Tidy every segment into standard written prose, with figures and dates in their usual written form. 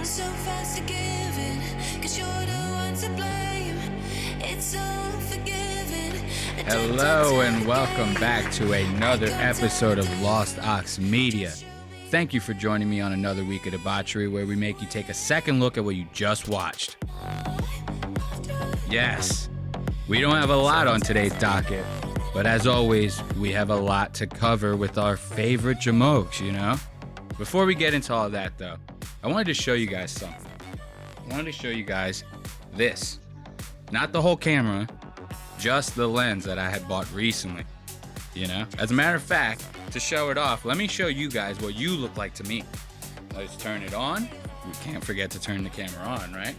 so fast to give in, 'cause you're the one to blame. It's unforgiving. Hello and welcome back to another episode of Lost Ox Media. Thank you for joining me on another week of debauchery where we make you take a second look at what you just watched. Yes, we don't have a lot on today's docket, but as always, we have a lot to cover with our favorite jamokes, you know? Before we get into all that though, I wanted to show you guys something. I wanted to show you guys this. Not the whole camera, just the lens that I had bought recently, you know? As a matter of fact, to show it off, let me show you guys what you look like to me. Let's turn it on. We can't forget to turn the camera on, right?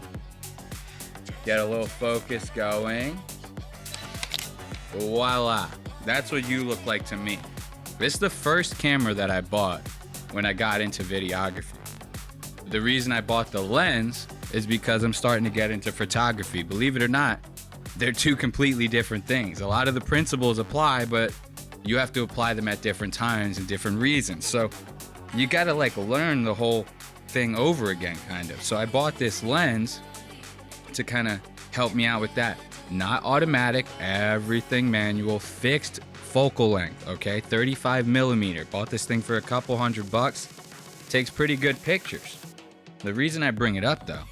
Get a little focus going. Voila. That's what you look like to me. This is the first camera that I bought when I got into videography. The reason I bought the lens is because I'm starting to get into photography. Believe it or not, they're two completely different things. A lot of the principles apply, but you have to apply them at different times and different reasons. So you gotta learn the whole thing over again, kind of. So I bought this lens to kind of help me out with that. Not automatic, everything manual, fixed focal length, okay? 35 millimeter. Bought this thing for a couple $100. Takes pretty good pictures. The reason I bring it up though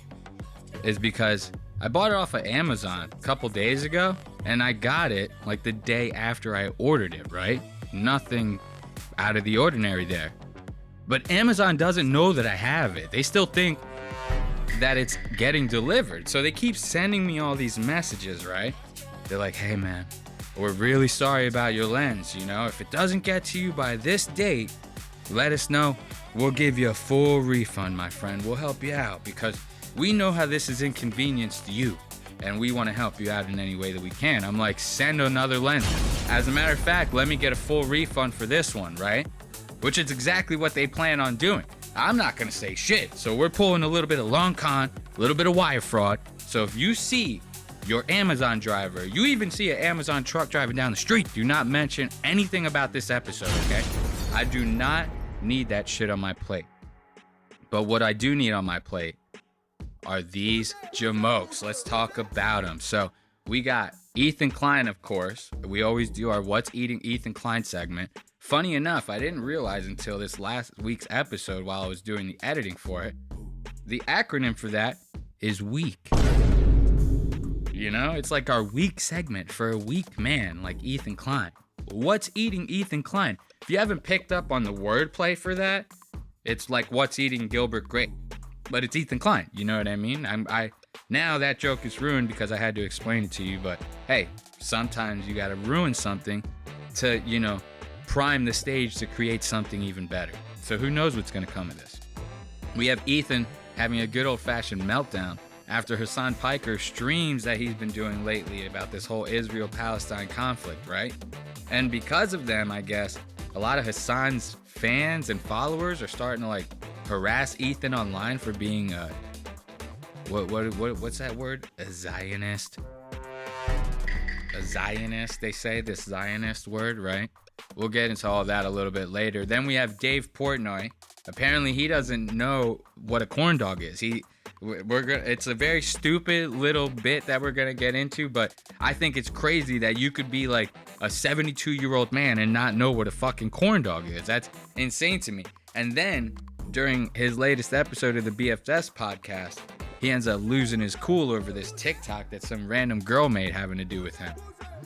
is because I bought it off of Amazon a couple days ago and I got it like the day after I ordered it, right? Nothing out of the ordinary there. But Amazon doesn't know that I have it. They still think that it's getting delivered. So they keep sending me all these messages, right? They're like, hey man, we're really sorry about your lens. You know, if it doesn't get to you by this date, let us know. We'll give you a full refund, my friend. We'll help you out because we know how this is inconvenience to you and we want to help you out in any way that we can. I'm like, send another lens. As a matter of fact, let me get a full refund for this one, right? Which is exactly what they plan on doing. I'm not going to say shit. So we're pulling a little bit of long con, a little bit of wire fraud. So if you see your Amazon driver, you even see an Amazon truck driving down the street, do not mention anything about this episode, okay? I do not need that shit on my plate. But what I do need on my plate are these jamokes. Let's talk about them. So we got Ethan Klein, of course. We always do our What's Eating Ethan Klein segment. Funny enough, I didn't realize until this last week's episode while I was doing the editing for it, the acronym for that is WEEK. You know, it's like our weak segment for a weak man like Ethan Klein. What's Eating Ethan Klein? If you haven't picked up on the wordplay for that, it's like What's Eating Gilbert Grape, but it's Ethan Klein. You know what I mean? I now that joke is ruined because I had to explain it to you. But hey, sometimes you got to ruin something to, you know, prime the stage to create something even better. So who knows what's going to come of this? We have Ethan having a good old-fashioned meltdown after Hassan Piker streams that he's been doing lately about this whole Israel-Palestine conflict, right? And because of them, I guess, a lot of Hassan's fans and followers are starting to harass Ethan online for being a what's that word? A Zionist. A Zionist, they say, this Zionist word, right? We'll get into all that a little bit later. Then we have Dave Portnoy. Apparently he doesn't know what a corn dog is. It's a very stupid little bit that we're gonna get into, but I think it's crazy that you could be like a 72-year-old man and not know what a fucking corn dog is. That's insane to me. And then during his latest episode of the BFS podcast, he ends up losing his cool over this TikTok that some random girl made having to do with him.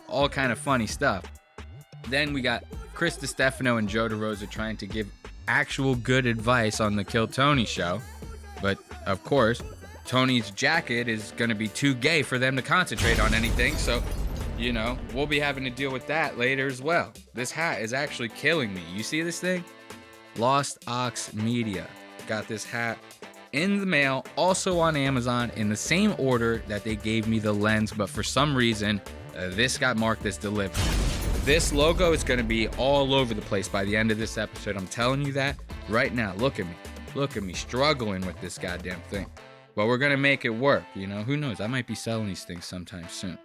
All kind of funny stuff. Then we got Chris DiStefano and Joe DeRosa trying to give actual good advice on the Kill Tony show. But, of course, Tony's jacket is going to be too gay for them to concentrate on anything. So, you know, we'll be having to deal with that later as well. This hat is actually killing me. You see this thing? Lost Ox Media got this hat in the mail, also on Amazon, in the same order that they gave me the lens. But for some reason, this got marked as delivered. This logo is going to be all over the place by the end of this episode. I'm telling you that right now. Look at me. Look at me struggling with this goddamn thing. But we're going to make it work. You know, who knows? I might be selling these things sometime soon.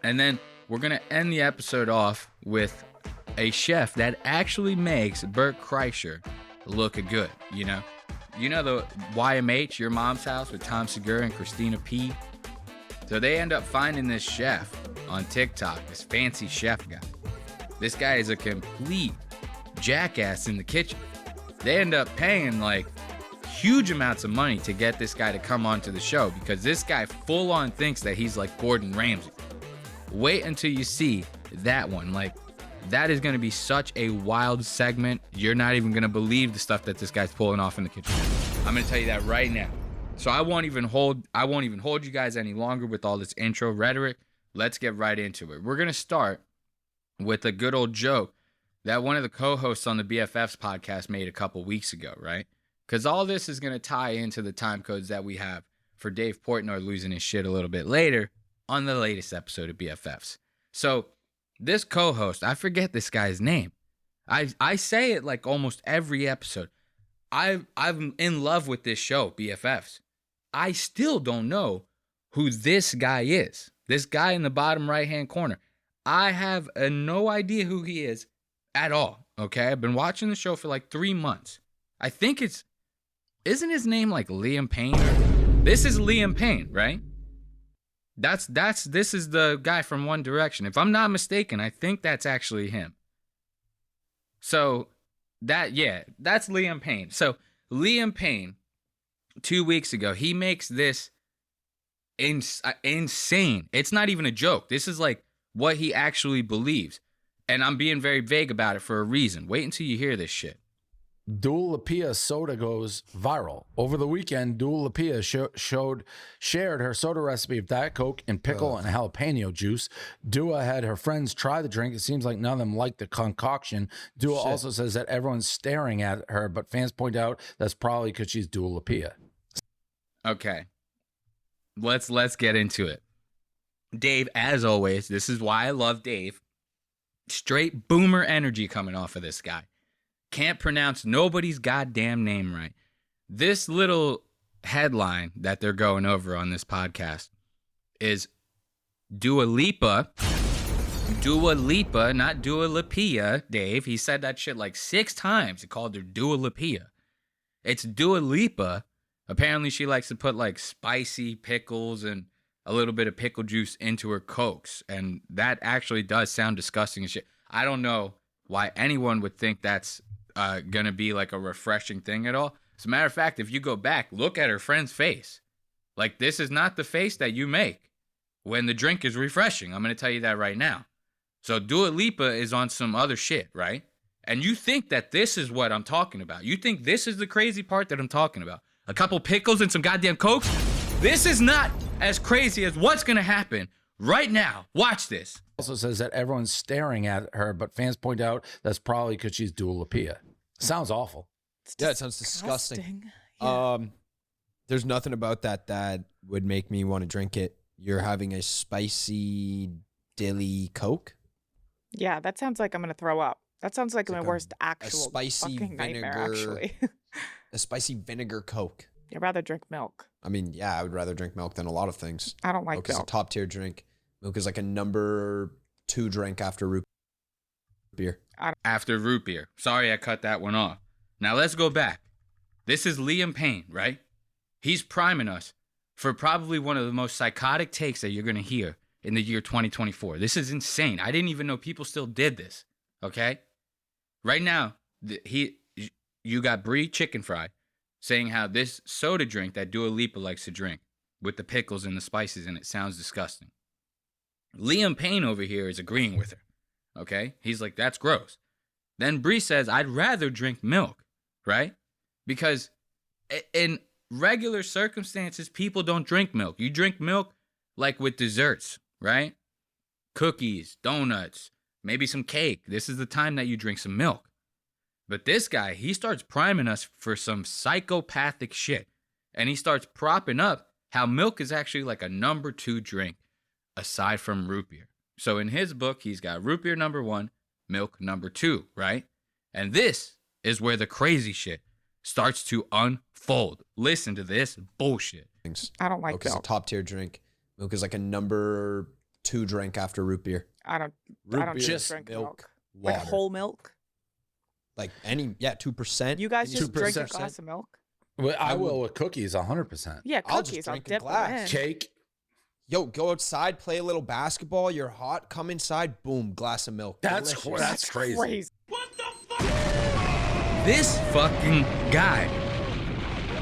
And then we're going to end the episode off with a chef that actually makes Bert Kreischer look good, you know? You know the YMH, Your Mom's House, with Tom Segura and Christina P. So they end up finding this chef on TikTok, this fancy chef guy. This guy is a complete jackass in the kitchen. They end up paying like huge amounts of money to get this guy to come onto the show because this guy full on thinks that he's like Gordon Ramsay. Wait until you see that one. Like, that is going to be such a wild segment. You're not even going to believe the stuff that this guy's pulling off in the kitchen. I'm going to tell you that right now. So I won't even hold you guys any longer with all this intro rhetoric. Let's get right into it. We're going to start with a good old joke that one of the co-hosts on the BFFs podcast made a couple weeks ago, right? Because all this is going to tie into the time codes that we have for Dave Portnoy losing his shit a little bit later on the latest episode of BFFs. So this co-host, I forget this guy's name. I say it like almost every episode. I'm in love with this show, BFFs. I still don't know who this guy is. This guy in the bottom right-hand corner. I have no idea who he is at all, okay? I've been watching the show for like 3 months. I think isn't his name like Liam Payne? This is Liam Payne, right? This is the guy from One Direction. If I'm not mistaken, I think that's actually him. So that's Liam Payne. So Liam Payne, 2 weeks ago, he makes this insane. It's not even a joke. This is like what he actually believes. And I'm being very vague about it for a reason. Wait until you hear this shit. Dua Lipa soda goes viral. Over the weekend, Dua Lipa shared her soda recipe of Diet Coke and pickle and jalapeno juice. Dua had her friends try the drink. It seems like none of them liked the concoction. Dua also says that everyone's staring at her, but fans point out that's probably because she's Dua Lipa. Okay. Let's get into it. Dave, as always, this is why I love Dave. Straight boomer energy coming off of this guy. Can't pronounce nobody's goddamn name right. This little headline that they're going over on this podcast is Dua Lipa, not Dua Lipa, Dave. He said that shit like 6 times. He called her Dua Lipa. It's Dua Lipa. Apparently she likes to put like spicy pickles and a little bit of pickle juice into her Cokes. And that actually does sound disgusting as shit. I don't know why anyone would think that's gonna be like a refreshing thing at all. As a matter of fact, if you go back, look at her friend's face. Like, this is not the face that you make when the drink is refreshing. I'm gonna tell you that right now. So Dua Lipa is on some other shit, right? And you think that this is what I'm talking about. You think this is the crazy part that I'm talking about. A couple pickles and some goddamn Cokes? This is not as crazy as what's gonna happen right now. Watch this. Also says that everyone's staring at her, but fans point out that's probably because she's Dua Lipa. Sounds awful. Yeah, it sounds disgusting. Yeah. There's nothing about that would make me want to drink it. You're having a spicy dilly Coke? Yeah, that sounds like I'm going to throw up. That sounds like my worst actual spicy fucking nightmare, vinegar- actually. A spicy vinegar Coke. I'd rather drink milk. I mean, yeah, I would rather drink milk than a lot of things. I don't like Milk is a milk. top tier drink. Milk is like a number 2 drink after root beer. After root beer. Sorry I cut that one off. Now let's go back. This is Liam Payne, right? He's priming us for probably one of the most psychotic takes that you're going to hear in the year 2024. This is insane. I didn't even know people still did this, okay? Right now, you got Brie Chicken Fry saying how this soda drink that Dua Lipa likes to drink with the pickles and the spices in it sounds disgusting. Liam Payne over here is agreeing with her. Okay? He's like, that's gross. Then Bree says, I'd rather drink milk, right? Because in regular circumstances, people don't drink milk. You drink milk like with desserts, right? Cookies, donuts, maybe some cake. This is the time that you drink some milk. But this guy, he starts priming us for some psychopathic shit. And he starts propping up how milk is actually like a number 2 drink aside from root beer. So in his book, he's got root beer number 1, milk number 2, right? And this is where the crazy shit starts to unfold. Listen to this bullshit. I don't like Milk is a milk. top tier drink. Milk is like a number 2 drink after root beer. I don't Root beer, just drink milk. water. Like whole milk? Like 2%. You guys just drink a 2%. glass of milk? Well, I will with cookies, 100%. Yeah, I'll just cookies. I'll drink a dip them glass. in. Cake. Yo, go outside, play a little basketball. You're hot. Come inside. Boom, glass of milk. That's Delicious. that's crazy. This fucking guy.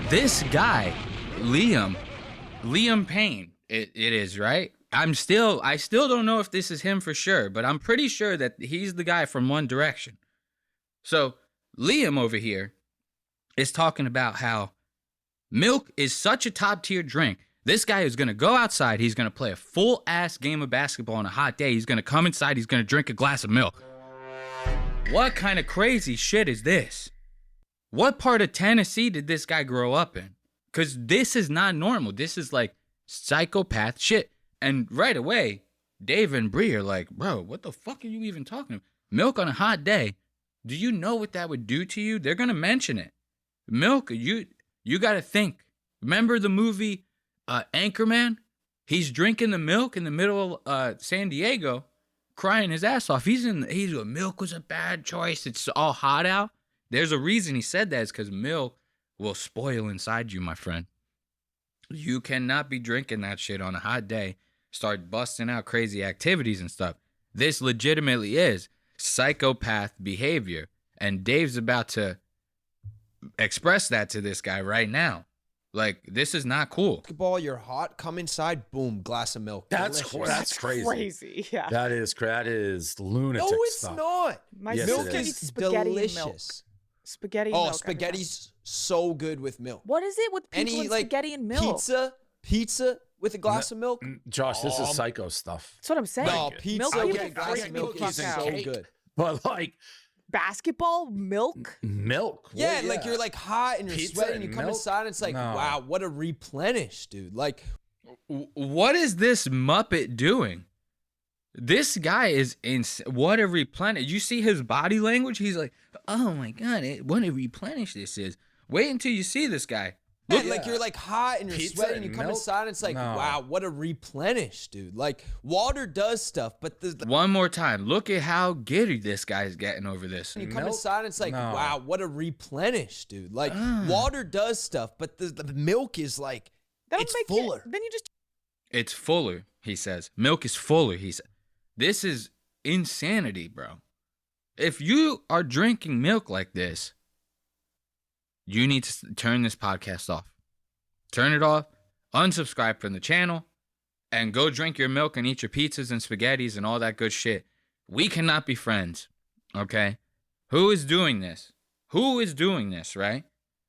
This guy, Liam Payne. It is, right? I still don't know if this is him for sure, but I'm pretty sure that he's the guy from One Direction. So Liam over here is talking about how milk is such a top tier drink. This guy is going to go outside. He's going to play a full ass game of basketball on a hot day. He's going to come inside. He's going to drink a glass of milk. What kind of crazy shit is this? What part of Tennessee did this guy grow up in? Because this is not normal. This is like psychopath shit. And right away, Dave and Bree are like, bro, what the fuck are you even talking about? Milk on a hot day. Do you know what that would do to you? They're going to mention it. Milk, you got to think. Remember the movie Anchorman? He's drinking the milk in the middle of San Diego, crying his ass off. He's milk was a bad choice. It's all hot out. There's a reason he said that. It's because milk will spoil inside you, my friend. You cannot be drinking that shit on a hot day. Start busting out crazy activities and stuff. This legitimately is psychopath behavior. And Dave's about to express that to this guy right now. Like, this is not cool. Basketball, you're hot. Come inside. Boom, glass of milk. That's Delicious. that's crazy. Yeah. That is lunatic No, it's stuff. not. My Yes, sister it is. eats spaghetti delicious. and milk. Spaghetti and Oh, milk. every time. spaghetti's so good with milk. What is it with people Any and like spaghetti and milk? pizza with a glass of milk. Josh, this is psycho stuff. That's what I'm saying. No, Milk pizza people with a glass freak of me milk the is fuck out. so cake. good. But like Basketball, milk. milk. Yeah, well, like you're like hot and you're Pizza sweating and you and come milk? inside and it's like, No. wow, what a replenish, dude. Like, What is this Muppet doing? This guy is what a replenish. You see his body language? He's like, oh my God, what a replenish this is. Wait until you see this guy. yeah, like you're like hot and you're Pizza sweating and you and come milk? inside and it's like, No. wow, what a replenish, dude. Like, water does stuff, but the One more time. Look at how giddy this guy's getting over this. you come Milk? inside and it's like, No. wow, what a replenish, dude. Like, water does stuff, but the milk is like, That'll it's make fuller. You, then you just It's fuller, he says. Milk is fuller, he said. This is insanity, bro. If you are drinking milk like this, you need to turn this podcast off. Turn it off, unsubscribe from the channel, and go drink your milk and eat your pizzas and spaghettis and all that good shit. We cannot be friends, okay? Who is doing this? Who is doing this, right?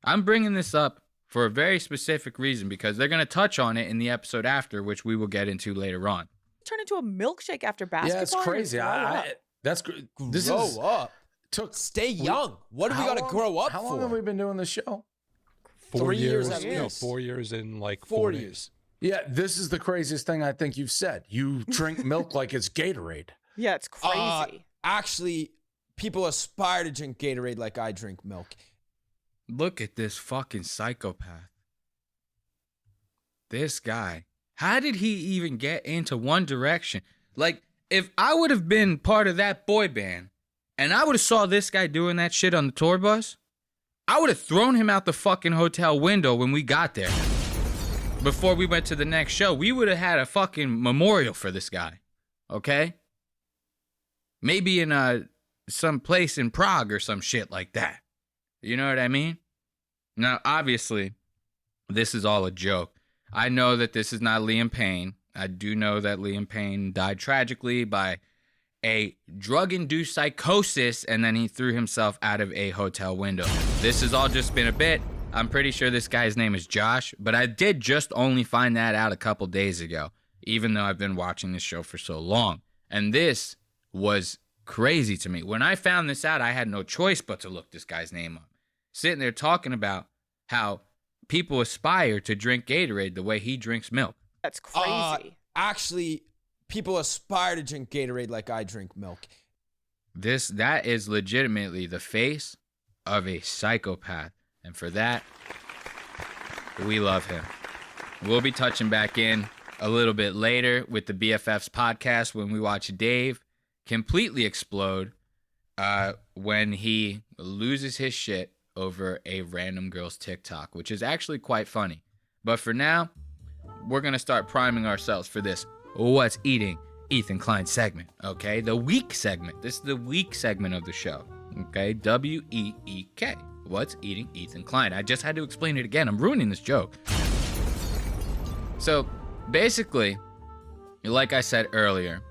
I'm bringing this up for a very specific reason because they're going to touch on it in the episode after, which we will get into later on. turn into a milkshake after basketball. Yeah, it's and crazy. grow up. That's this grow is up. took. Stay young. What do we How got to long- grow up How for? long have we been doing this show? 3 years at No, least. 4 years in like 4 4 years. days. Yeah, this is the craziest thing I think you've said. You drink milk like it's Gatorade. Yeah, it's Uh, crazy. Actually, people aspire to drink Gatorade like I drink milk. Look at this fucking psychopath. This guy. How did he even get into One Direction? Like, if I would have been part of that boy band and I would have saw this guy doing that shit on the tour bus, I would have thrown him out the fucking hotel window when we got there. Before we went to the next show, we would have had a fucking memorial for this guy. Okay? Maybe in some place in Prague or some shit like that. You know what I mean? Now, obviously, this is all a joke. I know that this is not Liam Payne. I do know that Liam Payne died tragically by a drug-induced psychosis, and then he threw himself out of a hotel window. This has all just been a bit. I'm pretty sure this guy's name is Josh, but I did just only find that out a couple days ago, even though I've been watching this show for so long. And this was crazy to me. When I found this out, I had no choice but to look this guy's name up. Sitting there talking about how people aspire to drink Gatorade the way he drinks milk. That's crazy. Actually, people aspire to drink Gatorade like I drink milk. That is legitimately the face of a psychopath. And for that, we love him. We'll be touching back in a little bit later with the BFFs podcast when we watch Dave completely explode when he loses his shit over a random girl's TikTok, which is actually quite funny. But for now, we're going to start priming ourselves for this What's Eating Ethan Klein segment, okay? The week segment. This is the week segment of the show, okay? W-E-E-K. What's Eating Ethan Klein? I just had to explain it again. I'm ruining this joke. So, basically, like I said earlier,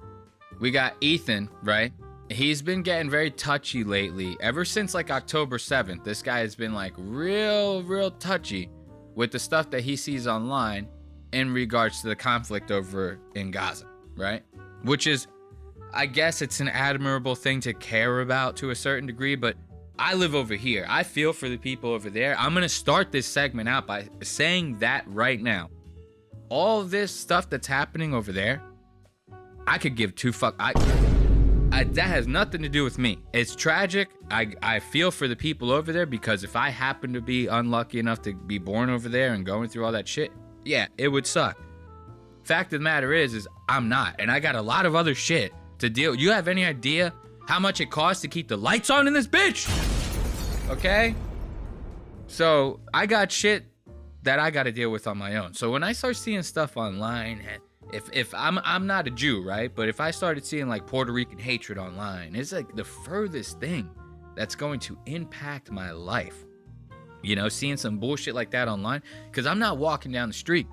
we got Ethan, right? He's been getting very touchy lately. Ever since like October 7th, this guy has been like real touchy with the stuff that he sees online in regards to the conflict over in Gaza, right? Which is, I guess it's an admirable thing to care about to a certain degree, but I live over here. I feel for the people over there. I'm going to start this segment out by saying that right now. All this stuff that's happening over there, I could give two fuck. That has nothing to do with me. It's tragic. I feel for the people over there because if I happen to be unlucky enough to be born over there and going through all that shit, yeah, it would suck. Fact of the matter is I'm not, and I got a lot of other shit to deal. You have any idea how much it costs to keep the lights on in this bitch? Okay? So I got shit that I got to deal with on my own. So when I start seeing stuff online, if I'm not a Jew, right? But if I started seeing like Puerto Rican hatred online, it's like the furthest thing that's going to impact my life. You know, seeing some bullshit like that online, because I'm not walking down the street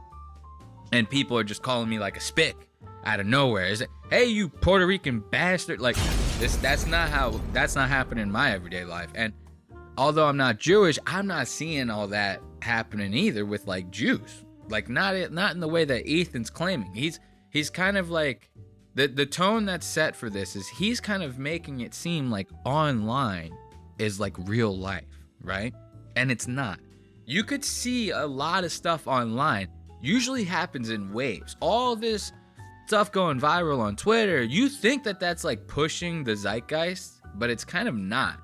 and people are just calling me like a spick out of nowhere. Is it, hey, you Puerto Rican bastard? Like this, that's not happening in my everyday life. And although I'm not Jewish, I'm not seeing all that happening either with like Jews. Like not in the way that Ethan's claiming. He's kind of like the tone that's set for this is he's kind of making it seem like online is like real life, right? And it's not. You could see a lot of stuff online usually happens in waves. All this stuff going viral on Twitter, you think that that's like pushing the zeitgeist, but it's kind of not.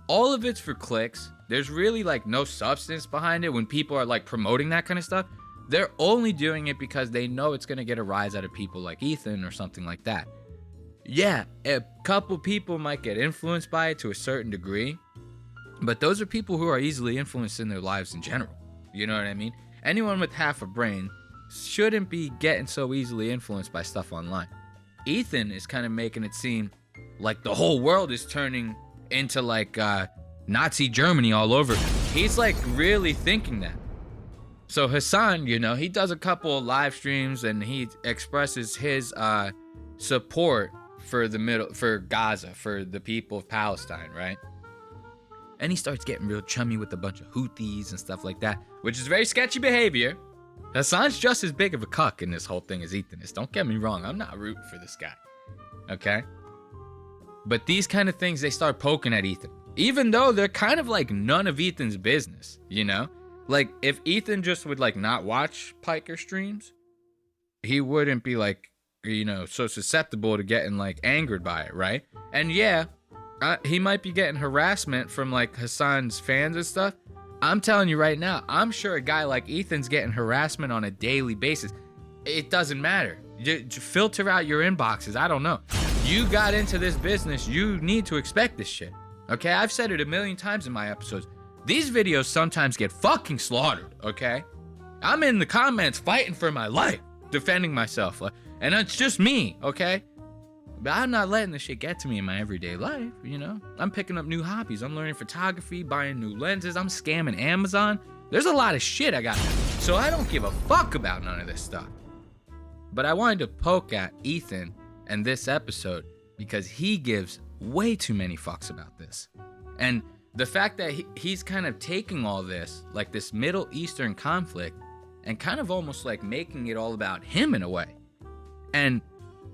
All of it's for clicks. There's really like no substance behind it when people are like promoting that kind of stuff. They're only doing it because they know it's going to get a rise out of people like Ethan or something like that. Yeah, a couple people might get influenced by it to a certain degree, but those are people who are easily influenced in their lives in general. You know what I mean? Anyone with half a brain shouldn't be getting so easily influenced by stuff online. Ethan is kind of making it seem like the whole world is turning into like Nazi Germany all over. He's like really thinking that. So Hassan, you know, he does a couple of live streams and he expresses his support for Gaza, for the people of Palestine, right? And he starts getting real chummy with a bunch of Houthis and stuff like that, which is very sketchy behavior. Hassan's just as big of a cuck in this whole thing as Ethan is. Don't get me wrong, I'm not rooting for this guy, okay? But these kind of things, they start poking at Ethan, even though they're kind of like none of Ethan's business, you know? Like, if Ethan just would, like, not watch Piker streams, he wouldn't be, like, you know, so susceptible to getting, like, angered by it, right? And, yeah, he might be getting harassment from, like, Hassan's fans and stuff. I'm telling you right now, I'm sure a guy like Ethan's getting harassment on a daily basis. It doesn't matter. Filter out your inboxes. I don't know. You got into this business. You need to expect this shit, okay? I've said it a million times in my episodes. These videos sometimes get fucking slaughtered, okay? I'm in the comments fighting for my life, defending myself, and it's just me, okay? But I'm not letting this shit get to me in my everyday life, you know? I'm picking up new hobbies. I'm learning photography, buying new lenses. I'm scamming Amazon. There's a lot of shit I got. So I don't give a fuck about none of this stuff. But I wanted to poke at Ethan in this episode because he gives way too many fucks about this. And the fact that he's kind of taking all this, like this Middle Eastern conflict, and kind of almost like making it all about him in a way. And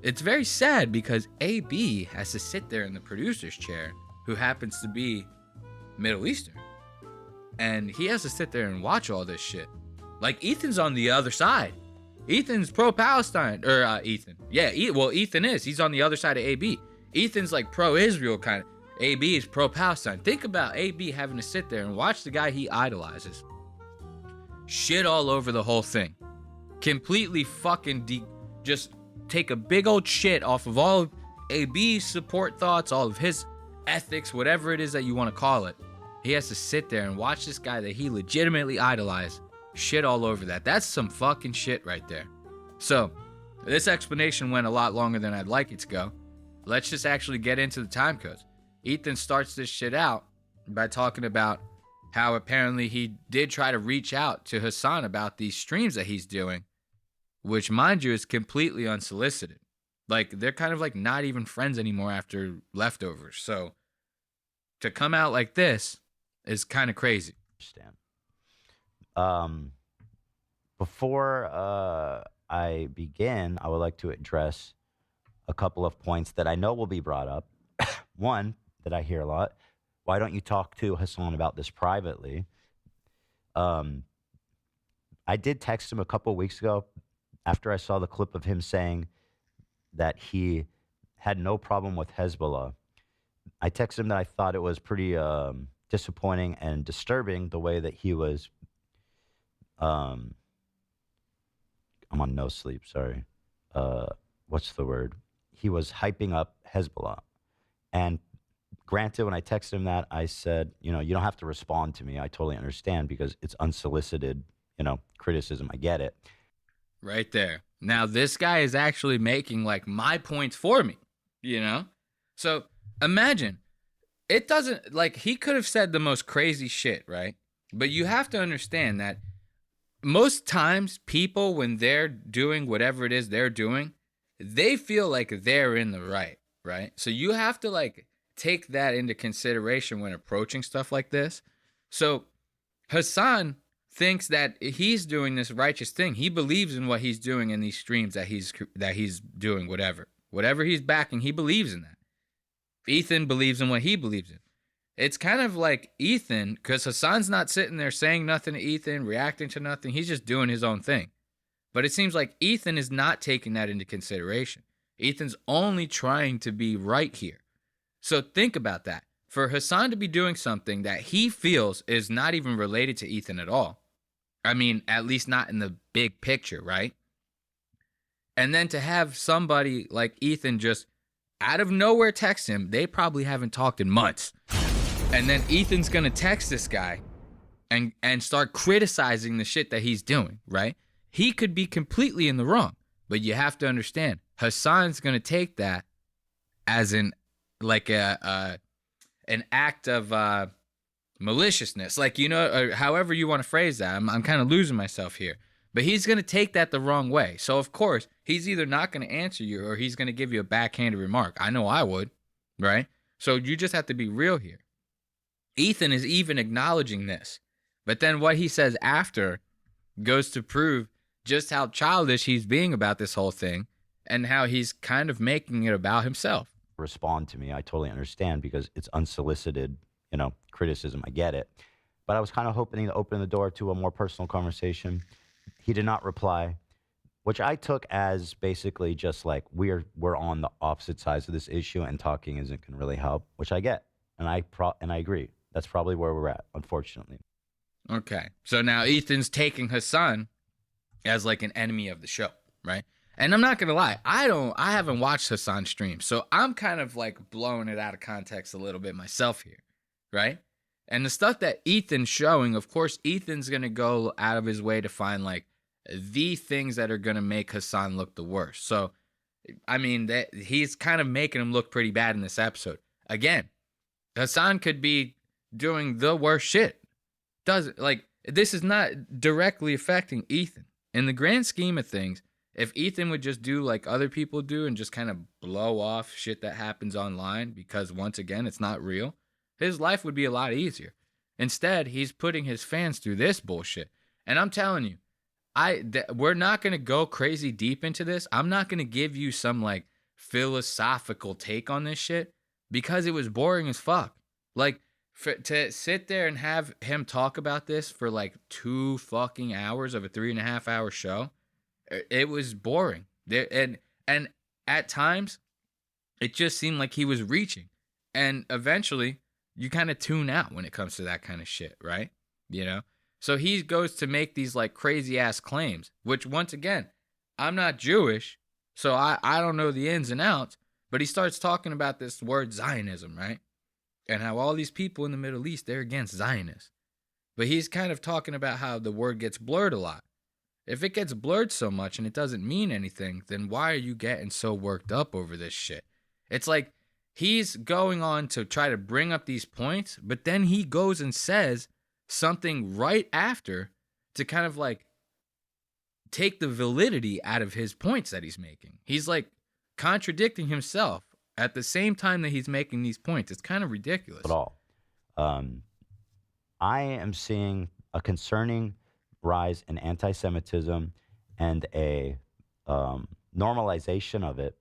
it's very sad because AB has to sit there in the producer's chair, who happens to be Middle Eastern. And he has to sit there and watch all this shit. Like, Ethan's on the other side. Ethan's pro-Palestine. Or, Ethan. Yeah, Ethan is. He's on the other side of AB. Ethan's like pro-Israel kind of. AB is pro-Palestine. Think about AB having to sit there and watch the guy he idolizes shit all over the whole thing. Completely fucking just take a big old shit off of all of AB's support thoughts, all of his ethics, whatever it is that you want to call it. he has to sit there and watch this guy that he legitimately idolized shit all over that. That's some fucking shit right there. So, this explanation went a lot longer than I'd like it to go. Let's just actually get into the time codes. Ethan starts this shit out by talking about how apparently he did try to reach out to Hassan about these streams that he's doing, which, mind you, is completely unsolicited. Like, they're kind of like not even friends anymore after Leftovers. So, to come out like this is kind of crazy. Before I begin, I would like to address a couple of points that I know will be brought up. One that I hear a lot: why don't you talk to Hassan about this privately? I did text him a couple of weeks ago after I saw the clip of him saying that he had no problem with Hezbollah. I texted him that I thought it was pretty disappointing and disturbing the way that he was. I'm on no sleep, sorry. What's the word? He was hyping up Hezbollah. And granted, when I texted him that, I said, you know, you don't have to respond to me. I totally understand because it's unsolicited, you know, criticism. I get it. Right there. Now, this guy is actually making like my points for me, you know? So imagine, it doesn't, like, he could have said the most crazy shit, right? But you have to understand that most times people, when they're doing whatever it is they're doing, they feel like they're in the right? So you have to like take that into consideration when approaching stuff like this. So Hassan thinks that he's doing this righteous thing. He believes in what he's doing in these streams that he's doing, whatever he's backing, he believes in that. Ethan believes in what he believes in. It's kind of like Ethan, because Hassan's not sitting there saying nothing to Ethan, reacting to nothing. He's just doing his own thing. But it seems like Ethan is not taking that into consideration. Ethan's only trying to be right here. So think about that. For Hassan to be doing something that he feels is not even related to Ethan at all. I mean, at least not in the big picture, right? And then to have somebody like Ethan just out of nowhere text him, they probably haven't talked in months. And then Ethan's going to text this guy and start criticizing the shit that he's doing, right? He could be completely in the wrong, but you have to understand, Hassan's going to take that as an act of maliciousness, like, you know, or however you want to phrase that. I'm kind of losing myself here, but he's going to take that the wrong way. So of course, he's either not going to answer you or he's going to give you a backhanded remark. I know I would, right? So you just have to be real here. Ethan is even acknowledging this, but then what he says after goes to prove just how childish he's being about this whole thing and how he's kind of making it about himself. Respond to me. I totally understand because it's unsolicited, you know, criticism. I get it. But I was kind of hoping to open the door to a more personal conversation. He did not reply, which I took as basically just like we're on the opposite sides of this issue and talking isn't going to really help, which I get. And I agree. That's probably where we're at, unfortunately. Okay. So now Ethan's taking Hassan as like an enemy of the show, right? And I'm not going to lie, I haven't watched Hassan stream, so I'm kind of like blowing it out of context a little bit myself here, right? And the stuff that Ethan's showing, of course, Ethan's going to go out of his way to find like the things that are going to make Hassan look the worst. So, I mean, he's kind of making him look pretty bad in this episode. Again, Hassan could be doing the worst shit. This is not directly affecting Ethan. In the grand scheme of things, if Ethan would just do like other people do and just kind of blow off shit that happens online because, once again, it's not real, his life would be a lot easier. Instead, he's putting his fans through this bullshit. And I'm telling you, we're not going to go crazy deep into this. I'm not going to give you some like philosophical take on this shit because it was boring as fuck. Like, to sit there and have him talk about this for like 2 fucking hours of a 3.5 hour show, it was boring. And at times, it just seemed like he was reaching. And eventually, you kind of tune out when it comes to that kind of shit, right? You know? So he goes to make these like crazy ass claims, which once again, I'm not Jewish, so I don't know the ins and outs, but he starts talking about this word Zionism, right? and how all these people in the Middle East, they're against Zionists. But he's kind of talking about how the word gets blurred a lot. If it gets blurred so much and it doesn't mean anything, then why are you getting so worked up over this shit? It's like he's going on to try to bring up these points, but then he goes and says something right after to kind of like take the validity out of his points that he's making. He's like contradicting himself at the same time that he's making these points. It's kind of ridiculous. At all. I am seeing a concerning rise in anti-Semitism and a normalization of it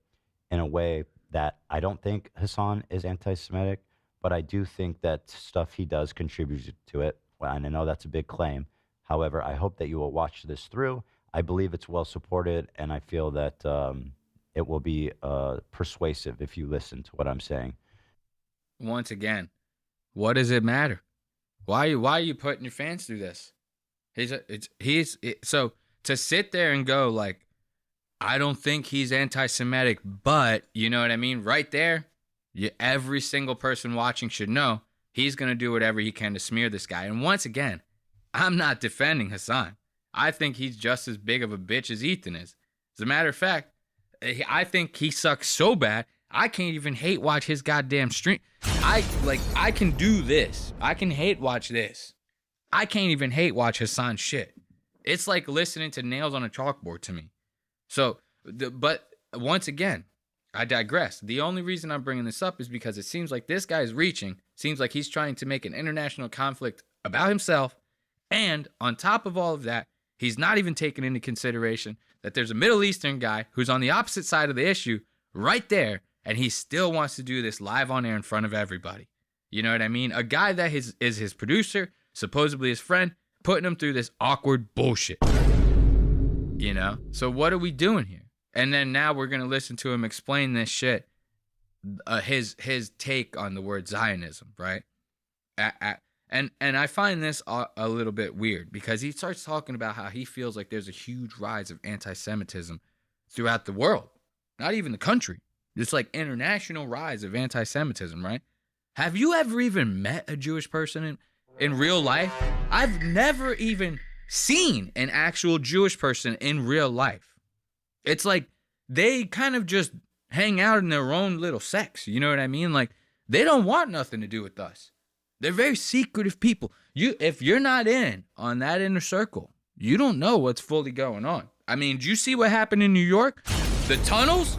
in a way that I don't think Hassan is anti-Semitic, but I do think that stuff he does contributes to it. Well, and I know that's a big claim. However, I hope that you will watch this through. I believe it's well supported, and I feel that it will be persuasive if you listen to what I'm saying. Once again, what does it matter? Why are you putting your fans through this? So to sit there and go like, I don't think he's anti-Semitic, but you know what I mean? Right there, every single person watching should know he's going to do whatever he can to smear this guy. And once again, I'm not defending Hassan. I think he's just as big of a bitch as Ethan is. As a matter of fact, I think he sucks so bad, I can't even hate watch his goddamn stream. I can do this. I can hate watch this. I can't even hate watch Hassan's shit. It's like listening to nails on a chalkboard to me. So, but once again, I digress. The only reason I'm bringing this up is because it seems like this guy's reaching. Seems like he's trying to make an international conflict about himself. And on top of all of that, he's not even taking into consideration that there's a Middle Eastern guy who's on the opposite side of the issue right there. And he still wants to do this live on air in front of everybody. You know what I mean? A guy that is his producer, supposedly his friend, putting him through this awkward bullshit. You know? So what are we doing here? And then now we're going to listen to him explain this shit, his take on the word Zionism, right? And I find this a little bit weird because he starts talking about how he feels like there's a huge rise of anti-Semitism throughout the world, not even the country. It's like international rise of anti-Semitism, right? Have you ever even met a Jewish person in real life? I've never even seen an actual Jewish person in real life. It's like they kind of just hang out in their own little sects. You know what I mean? Like they don't want nothing to do with us. They're very secretive people. If you're not in on that inner circle, you don't know what's fully going on. I mean, do you see what happened in New York? The tunnels?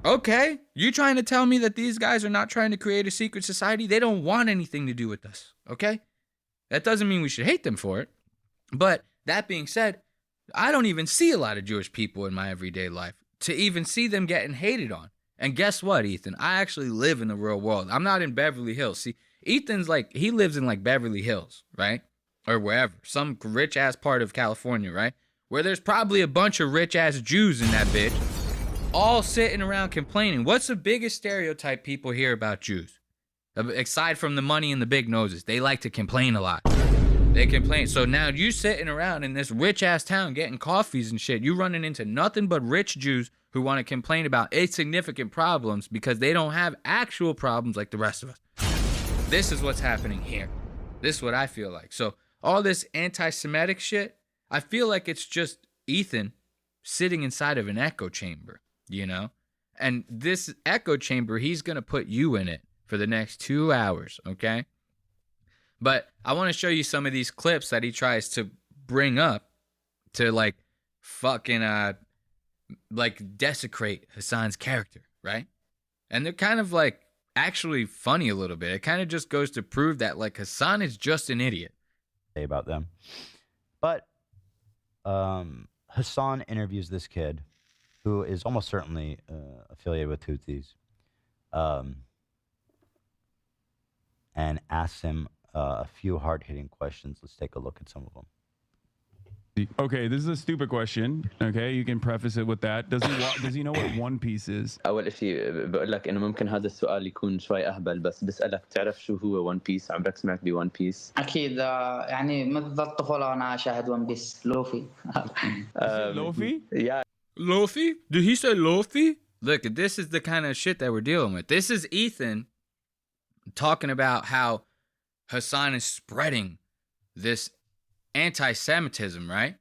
Okay, you trying to tell me that these guys are not trying to create a secret society? They don't want anything to do with us, okay? That doesn't mean we should hate them for it. But that being said, I don't even see a lot of Jewish people in my everyday life to even see them getting hated on. And guess what, Ethan? I actually live in the real world. I'm not in Beverly Hills. See, Ethan's like, he lives in like Beverly Hills, right? Or wherever, some rich ass part of California, right? Where there's probably a bunch of rich ass Jews in that bitch. All sitting around complaining. What's the biggest stereotype people hear about Jews? Aside from the money and the big noses, they like to complain a lot. They complain. So now you sitting around in this rich ass town getting coffees and shit. You running into nothing but rich Jews who want to complain about insignificant problems because they don't have actual problems like the rest of us. This is what's happening here. This is what I feel like. So all this anti-Semitic shit, I feel like it's just Ethan sitting inside of an echo chamber. You know, and this echo chamber, he's going to put you in it for the next 2 hours. Okay. But I want to show you some of these clips that he tries to bring up to like fucking, like desecrate Hassan's character. Right. And they're kind of like actually funny a little bit. It kind of just goes to prove that like Hassan is just an idiot. Say about them. But Hassan interviews this kid who is almost certainly affiliated with Houthis, and asks him a few hard-hitting questions. Let's take a look at some of them. Okay, this is a stupid question. Okay, you can preface it with that. Does he know what One Piece is? أول شيء بقول لك إنه ممكن هذا السؤال يكون شوي أهبل بس بسألك تعرف شو هو ون بيس؟ عمرك سمعت بون بيس؟ أكيد يعني منذ الطفولة وأنا أشاهد ون بيس لوفي. Luffy? Yeah. Luffy? Did he say Luffy? Look, this is the kind of shit that we're dealing with. This is Ethan talking about how Hassan is spreading this anti-Semitism, right?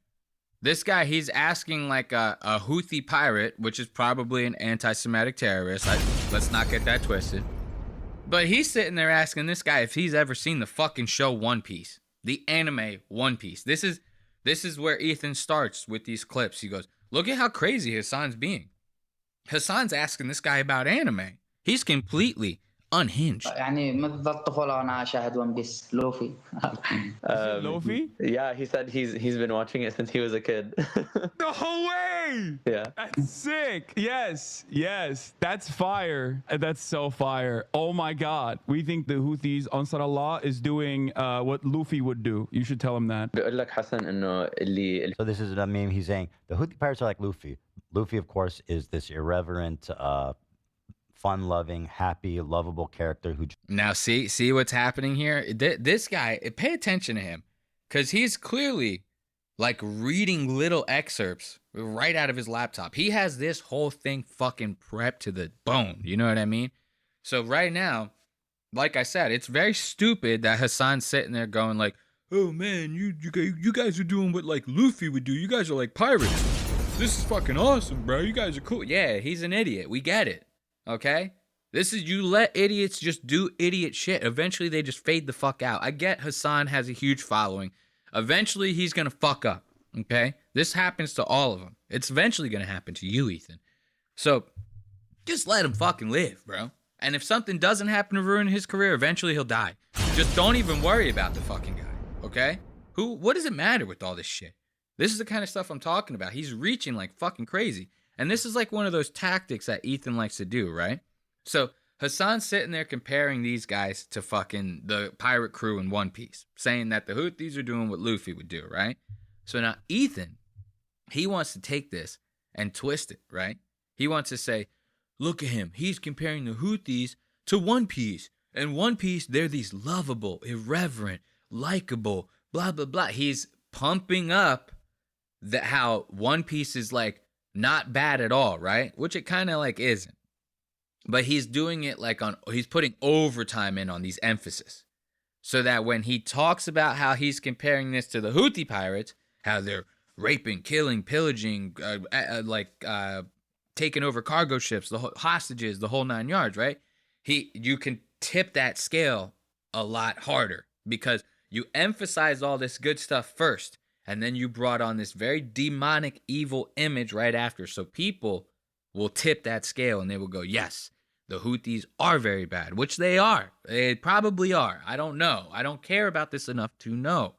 This guy, he's asking like a Houthi pirate, which is probably an anti-Semitic terrorist. Let's not get that twisted. But he's sitting there asking this guy if he's ever seen the fucking show One Piece, the anime One Piece. This is where Ethan starts with these clips. He goes, look at how crazy Hassan's being. Hassan's asking this guy about anime. He's completely unhinged. يعني منذ الطفولة وأنا أشاهد ون بيس لوفي. Lofi? Yeah, he said he's been watching it since he was a kid. No way! Yeah. That's sick. Yes. That's fire. That's so fire. Oh my God. We think the Houthis, Ansar Allah, is doing what Luffy would do. You should tell him that. بيقول لك حسن إنه اللي So this is a meme. He's saying the Houthi pirates are like Luffy. Luffy, of course, is this irreverent, fun-loving, happy, lovable character who. Now, see what's happening here? This guy, pay attention to him, because he's clearly like reading little excerpts right out of his laptop. He has this whole thing fucking prepped to the bone. You know what I mean? So right now, like I said, it's very stupid that Hassan's sitting there going like, "Oh man, you guys are doing what like Luffy would do. You guys are like pirates. This is fucking awesome, bro. You guys are cool." Yeah, he's an idiot. We get it. Okay? This is, you let idiots just do idiot shit. Eventually, they just fade the fuck out. I get Hassan has a huge following. Eventually, he's going to fuck up. Okay? This happens to all of them. It's eventually going to happen to you, Ethan. So, just let him fucking live, bro. And if something doesn't happen to ruin his career, eventually he'll die. Just don't even worry about the fucking guy. Okay? What does it matter with all this shit? This is the kind of stuff I'm talking about. He's reaching like fucking crazy. And this is like one of those tactics that Ethan likes to do, right? So Hassan's sitting there comparing these guys to fucking the pirate crew in One Piece, saying that the Houthis are doing what Luffy would do, right? So now Ethan, he wants to take this and twist it, right? He wants to say, look at him. He's comparing the Houthis to One Piece. And One Piece, they're these lovable, irreverent, likable, blah, blah, blah. He's pumping up that how One Piece is like not bad at all, right? Which it kind of like isn't. But he's doing it like he's putting overtime in on these emphasis. So that when he talks about how he's comparing this to the Houthi pirates, how they're raping, killing, pillaging, taking over cargo ships, the hostages, the whole 9 yards, right? You can tip that scale a lot harder because you emphasize all this good stuff first. And then you brought on this very demonic, evil image right after. So people will tip that scale and they will go, yes, the Houthis are very bad, which they are. They probably are. I don't know. I don't care about this enough to know.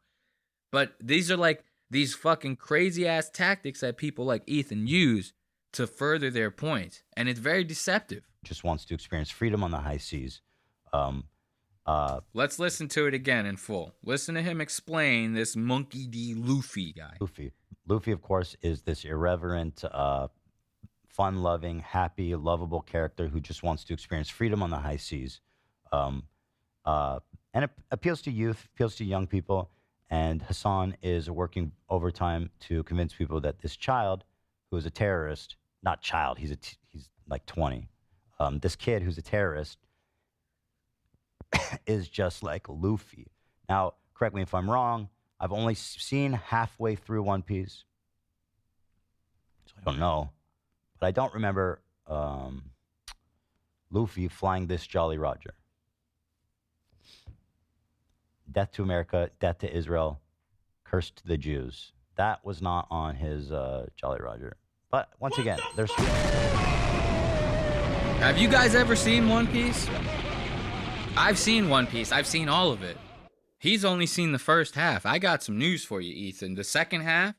But these are like these fucking crazy ass tactics that people like Ethan use to further their point. And it's very deceptive. Just wants to experience freedom on the high seas. Let's listen to it again in full. Listen to him explain this Monkey D. Luffy guy. Luffy, of course, is this irreverent, fun-loving, happy, lovable character who just wants to experience freedom on the high seas. And it appeals to youth, appeals to young people. And Hassan is working overtime to convince people that this child, who is a terrorist, not child, he's like 20. This kid who's a terrorist is just like Luffy. Now, correct me if I'm wrong. I've only seen halfway through One Piece, so I don't know. But I don't remember Luffy flying this Jolly Roger. Death to America, death to Israel, curse to the Jews. That was not on his Jolly Roger. But once again, there's... Have you guys ever seen One Piece? I've seen One Piece. I've seen all of it. He's only seen the first half. I got some news for you, Ethan. The second half,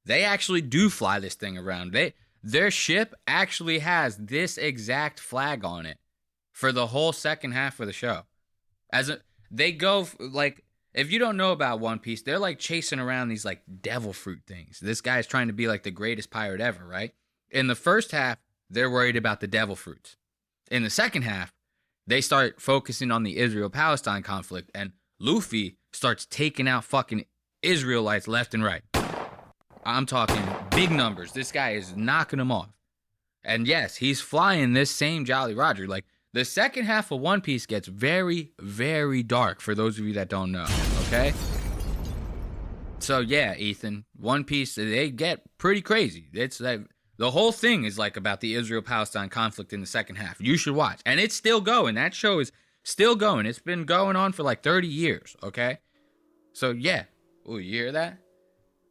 they actually do fly this thing around. Their ship actually has this exact flag on it for the whole second half of the show. They go, like, if you don't know about One Piece, they're like chasing around these like devil fruit things. This guy's trying to be like the greatest pirate ever, right? In the first half, they're worried about the devil fruits. In the second half, they start focusing on the Israel-Palestine conflict, and Luffy starts taking out fucking Israelites left and right. I'm talking big numbers. This guy is knocking them off. And yes, he's flying this same Jolly Roger. Like, The second half of One Piece gets very, very dark for those of you that don't know, okay? So yeah, Ethan, One Piece, they get pretty crazy. It's like the whole thing is like about the Israel-Palestine conflict in the second half. You should watch. And it's still going. That show is still going. It's been going on for like 30 years, okay? So yeah. Ooh, you hear that?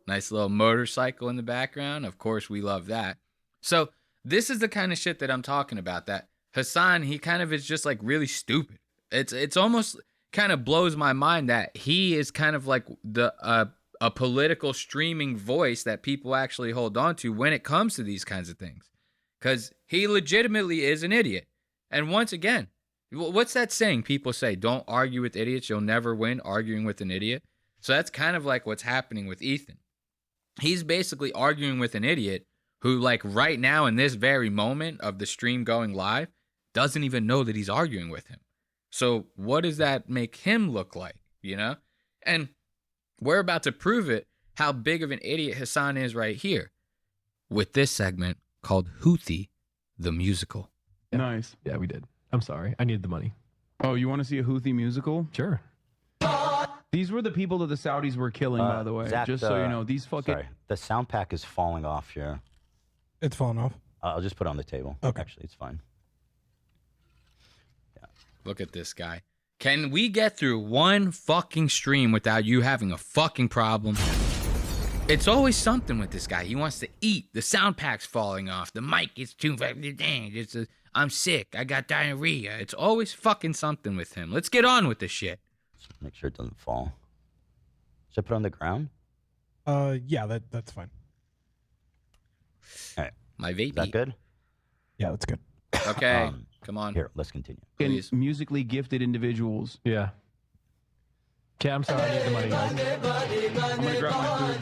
Nice little motorcycle in the background. Of course, we love that. So this is the kind of shit that I'm talking about, that Hassan, he kind of is just like really stupid. It's almost kind of blows my mind that he is kind of like a political streaming voice that people actually hold on to when it comes to these kinds of things. Because he legitimately is an idiot. And once again, what's that saying? People say, don't argue with idiots. You'll never win arguing with an idiot. So that's kind of like what's happening with Ethan. He's basically arguing with an idiot who, like, right now in this very moment of the stream going live, doesn't even know that he's arguing with him. So what does that make him look like, you know? And we're about to prove it, how big of an idiot Hassan is right here, with this segment called Houthi, the musical. Nice. Yeah, we did. I'm sorry. I needed the money. Oh, you want to see a Houthi musical? Sure. These were the people that the Saudis were killing, by the way. Zach, just so you know, these fucking... Sorry, the sound pack is falling off here. It's falling off. I'll just put it on the table. Okay. Actually, it's fine. Look at this guy. Can we get through one fucking stream without you having a fucking problem? It's always something with this guy. He wants to eat. The sound pack's falling off. The mic is too... I'm sick. I got diarrhea. It's always fucking something with him. Let's get on with this shit. Just make sure it doesn't fall. Should I put it on the ground? Yeah, that's fine. All right. My vape. Is that good? Yeah, that's good. Okay. Come on. Here, let's continue. Please. Musically gifted individuals. Yeah. Okay, I'm sorry. I need the money, guys. I'm gonna grab my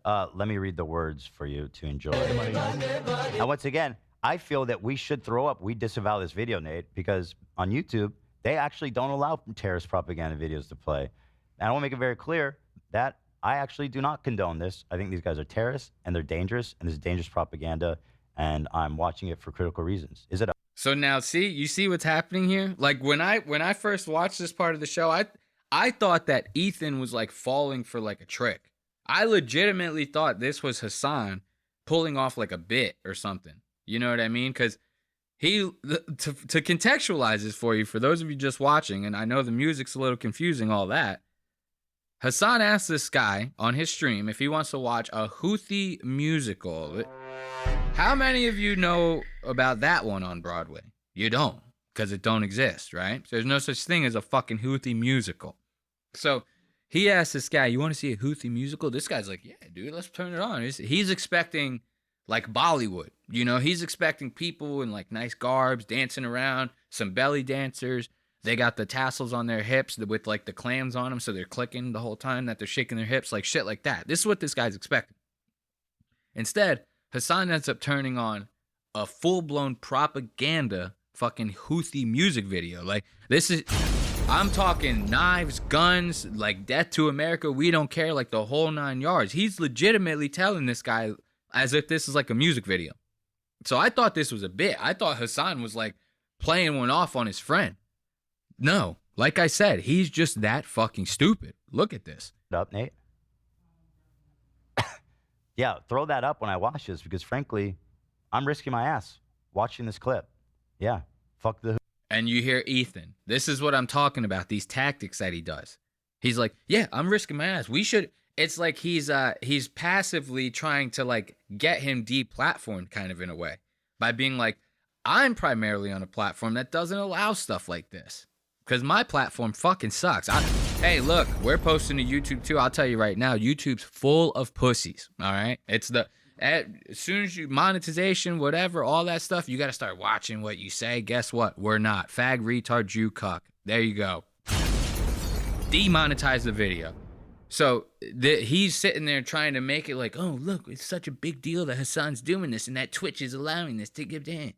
food. Let me read the words for you to enjoy. The money, guys. And once again, I feel that we should throw up. We disavow this video, Nate, because on YouTube, they actually don't allow terrorist propaganda videos to play. And I want to make it very clear that I actually do not condone this. I think these guys are terrorists, and they're dangerous, and this is dangerous propaganda, and I'm watching it for critical reasons. Is it? So now, you see what's happening here? Like, when I first watched this part of the show, I thought that Ethan was, like, falling for, like, a trick. I legitimately thought this was Hassan pulling off, like, a bit or something. You know what I mean? Because to contextualize this for you, for those of you just watching, and I know the music's a little confusing, all that, Hassan asked this guy on his stream if he wants to watch a Houthi musical. How many of you know about that one on Broadway? You don't, because it don't exist, right? There's no such thing as a fucking Houthi musical. So he asked this guy, you want to see a Houthi musical? This guy's like, yeah, dude, let's turn it on. He's expecting, like, Bollywood. You know, he's expecting people in, like, nice garbs, dancing around, some belly dancers. They got the tassels on their hips with, like, the clams on them, so they're clicking the whole time that they're shaking their hips, like shit like that. This is what this guy's expecting. Instead, Hassan ends up turning on a full-blown propaganda fucking Houthi music video. Like, this is... I'm talking knives, guns, like death to America, we don't care, like the whole 9 yards. He's legitimately telling this guy as if this is like a music video. So I thought this was a bit. I thought Hassan was like playing one off on his friend. No, like I said, he's just that fucking stupid. Look at this. Up, Nate? Yeah, throw that up when I watch this because, frankly, I'm risking my ass watching this clip. Yeah, fuck the... And you hear Ethan. This is what I'm talking about, these tactics that he does. He's like, yeah, I'm risking my ass. We should... It's like he's passively trying to, like, get him deplatformed kind of in a way by being like, I'm primarily on a platform that doesn't allow stuff like this. Because my platform fucking sucks. Hey, look, we're posting to YouTube too. I'll tell you right now, YouTube's full of pussies. All right, it's as soon as you monetization, whatever, all that stuff, you got to start watching what you say. Guess what? We're not fag, retard, Jew, cuck. There you go. Demonetize the video. So he's sitting there trying to make it like, oh look, it's such a big deal that Hassan's doing this and that Twitch is allowing this to give in.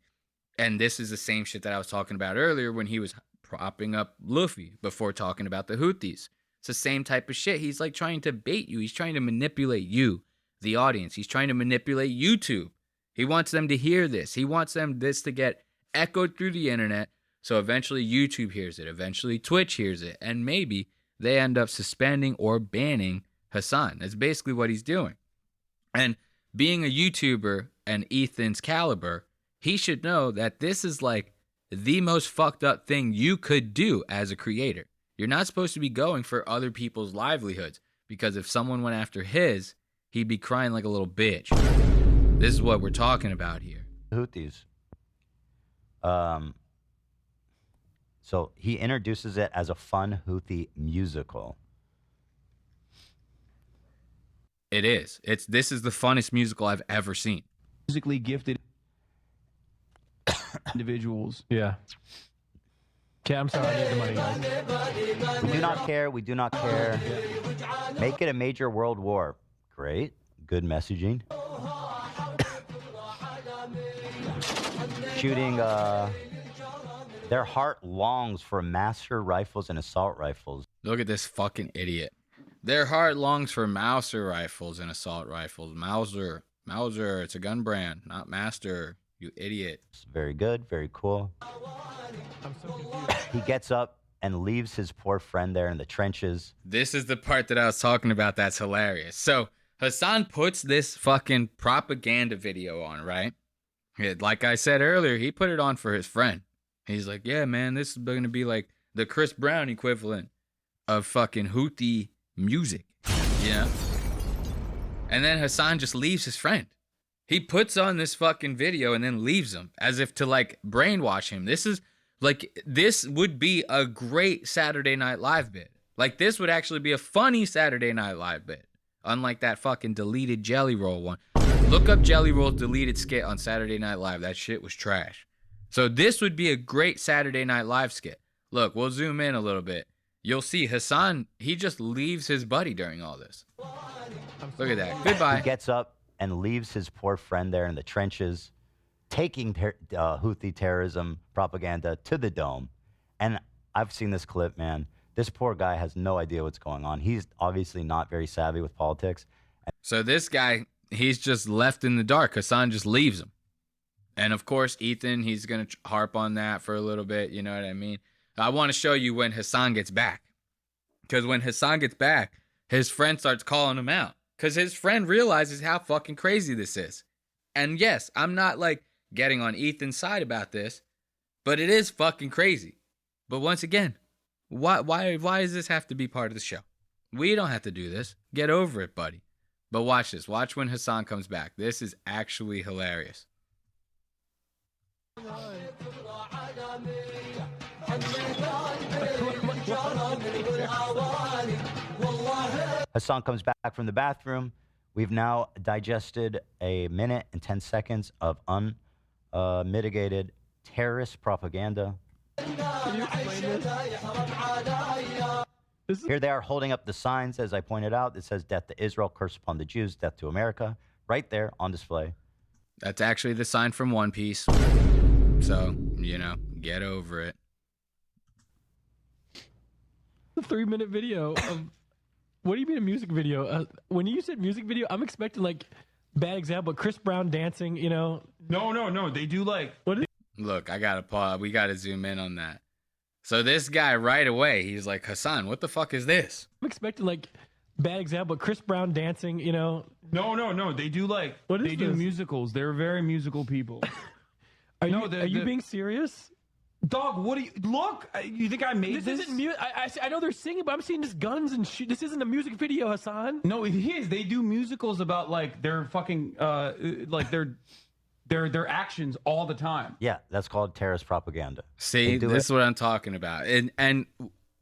And this is the same shit that I was talking about earlier when he was propping up Luffy before talking about the Houthis. It's the same type of shit. He's like trying to bait you. He's trying to manipulate you, the audience. He's trying to manipulate YouTube. He wants them to hear this. He wants this to get echoed through the internet. So eventually YouTube hears it. Eventually Twitch hears it. And maybe they end up suspending or banning Hassan. That's basically what he's doing. And being a YouTuber and Ethan's caliber, he should know that this is like the most fucked up thing you could do as a creator. You're not supposed to be going for other people's livelihoods, because if someone went after his, he'd be crying like a little bitch. This is what we're talking about here. Houthis. So he introduces it as a fun Houthi musical. It is. This is the funnest musical I've ever seen. Musically gifted individuals. Yeah. Okay, I'm sorry. I need the money, guys. We do not care. We do not care. Make it a major world war. Great. Good messaging. Shooting, their heart longs for master rifles and assault rifles. Look at this fucking idiot. Their heart longs for Mauser rifles and assault rifles. Mauser. It's a gun brand, not Master. You idiot. Very good. Very cool. He gets up and leaves his poor friend there in the trenches. This is the part that I was talking about that's hilarious. So Hassan puts this fucking propaganda video on, right? Like I said earlier, he put it on for his friend. He's like, yeah, man, this is going to be like the Chris Brown equivalent of fucking Houthi music, you know? And then Hassan just leaves his friend. He puts on this fucking video and then leaves him as if to like brainwash him. This would be a great Saturday Night Live bit. Like, this would actually be a funny Saturday Night Live bit. Unlike that fucking deleted Jelly Roll one. Look up Jelly Roll's deleted skit on Saturday Night Live. That shit was trash. So this would be a great Saturday Night Live skit. Look, we'll zoom in a little bit. You'll see Hassan, he just leaves his buddy during all this. Look at that. Goodbye. He gets up and leaves his poor friend there in the trenches, taking Houthi terrorism propaganda to the dome. And I've seen this clip, man. This poor guy has no idea what's going on. He's obviously not very savvy with politics. So this guy, he's just left in the dark. Hassan just leaves him. And of course, Ethan, he's going to harp on that for a little bit. You know what I mean? I want to show you when Hassan gets back. Because when Hassan gets back, his friend starts calling him out. Because his friend realizes how fucking crazy this is. And yes, I'm not like getting on Ethan's side about this, but it is fucking crazy. But once again, why does this have to be part of the show? We don't have to do this. Get over it, buddy. But watch this. Watch when Hassan comes back. This is actually hilarious. Hassan comes back from the bathroom. We've now digested a minute and 10 seconds of unmitigated terrorist propaganda. Here they are holding up the signs, as I pointed out. It says, "Death to Israel, curse upon the Jews, death to America," right there on display. That's actually the sign from One Piece. So, you know, get over it. A 3-minute video of... What do you mean a music video? When you said music video, I'm expecting like, bad example, Chris Brown dancing, you know? No. They do like... What is Look, I gotta pause. We gotta zoom in on that. So this guy right away, he's like, Hassan, what the fuck is this? I'm expecting like, bad example, Chris Brown dancing, you know? No. They do like... What is They do this? musicals. They're very musical people. Are you being serious? Dog, what do you... Look! You think I made this? This isn't music. I know they're singing, but I'm seeing just guns and shit. This isn't a music video, Hassan. No, it is. They do musicals about like their fucking like their actions all the time. Yeah, that's called terrorist propaganda. See, this is what I'm talking about. And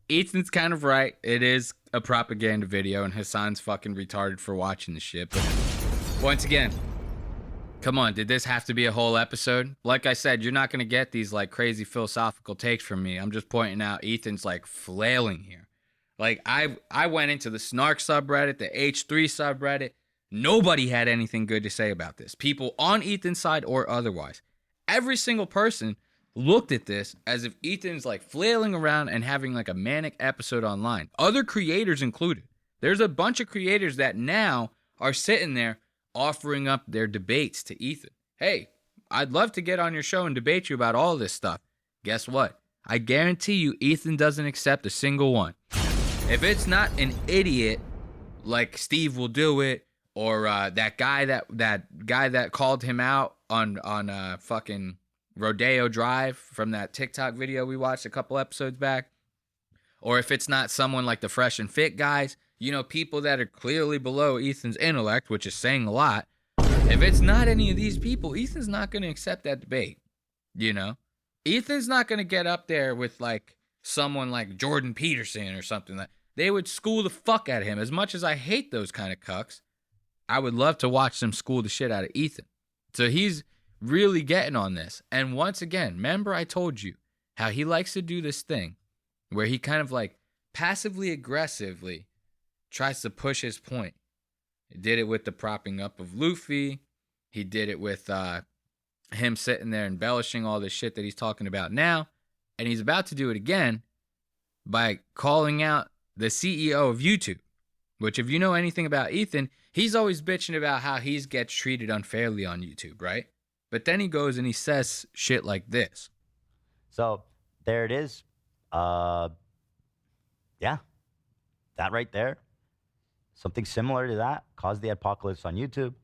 Ethan's kind of right. It is a propaganda video, and Hassan's fucking retarded for watching the shit. But once again, come on, did this have to be a whole episode? Like I said, you're not going to get these like crazy philosophical takes from me. I'm just pointing out Ethan's like flailing here. Like I went into the Snark subreddit, the H3 subreddit. Nobody had anything good to say about this. People on Ethan's side or otherwise. Every single person looked at this as if Ethan's like flailing around and having like a manic episode online. Other creators included. There's a bunch of creators that now are sitting there offering up their debates to Ethan. hey, I'd love to get on your show and debate you about all this stuff. Guess what? I guarantee you Ethan doesn't accept a single one. If it's not an idiot like Steve will do it, or that guy that called him out on fucking Rodeo Drive from that TikTok video we watched a couple episodes back, or if it's not someone like the Fresh and Fit guys, you know, people that are clearly below Ethan's intellect, which is saying a lot. If it's not any of these people, Ethan's not going to accept that debate, you know? Ethan's not going to get up there with like someone like Jordan Peterson or something. That they would school the fuck out of him. As much as I hate those kind of cucks, I would love to watch them school the shit out of Ethan. So he's really getting on this. And once again, remember I told you how he likes to do this thing where he kind of like passively aggressively tries to push his point. He did it with the propping up of Luffy. He did it with him sitting there embellishing all this shit that he's talking about now. And he's about to do it again by calling out the CEO of YouTube, which if you know anything about Ethan, he's always bitching about how he gets treated unfairly on YouTube, right? But then he goes and he says shit like this. So there it is. Yeah, that right there. Something similar to that caused the apocalypse on YouTube.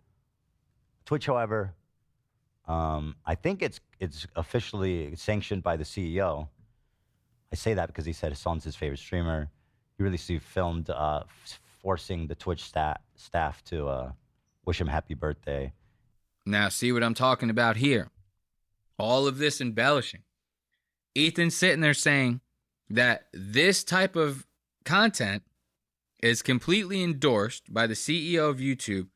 Twitch, however, I think it's officially sanctioned by the CEO. I say that because he said his son's his favorite streamer. He really filmed forcing the Twitch staff to wish him happy birthday. Now, see what I'm talking about here. All of this embellishing. Ethan's sitting there saying that this type of content is completely endorsed by the CEO of YouTube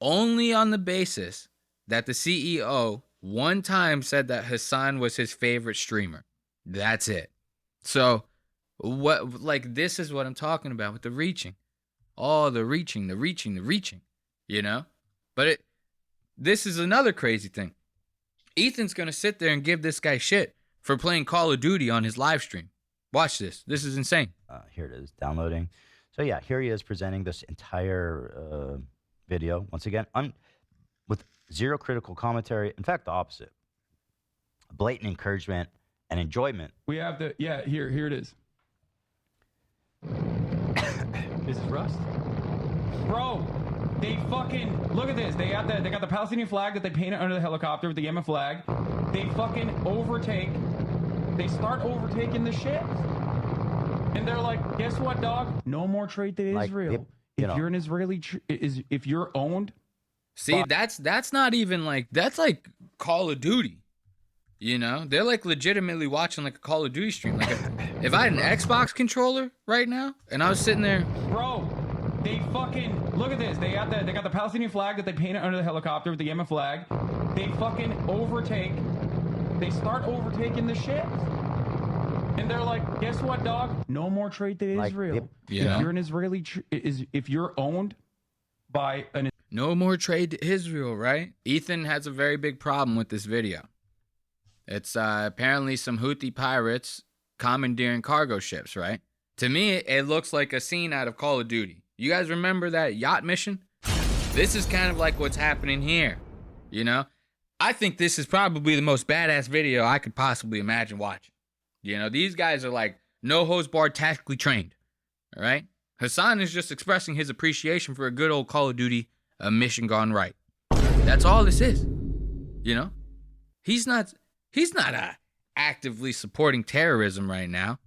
only on the basis that the CEO one time said that Hassan was his favorite streamer. That's it. So, what, like, this is what I'm talking about with the reaching. Oh, the reaching, you know? But this is another crazy thing. Ethan's going to sit there and give this guy shit for playing Call of Duty on his live stream. Watch this. This is insane. Here it is, downloading. So yeah, here he is presenting this entire video, once again, with zero critical commentary. In fact, the opposite. Blatant encouragement and enjoyment. We have the, yeah, here it is. This is Rust. Bro, they fucking, look at this. They got the Palestinian flag that they painted under the helicopter with the Yemen flag. They fucking they start overtaking the shit. And they're like, guess what, dog? No more trade to Israel. If you're an Israeli, if you're owned. See, that's not even like, that's like Call of Duty. You know, they're like legitimately watching like a Call of Duty stream. Like if I had an Xbox controller right now and I was sitting there. Bro, they fucking, look at this. They got the Palestinian flag that they painted under the helicopter with the Yemen flag. They fucking they start overtaking the shit. And they're like, guess what, dog? No more trade to Israel. If you're an Israeli, if you're owned by an... No more trade to Israel, right? Ethan has a very big problem with this video. It's apparently some Houthi pirates commandeering cargo ships, right? To me, it looks like a scene out of Call of Duty. You guys remember that yacht mission? This is kind of like what's happening here, you know? I think this is probably the most badass video I could possibly imagine watching. You know, these guys are like no hose barred, tactically trained. All right. Hassan is just expressing his appreciation for a good old Call of Duty mission gone right. That's all this is. You know, he's not actively supporting terrorism right now.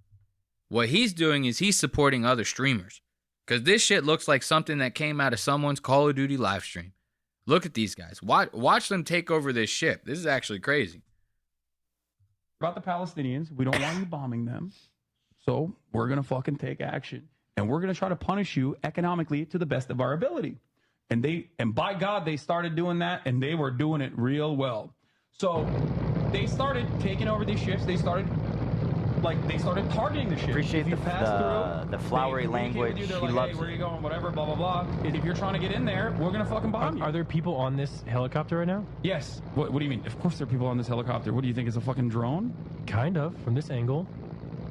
What he's doing is he's supporting other streamers. Because this shit looks like something that came out of someone's Call of Duty live stream. Look at these guys. Watch them take over this ship. This is actually crazy. About the Palestinians, we don't want you bombing them, so we're gonna fucking take action, and we're gonna try to punish you economically to the best of our ability. And by God, they started doing that, and they were doing it real well. So they started taking over these ships. They started targeting the ships. Appreciate the flowery language. They're He like, loves hey, where it. you going? Whatever, blah blah blah. If you're trying to get in there, we're gonna fucking bomb you. Are there people on this helicopter right now? Yes. What do you mean? Of course there are people on this helicopter. What do you think? It's a fucking drone? Kind of, from this angle.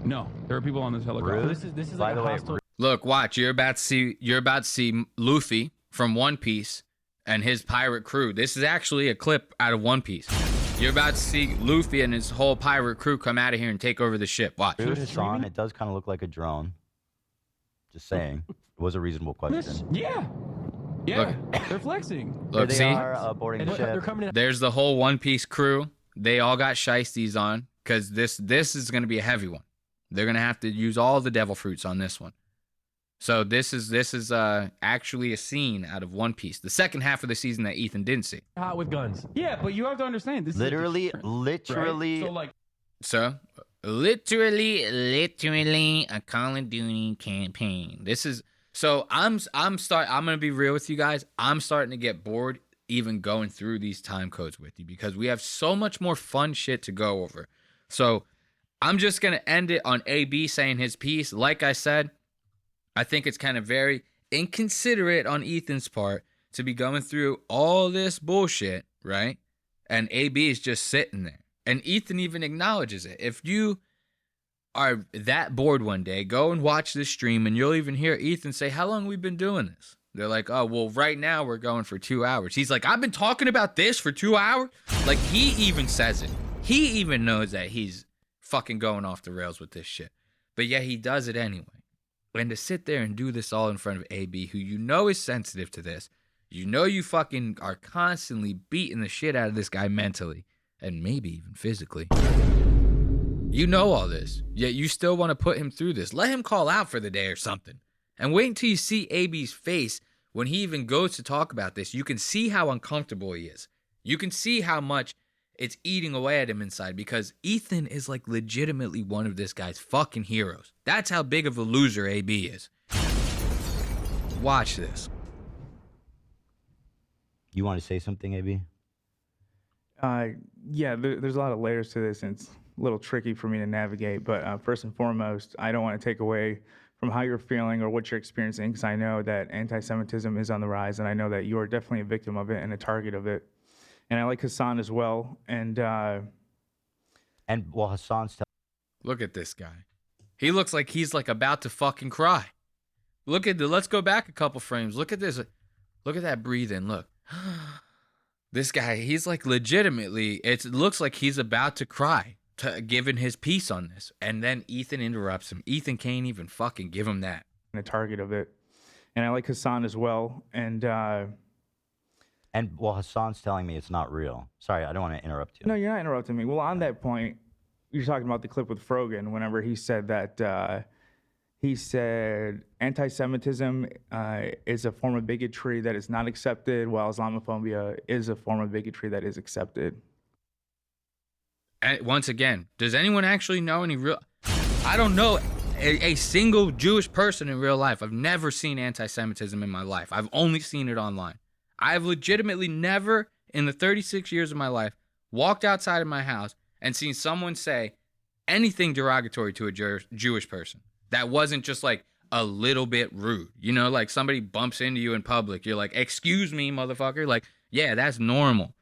No, there are people on this helicopter. Rude. This is like a hostile. Look, watch. You're about to see Luffy from One Piece and his pirate crew. This is actually a clip out of One Piece. You're about to see Luffy and his whole pirate crew come out of here and take over the ship. Watch. Agree with Hassan, it does kind of look like a drone. Just saying. It was a reasonable question. Yeah. Yeah. They're flexing. Look, Here see? they are boarding the They're ship. coming in. There's the whole One Piece crew. They all got shiesties on because this is going to be a heavy one. They're going to have to use all the devil fruits on this one. So this is actually a scene out of One Piece, the second half of the season that Ethan didn't see. Hot with guns. Yeah, but you have to understand this. Literally, is a literally. Right? So like, So literally a Call of Duty campaign. This is so I'm gonna be real with you guys. I'm starting to get bored even going through these time codes with you because we have so much more fun shit to go over. So I'm just gonna end it on AB saying his piece. Like I said, I think it's kind of very inconsiderate on Ethan's part to be going through all this bullshit, right? And AB is just sitting there. And Ethan even acknowledges it. If you are that bored one day, go and watch this stream and you'll even hear Ethan say, how long we been doing this? They're like, oh, well, right now we're going for 2 hours. He's like, I've been talking about this for 2 hours? Like, he even says it. He even knows that he's fucking going off the rails with this shit. But yeah, he does it anyway. And to sit there and do this all in front of AB, who you know is sensitive to this, you know you fucking are constantly beating the shit out of this guy mentally, and maybe even physically. You know all this, yet you still want to put him through this. Let him call out for the day or something. And wait until you see AB's face when he even goes to talk about this. You can see how uncomfortable he is. You can see how much it's eating away at him inside because Ethan is like legitimately one of this guy's fucking heroes. That's how big of a loser AB is. Watch this. You want to say something, AB? Yeah, there's a lot of layers to this, and it's a little tricky for me to navigate. But first and foremost, I don't want to take away from how you're feeling or what you're experiencing, because I know that anti-Semitism is on the rise, and I know that you are definitely a victim of it and a target of it. And I like Hassan as well. And well, Hassan's look at this guy. He looks like he's like about to fucking cry. Let's go back a couple frames. Look at this. Look at that breathing. Look. This guy, he's like legitimately, it looks like he's about to cry, given his piece on this. And then Ethan interrupts him. Ethan can't even fucking give him that. a target of it. And I like Hassan as well. And well, Hassan's telling me it's not real. Sorry, I don't want to interrupt you. no, you're not interrupting me. Well, on that point, you're talking about the clip with Frogan, whenever he said that he said anti-Semitism is a form of bigotry that is not accepted, while Islamophobia is a form of bigotry that is accepted. And once again, does anyone actually know any real... I don't know a single Jewish person in real life. I've never seen anti-Semitism in my life. I've only seen it online. I've legitimately never, in the 36 years of my life, walked outside of my house and seen someone say anything derogatory to a Jewish person that wasn't just like a little bit rude. You know, like somebody bumps into you in public. You're like, excuse me, motherfucker. Like, yeah, that's normal.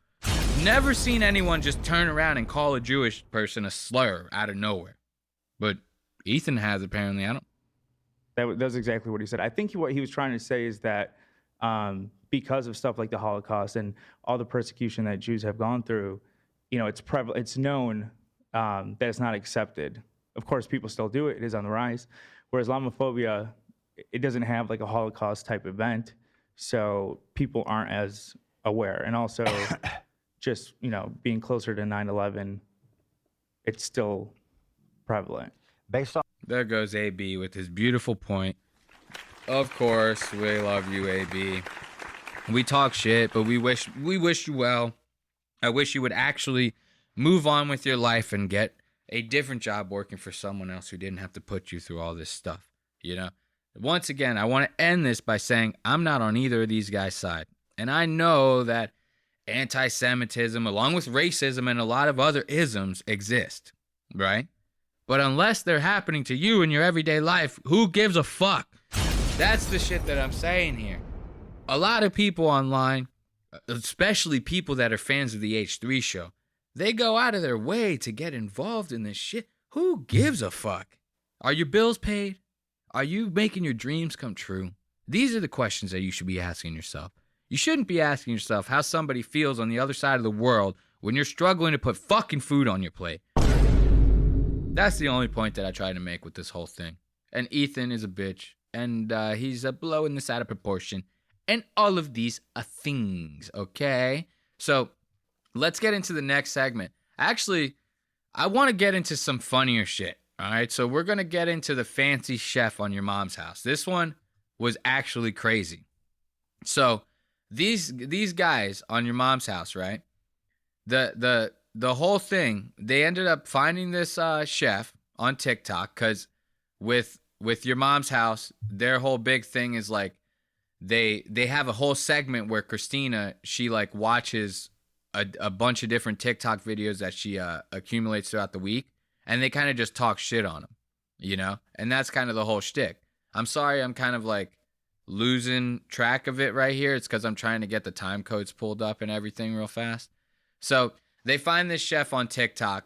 Never seen anyone just turn around and call a Jewish person a slur out of nowhere. But Ethan has, apparently. I don't. That's exactly what he said. I think what he was trying to say is that because of stuff like the Holocaust and all the persecution that Jews have gone through, you know, it's known that it's not accepted. Of course, people still do it. It is on the rise. Whereas Islamophobia, it doesn't have like a Holocaust type event, so people aren't as aware. And also, just, you know, being closer to 9/11, it's still prevalent. Based on there goes AB with his beautiful point. Of course, we love you, AB. We talk shit, but we wish you well. I wish you would actually move on with your life and get a different job working for someone else who didn't have to put you through all this stuff, you know? Once again, I want to end this by saying I'm not on either of these guys' side. And I know that anti-Semitism, along with racism and a lot of other isms, exist, right? But unless they're happening to you in your everyday life, who gives a fuck? That's the shit that I'm saying here. A lot of people online, especially people that are fans of the H3 show, they go out of their way to get involved in this shit. Who gives a fuck? Are your bills paid? Are you making your dreams come true? These are the questions that you should be asking yourself. You shouldn't be asking yourself how somebody feels on the other side of the world when you're struggling to put fucking food on your plate. That's the only point that I try to make with this whole thing. And Ethan is a bitch, and he's blowing this out of proportion, and all of these things, okay? So let's get into the next segment. Actually, I want to get into some funnier shit, all right? So we're going to get into the fancy chef on your mom's house. This one was actually crazy. So these guys on your mom's house, right? The whole thing, they ended up finding this chef on TikTok because with your mom's house, their whole big thing is like they have a whole segment where Christina, she like watches a bunch of different TikTok videos that she accumulates throughout the week, and they kind of just talk shit on them, you know? And that's kind of the whole shtick. I'm sorry, I'm kind of like losing track of it right here. It's because I'm trying to get the time codes pulled up and everything real fast. So they find this chef on TikTok.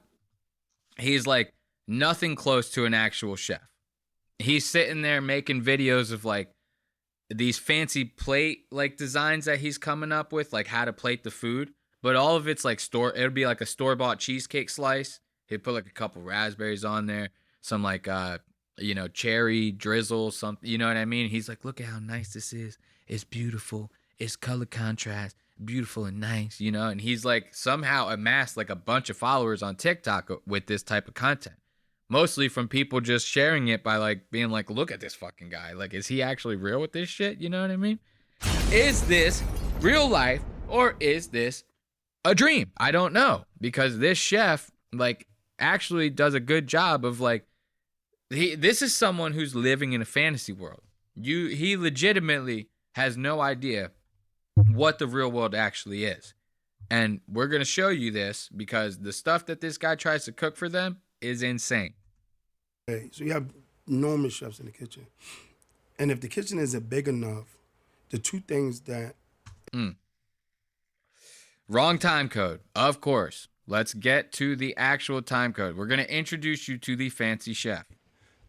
He's like nothing close to an actual chef. He's sitting there making videos of like these fancy plate like designs that he's coming up with, like how to plate the food. But all of it's like it'll be like a store-bought cheesecake slice. He'd put like a couple raspberries on there, some like cherry drizzle, something, you know what I mean? He's like, look at how nice this is. It's beautiful. It's color contrast, beautiful and nice, you know? And he's like somehow amassed like a bunch of followers on TikTok with this type of content. Mostly from people just sharing it by like being like, look at this fucking guy. Like, is he actually real with this shit? You know what I mean? Is this real life or is this a dream? I don't know, because this chef like actually does a good job of like, this is someone who's living in a fantasy world. He legitimately has no idea what the real world actually is. And we're going to show you this because the stuff that this guy tries to cook for them is insane. Okay, so you have enormous chefs in the kitchen. And if the kitchen isn't big enough, the two things that... Wrong time code, of course. Let's get to the actual time code. We're going to introduce you to the fancy chef.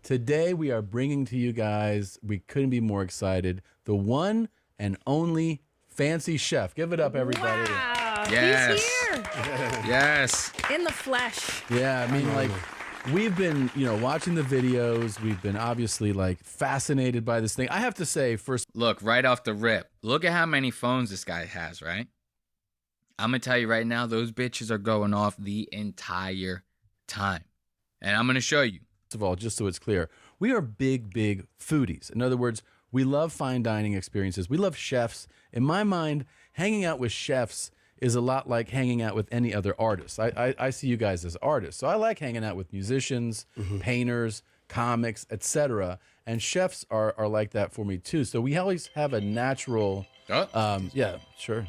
Today we are bringing to you guys, we couldn't be more excited, the one and only fancy chef. Give it up, everybody. Wow, Yes. he's here. Yes. In the flesh. Yeah, I mean, like, we've been, watching the videos. We've been obviously, like, fascinated by this thing. I have to say, first... Look, right off the rip, look at how many phones this guy has, right? I'm going to tell you right now, those bitches are going off the entire time. And I'm going to show you. First of all, just so it's clear, we are big, big foodies. In other words, we love fine dining experiences. We love chefs. In my mind, hanging out with chefs is a lot like hanging out with any other artist. I see you guys as artists. So I like hanging out with musicians, painters, comics, etc. And chefs are like that for me too. So we always have a natural... yeah, sure.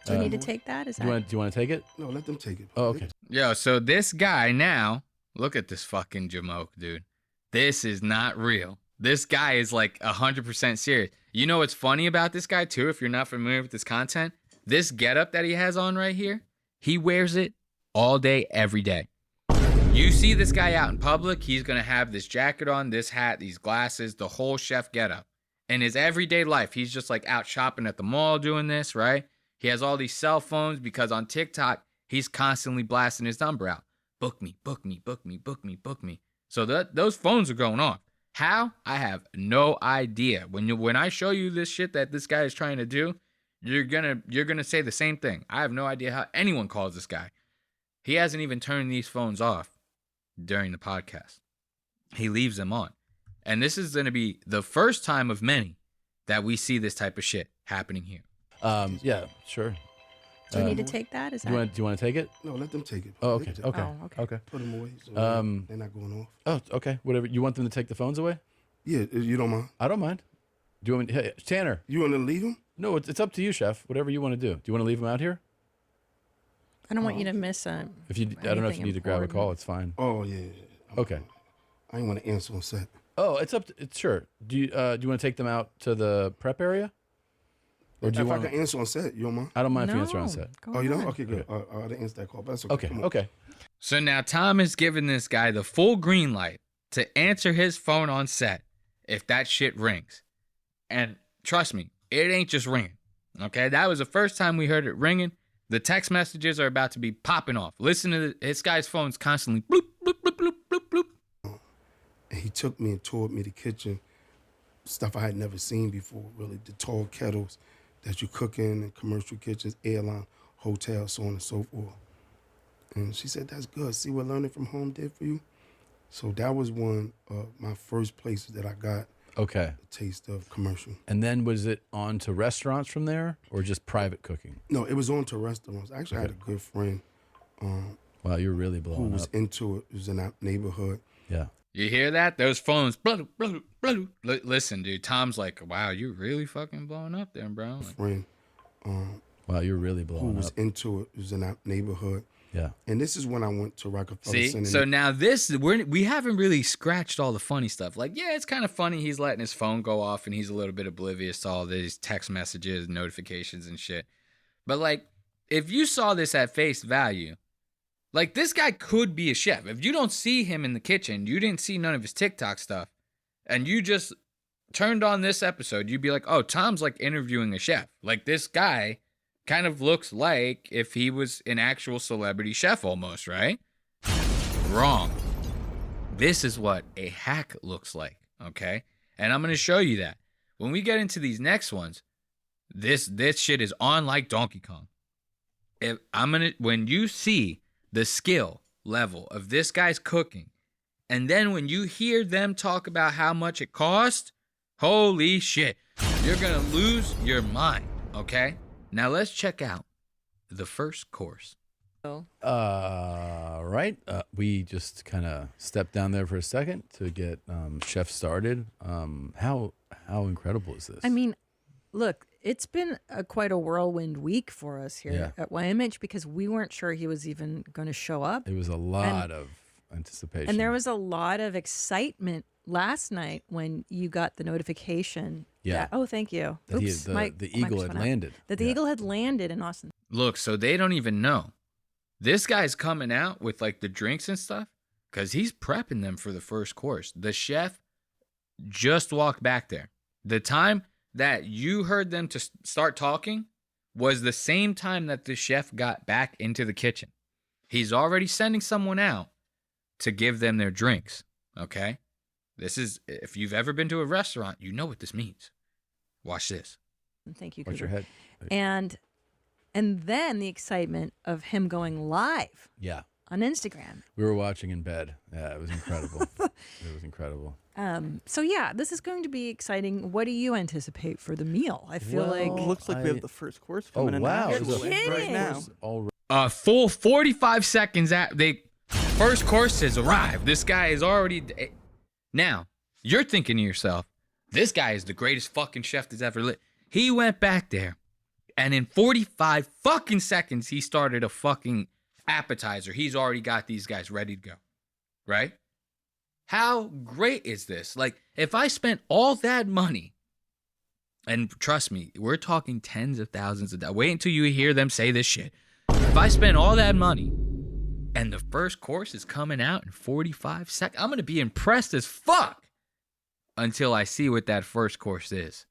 Do you need to take that? Is that... Do you want to take it? No, let them take it. Oh, okay. Yo, so this guy now, look at this fucking jamoke, dude. This is not real. This guy is like 100% serious. You know what's funny about this guy too, if you're not familiar with this content? This getup that he has on right here, he wears it all day, every day. You see this guy out in public, he's going to have this jacket on, this hat, these glasses, the whole chef getup. In his everyday life, he's just like out shopping at the mall doing this, right? He has all these cell phones because on TikTok, he's constantly blasting his number out. Book me, book me, book me, book me, book me. So those phones are going off. How? I have no idea. When I show you this shit that this guy is trying to do, you're gonna say the same thing. I have no idea how anyone calls this guy. He hasn't even turned these phones off during the podcast. He leaves them on. And this is gonna be the first time of many that we see this type of shit happening here. Yeah, sure. Do you need to take that? Is that... Do you want to take it? No, let them take it. Oh, okay. Let them Okay. take it. Okay. Put them away so they're not going off. Oh, okay. Whatever. You want them to take the phones away? Yeah, you don't mind? I don't mind. Do you want me? Hey, Tanner. You want to leave them? No, it's up to you, chef. Whatever you want to do. Do you want to leave them out here? I don't want you to miss If you, I don't know if you need to grab a call. It's fine. Oh yeah. Okay. I ain't want to answer on set. Oh, it's up. It's sure. Do you want to take them out to the prep area? Or do you if want I can answer on set, you don't mind? I don't mind if you answer on set. Oh, you don't? Okay, good. I'll answer that call. But that's okay. Okay. Come on. Okay. So now Tom is giving this guy the full green light to answer his phone on set if that shit rings. And trust me, it ain't just ringing. Okay, that was the first time we heard it ringing. The text messages are about to be popping off. Listen to this guy's phone's constantly bloop, bloop, bloop, bloop, bloop, bloop. And he took me and toured me the kitchen, stuff I had never seen before, really. The tall kettles that you cook in commercial kitchens, airline, hotels, so on and so forth. And she said, that's good. See what learning from home did for you? So that was one of my first places that I got Okay. a taste of commercial. And then was it on to restaurants from there or just private cooking? No, it was on to restaurants. Actually, I had a good friend Wow, you're really who blowing was up. into it. It was in that neighborhood. Yeah. You hear that? Those phones. Bloop, bloop, bloop. Listen, dude. Tom's like, wow, you really fucking blowing up there, bro. Like, Friend Wow, you're really who blowing was up. into it. It was in that neighborhood. Yeah. And this is when I went to Rockefeller see, Center. so now we haven't really scratched all the funny stuff. Like, yeah, it's kind of funny. He's letting his phone go off, and he's a little bit oblivious to all these text messages, notifications, and shit. But like, if you saw this at face value, like this guy could be a chef. If you don't see him in the kitchen, you didn't see none of his TikTok stuff, and you just turned on this episode, you'd be like, oh, Tom's like interviewing a chef. Like this guy kind of looks like if he was an actual celebrity chef almost, right? Wrong. This is what a hack looks like, okay? And I'm going to show you that. When we get into these next ones, this shit is on like Donkey Kong. When you see the skill level of this guy's cooking, and then when you hear them talk about how much it cost, holy shit, you're going to lose your mind, okay? Now let's check out the first course. Right. We just kind of stepped down there for a second to get Chef started. How incredible is this? I mean, look, it's been quite a whirlwind week for us here at YMH because we weren't sure he was even going to show up. It was a lot of anticipation. And there was a lot of excitement last night when you got the notification. Yeah. Oh, thank you. That Oops, the eagle had landed. That the eagle had landed in Austin. Look, so they don't even know. This guy's coming out with like the drinks and stuff because he's prepping them for the first course. The chef just walked back there. The time that you heard them to start talking was the same time that the chef got back into the kitchen. He's already sending someone out to give them their drinks, okay? This is, if you've ever been to a restaurant, you know what this means. Watch this. Thank you, Watch Cooper. your head. And then the excitement of him going live. Yeah. On Instagram. We were watching in bed. Yeah, it was incredible. It was incredible. So yeah, this is going to be exciting. What do you anticipate for the meal? I feel like looks like we have the first course coming in. Wow. actually, You're right kidding. now. A full 45 seconds at first course has arrived. This guy is already. Now, you're thinking to yourself, this guy is the greatest fucking chef that's ever lived. He went back there, and in 45 fucking seconds, he started a fucking appetizer. He's already got these guys ready to go, right? How great is this? Like, if I spent all that money, and trust me, we're talking tens of thousands of dollars. Wait until you hear them say this shit. If I spend all that money, and the first course is coming out in 45 seconds, I'm going to be impressed as fuck until I see what that first course is.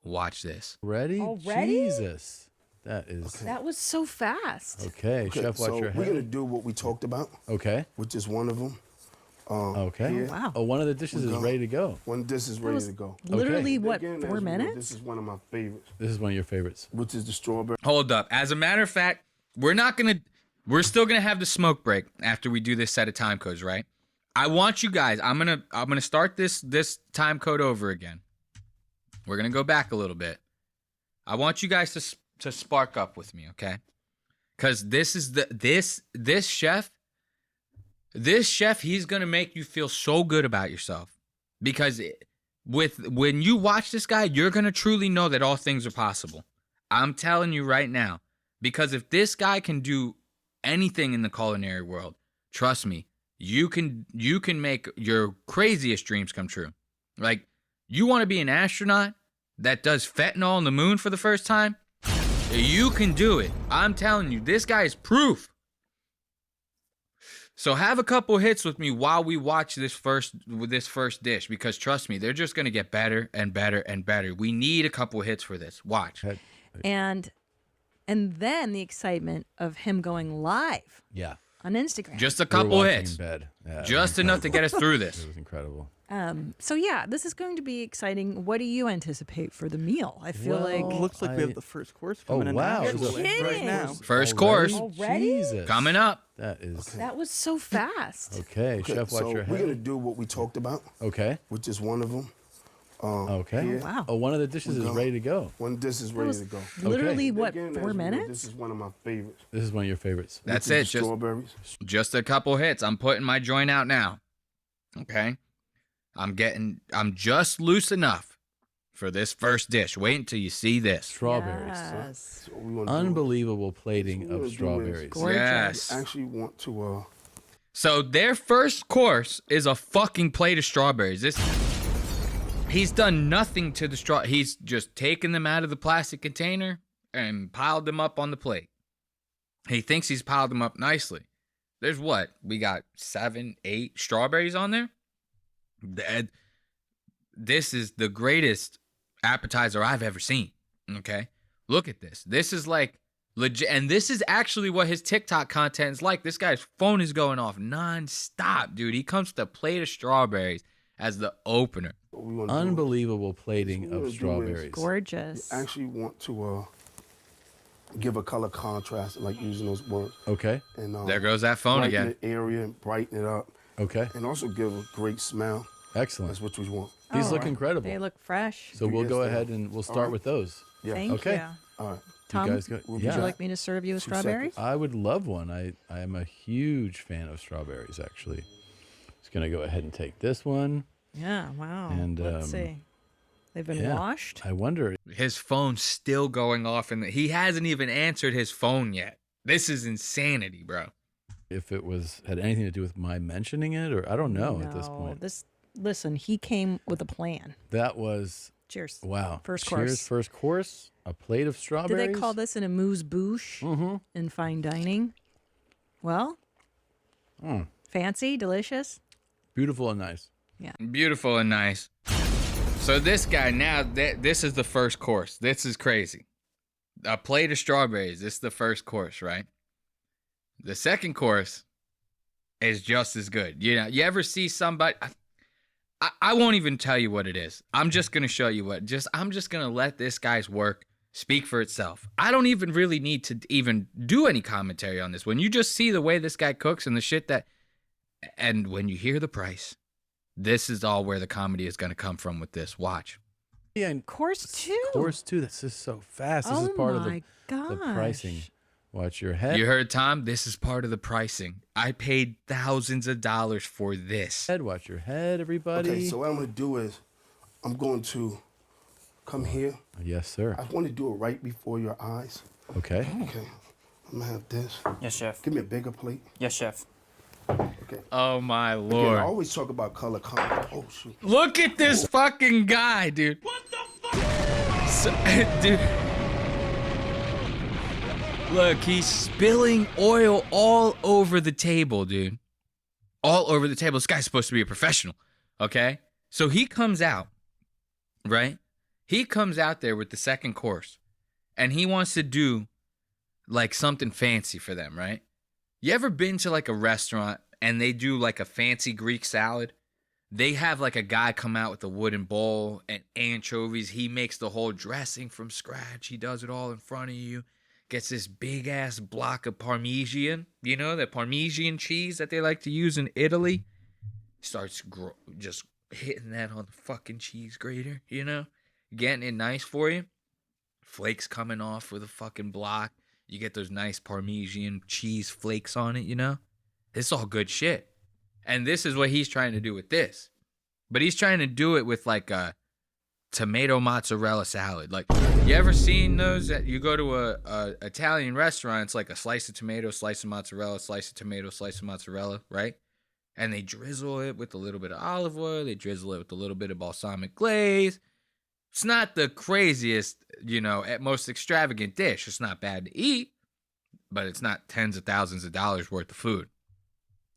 Watch this. Ready? Already? Jesus. That is. that was so fast. Okay, Chef, watch so your we're head. gonna do what we talked about. Okay. Which is one of them. Okay. Here. Wow. Oh, one of the dishes is ready to go. One dish is ready to go. Literally, what, Again, 4 as you know, minutes? This is one of my favorites, This is one of your favorites. which is the strawberry. Hold up. As a matter of fact, we're still going to have the smoke break after we do this set of time codes, right? I want you guys, I'm going to start this time code over again. We're going to go back a little bit. I want you guys to spark up with me, okay? Cuz this is this chef, he's going to make you feel so good about yourself because when you watch this guy, you're going to truly know that all things are possible. I'm telling you right now, because if this guy can do anything in the culinary world, trust me, you can make your craziest dreams come true. Like, you want to be an astronaut that does fentanyl on the moon for the first time? You can do it. I'm telling you, this guy is proof. So have a couple hits with me while we watch this first dish, because trust me, they're just going to get better and better and better. We need a couple hits for this. Watch. And then the excitement of him going live Yeah. on Instagram. Just a couple watching hits. in bed. Yeah, it was Just enough to get us through this. It was incredible. So yeah, this is going to be exciting. What do you anticipate for the meal? I feel like It looks like we have the first course coming in. wow. actually, You're right kidding. now. First course. Already? Jesus. Coming up. That is that was so fast. okay. Chef, watch so your we're head. gonna do what we talked about, Okay. which is one of them. Okay. Here. Wow. Oh, one of the dishes We is go. ready to go. One dish is ready to go. Literally, what, Again, 4 as we know, minutes? This is one of my favorites. This is one of your favorites. That's Which it. is the strawberries. Just a couple hits. I'm putting my joint out now. Okay. I'm just loose enough for this first dish. Wait until you see this. Strawberries. Yes. So what we wanna do Unbelievable is- plating what we of wanna do is strawberries. Gorgeous. Yes. we actually want to So their first course is a fucking plate of strawberries. He's done nothing to the straw. He's just taken them out of the plastic container and piled them up on the plate. He thinks he's piled them up nicely. There's what? We got 7, 8 strawberries on there. This is the greatest appetizer I've ever seen. Okay? Look at this. This is like legit. And this is actually what his TikTok content is like. This guy's phone is going off nonstop, dude. He comes with a plate of strawberries as the opener. what we want to Unbelievable plating What we of wanna do is- strawberries. Gorgeous. We actually want to give a color contrast, like using those words. Okay. And There goes that phone brighten again. the area and brighten it up, Okay. and also give a great smell. Excellent. That's what we want. These Oh, look incredible. They look fresh. So we'll Yes, go they ahead are. and we'll All start right. with those. Yeah. Thank Okay. you. All right. Tom, You guys go. Would you would you Yeah. like me to serve you with 2 strawberries? seconds. I would love one. I am a huge fan of strawberries, actually. Just going to go ahead and take this one. Yeah, wow. And, Let's see. They've been yeah. washed. I wonder. His phone's still going off, and he hasn't even answered his phone yet. This is insanity, bro. If it had anything to do with my mentioning it, or I don't know at this No, point. Listen, he came with a plan. That was Cheers. wow. First Cheers, course. first course. A plate of Do strawberries. they call this an amuse-bouche in fine dining? Well, fancy, delicious. Beautiful and nice. Yeah. Beautiful and nice. So this guy now, this is the first course. This is crazy. A plate of strawberries. This is the first course, right? The second course is just as good. You know, you ever see somebody? I won't even tell you what it is. I'm just gonna show you what. I'm just gonna let this guy's work speak for itself. I don't even really need to even do any commentary on this. When you just see the way this guy cooks and the shit and when you hear the price, this is all where the comedy is gonna come from with this. Watch. Yeah, and Course 2. course 2. This is so fast. This Oh is part of my the pricing. Watch your head. You heard, Tom? This is part of the pricing. I paid thousands of dollars for this. Head. Watch your head, everybody. Okay, so what I'm going to do is I'm going to come here. Yes, sir. I want to do it right before your eyes. Okay. Okay. I'm going to have this. Yes, chef. Give me a bigger plate. Yes, chef. Okay. Oh my Again, lord. I always talk about color contrast. Oh, shoot. Look at this fucking guy, dude. What the fuck? Dude. Look, he's spilling oil all over the table, dude. All over the table. This guy's supposed to be a professional, okay? So he comes out, right? He comes out there with the second course, and he wants to do like something fancy for them, right? You ever been to like a restaurant and they do like a fancy Greek salad? They have like a guy come out with a wooden bowl and anchovies. He makes the whole dressing from scratch. He does it all in front of you. Gets this big ass block of Parmesan, you know, that Parmesan cheese that they like to use in Italy. Starts just hitting that on the fucking cheese grater, you know, getting it nice for you. Flakes coming off with a fucking block. You get those nice Parmesan cheese flakes on it, you know. It's all good shit. And this is what he's trying to do with this. But he's trying to do it with like a tomato mozzarella salad. Like, you ever seen those that you go to a Italian restaurant? It's like a slice of tomato, slice of mozzarella, slice of tomato, slice of mozzarella, right? And they drizzle it with a little bit of olive oil. They drizzle it with a little bit of balsamic glaze. It's not the craziest, you know, most extravagant dish. It's not bad to eat, but it's not tens of thousands of dollars worth of food.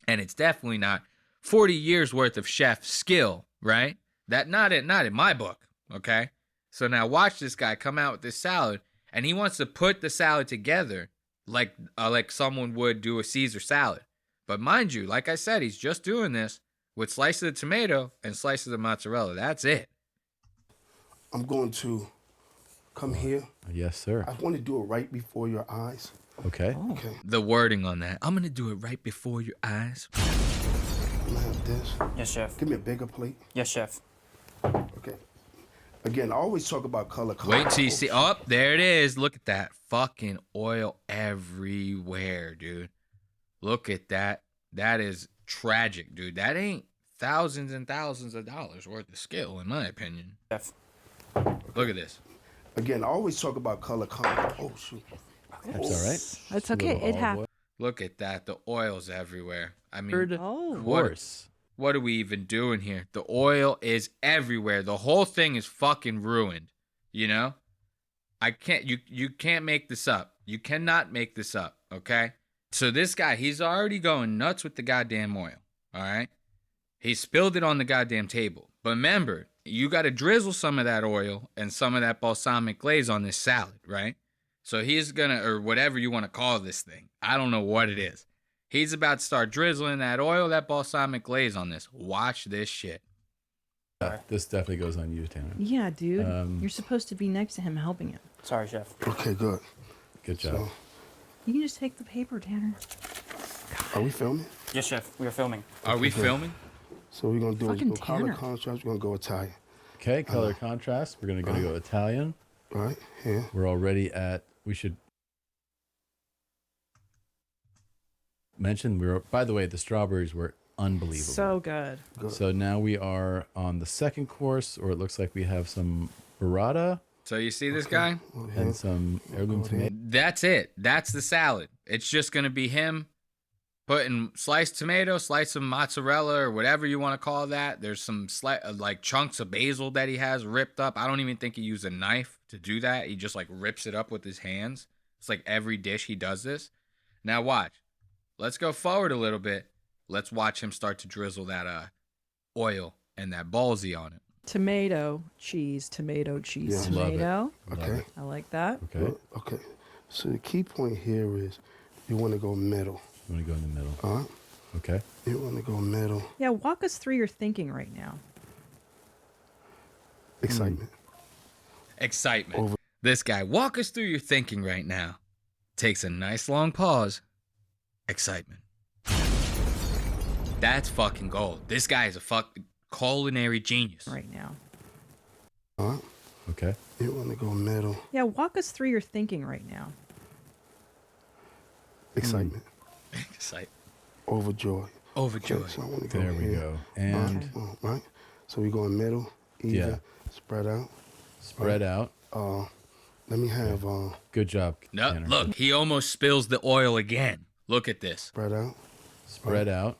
And it's definitely not 40 years worth of chef skill, right? That not in my book, okay? So now watch this guy come out with this salad, and he wants to put the salad together like someone would do a Caesar salad. But mind you, like I said, he's just doing this with slices of tomato and slices of mozzarella. That's it. I'm going to come here. Yes, sir. I want to do it right before your eyes. Okay. Okay. The wording on that. I'm going to do it right before your eyes. I'm gonna have this. Yes, chef. Give me a bigger plate. Yes, chef. Okay. Again, I always talk about color. Wait till you see. Oh, there it is. Look at that. Fucking oil everywhere, dude. Look at that. That is tragic, dude. That ain't thousands and thousands of dollars worth of skill, in my opinion. Chef. Look at this. Again, I always talk about color. Oh, shoot. That's all right. That's okay. It happens. Look at that. The oil's everywhere. I mean, Third course. What are we even doing here? The oil is everywhere. The whole thing is fucking ruined. You know? You can't make this up. You cannot make this up, okay? So this guy, he's already going nuts with the goddamn oil, all right? He spilled it on the goddamn table. But remember, you got to drizzle some of that oil and some of that balsamic glaze on this salad, right? So he's going to, or whatever you want to call this thing. I don't know what it is. He's about to start drizzling that oil, that balsamic glaze on this. Watch this shit. This definitely goes on you, Tanner. Yeah, dude. You're supposed to be next to him helping him. Sorry, chef. Okay, good. Good job. So, You can just take the paper, Tanner. are we filming? Yes, chef. We are filming. Are we filming? So we're going to do Fucking a color Tanner. contrast. We're going to go Italian. Okay, color contrast. We're going to go Italian. All right, here. We're already at, we should mention, by the way, the strawberries were unbelievable. So good. So now we are on the second course, or it looks like we have some burrata So you see this guy? and some heirloom tomato. That's it. That's the salad. It's just going to be him putting sliced tomato, slice of mozzarella, or whatever you want to call that. There's some like chunks of basil that he has ripped up. I don't even think he used a knife to do that. He just like rips it up with his hands. It's like every dish he does this. Now watch. Let's go forward a little bit. Let's watch him start to drizzle that oil and that ballsy on it. Tomato, cheese, tomato, cheese, Yeah. Love it. tomato. Okay. I like that. Okay. Okay. So the key point here is you want to go middle. You want to go in the middle. All right. Okay. You want to go middle. Yeah, walk us through your thinking right now. Excitement. Excitement. This guy, walk us through your thinking right now. Takes a nice long pause. Excitement. That's fucking gold. This guy is a fucking culinary genius. Right now. All right. Okay. You want to go middle. Yeah, walk us through your thinking right now. Excitement. Excitement. Overjoyed. Overjoyed. Okay, so I want to go There we here. go. And All right. So we go in middle, even, Yeah. spread out. spread out. Let me have Good job, No, Tanner. look, he almost spills the oil again. Look at this. spread out. Spread out.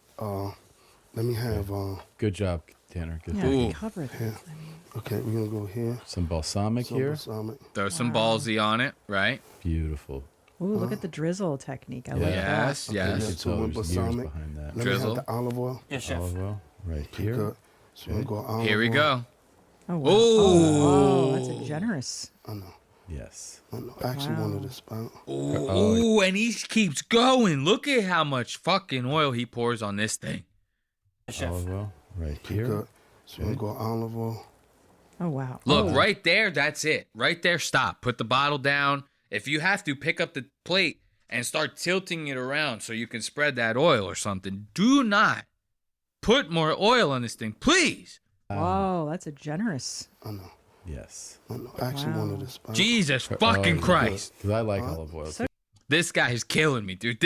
Let me have Good job, Tanner. Good Yeah, job. Ooh. cover this. Yeah. Okay, we're gonna go here. Some balsamic Some here. balsamic. Throw some ballsy on it, right? Beautiful. Ooh, look at the drizzle technique. I like that. Yes, Okay, yes. You can so tell with there's years balsamic. behind that. Let me Drizzle. have the olive oil. Yes, chef. Olive oil right Okay, here. good. So we're gonna go olive Here we oil. go. Oh, wow. Ooh. Oh, that's a generous. I know. Yes. I know. I actually Wow. wanted to spout. Ooh, and he keeps going. Look at how much fucking oil he pours on this thing. Yes, chef. Olive oil right Okay, here. good. So we're gonna go olive oil. Oh, wow. Look, Oh. right there, that's it. Right there, stop. Put the bottle down. If you have to, pick up the plate and start tilting it around so you can spread that oil or something. Do not put more oil on this thing, please. Whoa, that's a generous. I know. Yes. I know. I actually Wow. wanted to spout. Jesus fucking Oh, Christ. Because I like olive oil. So- too. This guy is killing me, dude.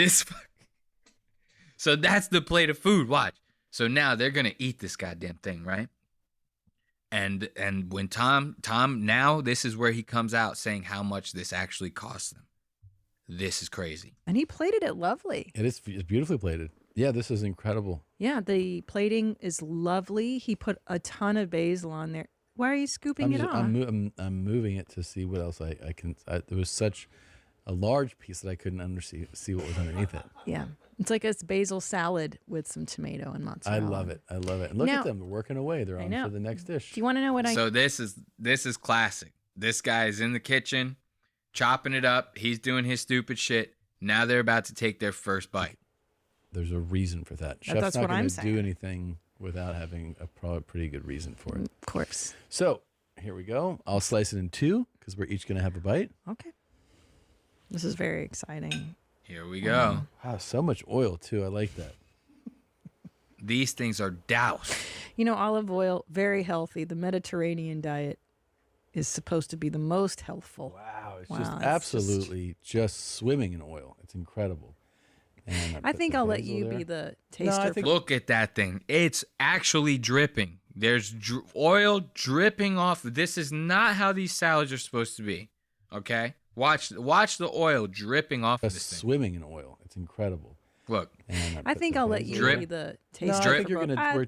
So that's the plate of food. Watch. So now they're gonna eat this goddamn thing, right? And when Tom, now this is where he comes out saying how much this actually cost them. This is crazy. And he plated it lovely. It's beautifully plated. Yeah, this is incredible. Yeah, the plating is lovely. He put a ton of basil on there. Why are you scooping it off? I'm moving it to see what else I can. There was such a large piece that I couldn't see what was underneath it. Yeah. It's like a basil salad with some tomato and I mozzarella. love it. I love it. And look Now- at them. They're working away. They're I on know. for the next dish. Do you want to know what I... So this is classic. This guy is in the kitchen chopping it up. He's doing his stupid shit. Now they're about to take their first bite. There's a reason for that. That's Chef's not what I'm going to saying. do anything without having a pretty good reason for it. Of course. So here we go. I'll slice it in two because we're each going to have a bite. Okay. This is very exciting. Here we go. Wow, so much oil too. I like that. These things are doused. You know, olive oil, very healthy. The Mediterranean diet is supposed to be the most healthful. Wow, it's Wow, just it's absolutely just swimming in oil. It's incredible. And I put think the I'll let basil you there. be the taster. Look at that thing. It's actually dripping. There's oil dripping off. This is not how these salads are supposed to be. Okay? Watch the oil dripping off of Just this thing. swimming in oil. It's incredible. Look. And I think I'll let you Drip. be the No, taster. I think you're gonna. We're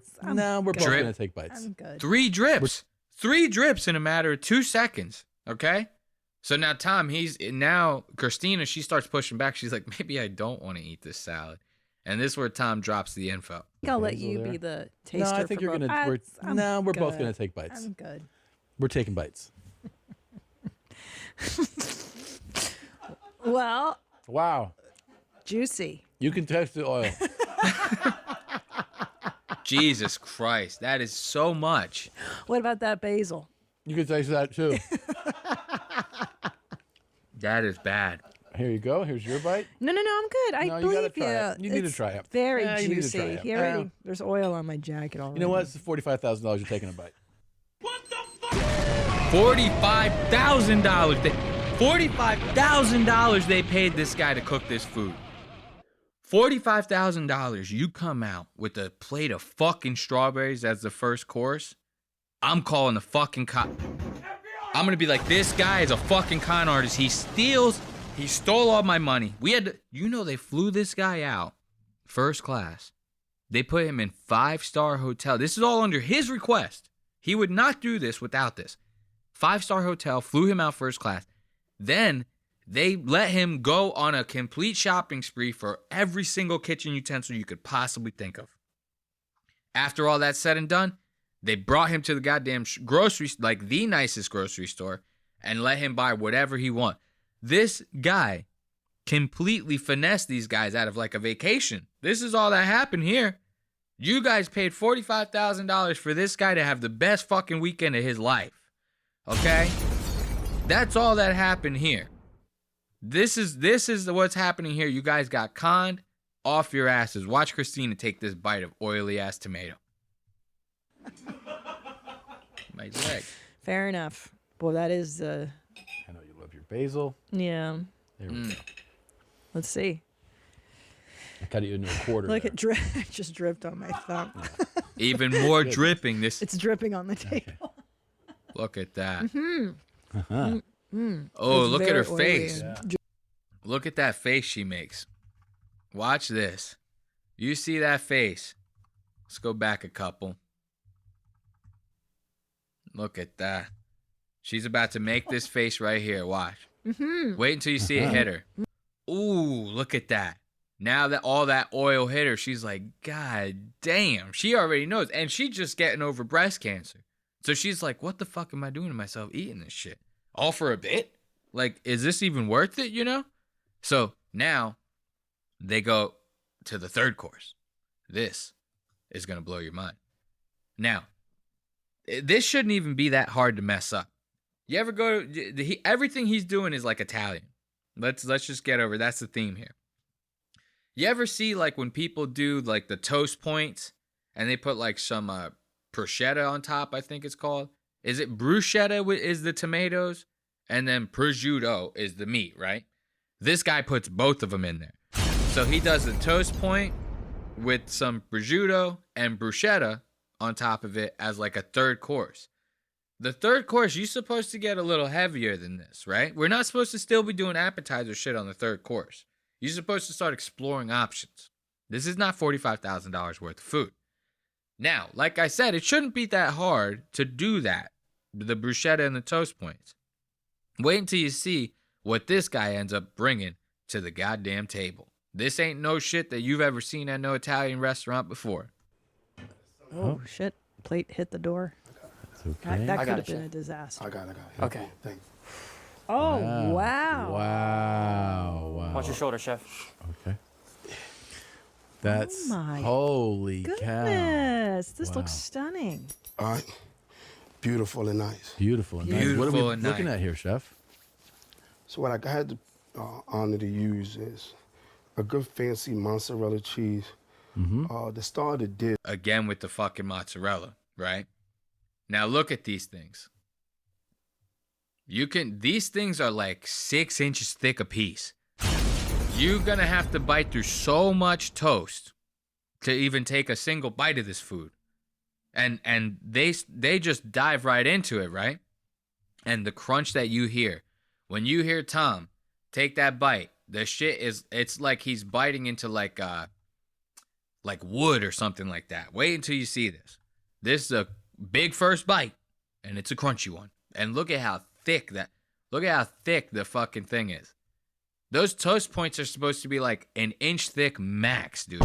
both good. gonna take bites. I'm good. 3 drips. 3 drips in a matter of 2 seconds. Okay? So now Tom, Christina, she starts pushing back. She's like, maybe I don't want to eat this salad. And this is where Tom drops the info. I think I'll let Basil you there. be the No, taster. I think for you're both. gonna. We're both good. gonna take bites. I'm good. We're taking bites. Well, Wow. juicy. You can taste the oil. Jesus Christ. That is so much. What about that basil? You can taste that too. That is bad. Here you go. Here's your bite. No, I'm good. I No, you believe gotta try it. You need to It's try it. Very Yeah, you need to juicy. try it. Here Yeah. already, there's oil on my jacket already. You know what? It's $45,000. You're taking a bite. $45,000. $45,000 they paid this guy to cook this food. $45,000. You come out with a plate of fucking strawberries as the first course. I'm calling the fucking cop. I'm gonna be like, this guy is a fucking con artist. He stole all my money. They flew this guy out first class. They put him in 5-star hotel. This is all under his request. He would not do this without this. 5-star hotel, flew him out first class. Then they let him go on a complete shopping spree for every single kitchen utensil you could possibly think of. After all that's said and done, they brought him to the goddamn grocery, like the nicest grocery store, and let him buy whatever he want. This guy completely finessed these guys out of like a vacation. This is all that happened here. You guys paid $45,000 for this guy to have the best fucking weekend of his life. Okay? That's all that happened here. This is what's happening here. You guys got conned off your asses. Watch Christina take this bite of oily ass tomato. My leg. Fair enough. Boy, that is. I know you love your basil. Yeah. There we go. Let's see. I cut it into a quarter. Look, it just dripped on my thumb. Even more dripping. It's dripping on the table. Look at that. Mm-hmm. Uh-huh. Oh, It's look at her very face. oily. Look at that face she makes. Watch this. You see that face. Let's go back a couple. Look at that. She's about to make this face right here. Watch. Mm-hmm. Wait until you see it hit her. Ooh, look at that. Now that all that oil hit her, she's like, God damn. She already knows. And she's just getting over breast cancer. So she's like, what the fuck am I doing to myself eating this shit? All for a bit? Like, is this even worth it, you know? So now they go to the third course. This is going to blow your mind. Now, this shouldn't even be that hard to mess up. You ever go to, everything he's doing is like Italian. Let's just get over, that's the theme here. You ever see like when people do like the toast points and they put like some prosciutto on top, I think it's called. Is it bruschetta is the tomatoes and then prosciutto is the meat, right? This guy puts both of them in there. So he does the toast point with some prosciutto and bruschetta on top of it as like a third course. The third course, you're supposed to get a little heavier than this, right? We're not supposed to still be doing appetizer shit on the third course. You're supposed to start exploring options. This is not $45,000 worth of food. Now, like I said, it shouldn't be that hard to do that, the bruschetta and the toast points. Wait until you see what this guy ends up bringing to the goddamn table. This ain't no shit that you've ever seen at no Italian restaurant before. Oh, shit. Plate hit the door. Okay. That I could got have it, been Chef. a disaster. I got it. Okay. Thanks. Oh, wow. Wow. Wow. Watch your shoulder, chef. Okay. That's my holy cow. Goodness, this Wow. looks stunning. All right. Beautiful and nice. Beautiful and nice. What are Beautiful we and looking nice. at here, chef? So what I had the honor to use is a good fancy mozzarella cheese. The star of the dish. Again with the fucking mozzarella, right? Now look at these things. These things are like 6 inches thick a piece. You're gonna have to bite through so much toast to even take a single bite of this food. And they just dive right into it, right? And the crunch that you hear, when you hear Tom take that bite, the shit it's like he's biting into like wood or something like that. Wait until you see this. This is a big first bite, and it's a crunchy one. And look at how thick the fucking thing is. Those toast points are supposed to be like an inch thick max, dude.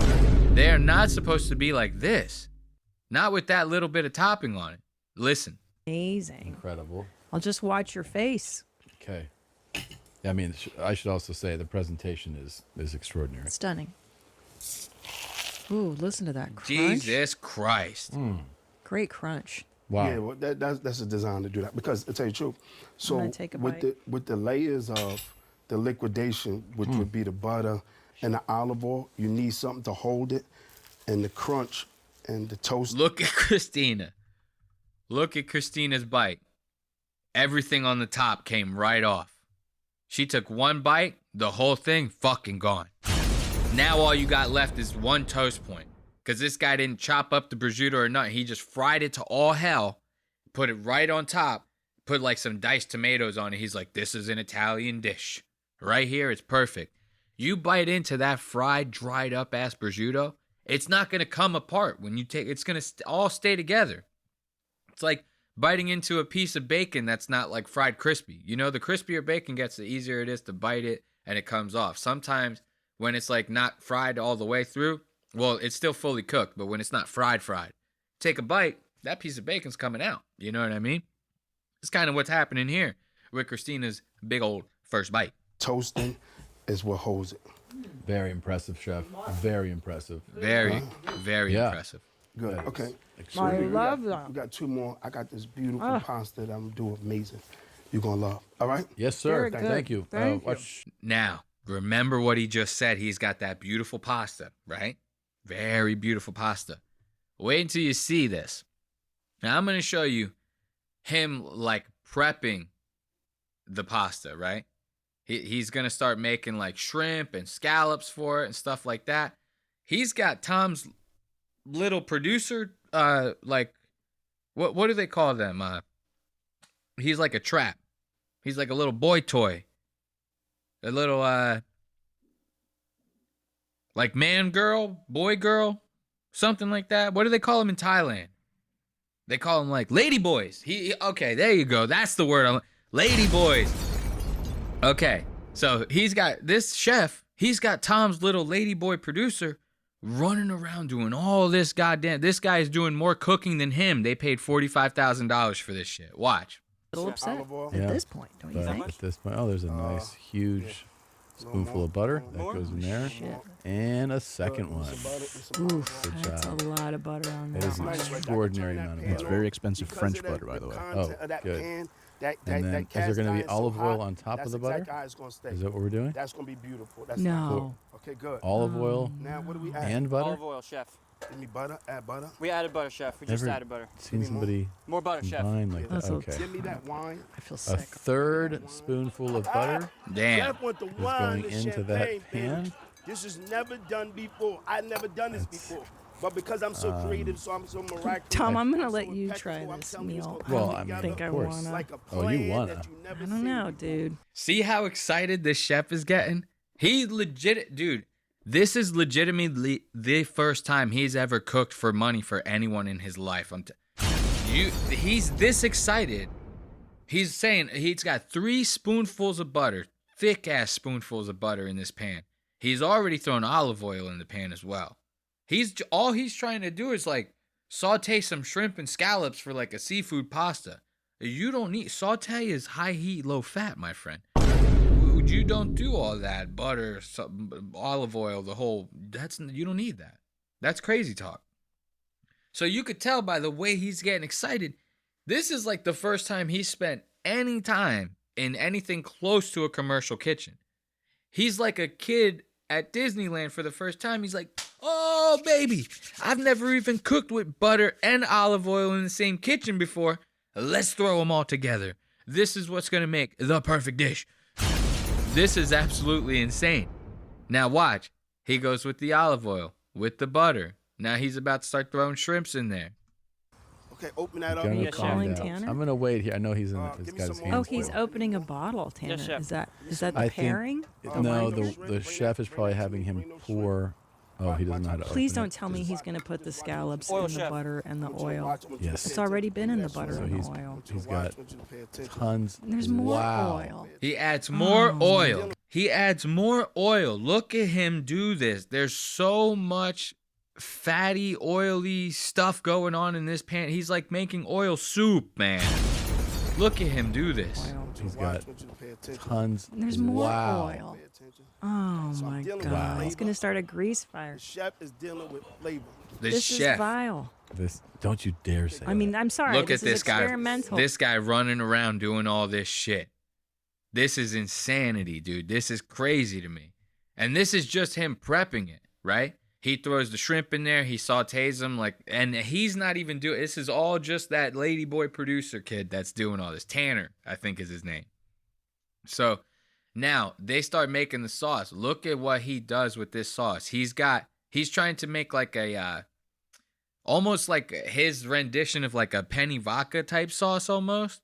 They are not supposed to be like this. Not with that little bit of topping on it. Listen. Amazing. Incredible. I'll just watch your face. Okay. Yeah, I mean, I should also say the presentation is extraordinary. Stunning. Ooh, listen to that crunch. Jesus Christ. Great crunch. Wow. Yeah, well, that's a design to do that because to tell you the truth. So gonna take a with bite. with the layers of the liquidation, which would be the butter and the olive oil, you need something to hold it, and the crunch and the toast. Look at Christina. Look at Christina's bite. Everything on the top came right off. She took one bite, the whole thing fucking gone. Now all you got left is one toast point. Because this guy didn't chop up the prosciutto or nothing. He just fried it to all hell, put it right on top, put like some diced tomatoes on it. He's like, this is an Italian dish. Right here, it's perfect. You bite into that fried, dried up ass prosciutto, it's not going to come apart when you take it's going to all stay together. It's like biting into a piece of bacon that's not like fried crispy. You know, the crispier bacon gets, the easier it is to bite it and it comes off. Sometimes when it's like not fried all the way through, well, it's still fully cooked, but when it's not fried, take a bite, that piece of bacon's coming out. You know what I mean? It's kind of what's happening here with Christina's big old first bite. Toasting is what holds it. Very impressive, chef. Very impressive. Very Yeah. impressive. Good. Okay. I we love got, that. We got 2 more. I got this beautiful Ah. pasta that I'm doing amazing. You're gonna love. All right? Yes, sir. Very good. Thank you. Thank you. Watch. Now, remember what he just said. He's got that beautiful pasta, right? Very beautiful pasta. Wait until you see this. Now, I'm going to show you him like prepping the pasta, right? He's going to start making like shrimp and scallops for it and stuff like that. He's got Tom's little producer, like, what do they call them? He's like a trap. He's like a little boy toy. A little, like man girl, boy girl, something like that. What do they call them in Thailand? They call them like lady boys. Okay, there you go. That's the word. Lady boys. Okay, so he's got this chef. He's got Tom's little lady boy producer running around doing all this goddamn. This guy is doing more cooking than him. They paid $45,000 for this shit. Watch. A little upset Yeah. at this point, don't you But think? at this point, oh, there's a nice, huge spoonful of butter that goes in there, and a second one. Oof, Good that's a job. lot of butter on It is that. an extraordinary amount of It's butter. very expensive French butter, by the way. Oh, good. And then, is there going to be olive oil on top of the butter? Is that what we're doing? That's gonna be beautiful. That's No. Okay, good. Olive oil Now what do we add? and butter? Olive oil, chef. Give me butter. Add butter. We added butter, chef. We just Never added butter. seen somebody More butter, chef. combine like that. That's a- Okay. Give me that wine. I feel A sick. third spoonful of butter Damn. Chef want the is wine, going the into champagne, that baby. pan. This is never done before. I've never done this before. But because I'm so creative, so I'm so miraculous. Tom, I'm gonna so let you impeccable, try I'm this telling you it's meal. gonna Well, come I mean, together think I of course. wanna. like a Oh, you plan wanna. that you never I don't know, seen. dude. See how excited this chef is getting? He legit, dude. This is legitimately the first time he's ever cooked for money for anyone in his life. He's this excited. He's saying he's got 3 spoonfuls of butter, thick ass spoonfuls of butter in this pan. He's already thrown olive oil in the pan as well. All he's trying to do is like saute some shrimp and scallops for like a seafood pasta. You don't need saute is high heat, low fat, my friend. You don't do all that butter, olive oil, the whole. You don't need that. That's crazy talk. So you could tell by the way he's getting excited. This is like the first time he spent any time in anything close to a commercial kitchen. He's like a kid at Disneyland for the first time. He's like, oh, baby, I've never even cooked with butter and olive oil in the same kitchen before. Let's throw them all together. This is what's going to make the perfect dish. This is absolutely insane. Now watch. He goes with the olive oil, with the butter. Now he's about to start throwing shrimps in there. Okay, open that up. Are you calling Tanner? I'm gonna wait here. I know he's in. He's got his hands. Oh, he's opening a bottle, Tanner. Yes, chef. Is that the pairing? No, the chef is probably having him pour. Oh, he doesn't know how to. Please open don't tell me he's going to put the scallops Oil, in the chef. butter and the oil. Yes. It's already been in the butter So and he's the oil. he's got tons. There's more wow. oil. He adds more oil. He adds more oil. Look at him do this. There's so much fatty, oily stuff going on in this pan. He's like making oil soup, man. Look at him do this. He's got tons. There's more wow. oil. Oh my God! He's going to start a grease fire. The chef is dealing with flavor. This chef. is vile. This don't you dare say. I mean, I'm sorry. Look this at this is guy. experimental. This guy running around doing all this shit. This is insanity, dude. This is crazy to me. And this is just him prepping it, right? He throws the shrimp in there. He sautés them and he's not even doing. This is all just that ladyboy producer kid that's doing all this. Tanner, I think is his name. So now they start making the sauce. Look at what he does with this sauce. He's trying to make like a, almost like his rendition of like a penny vodka type sauce almost.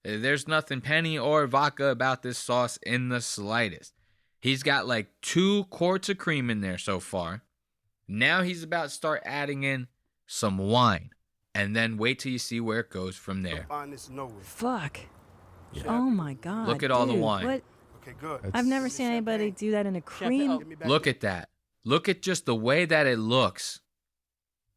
There's nothing penny or vodka about this sauce in the slightest. He's got like 2 quarts of cream in there so far. Now he's about to start adding in some wine. And then wait till you see where it goes from there. Fuck. Yeah. Oh my God. Look at all the wine. What? Okay, good. I've never seen anybody do that in a cream. Look at that. Look at just the way that it looks.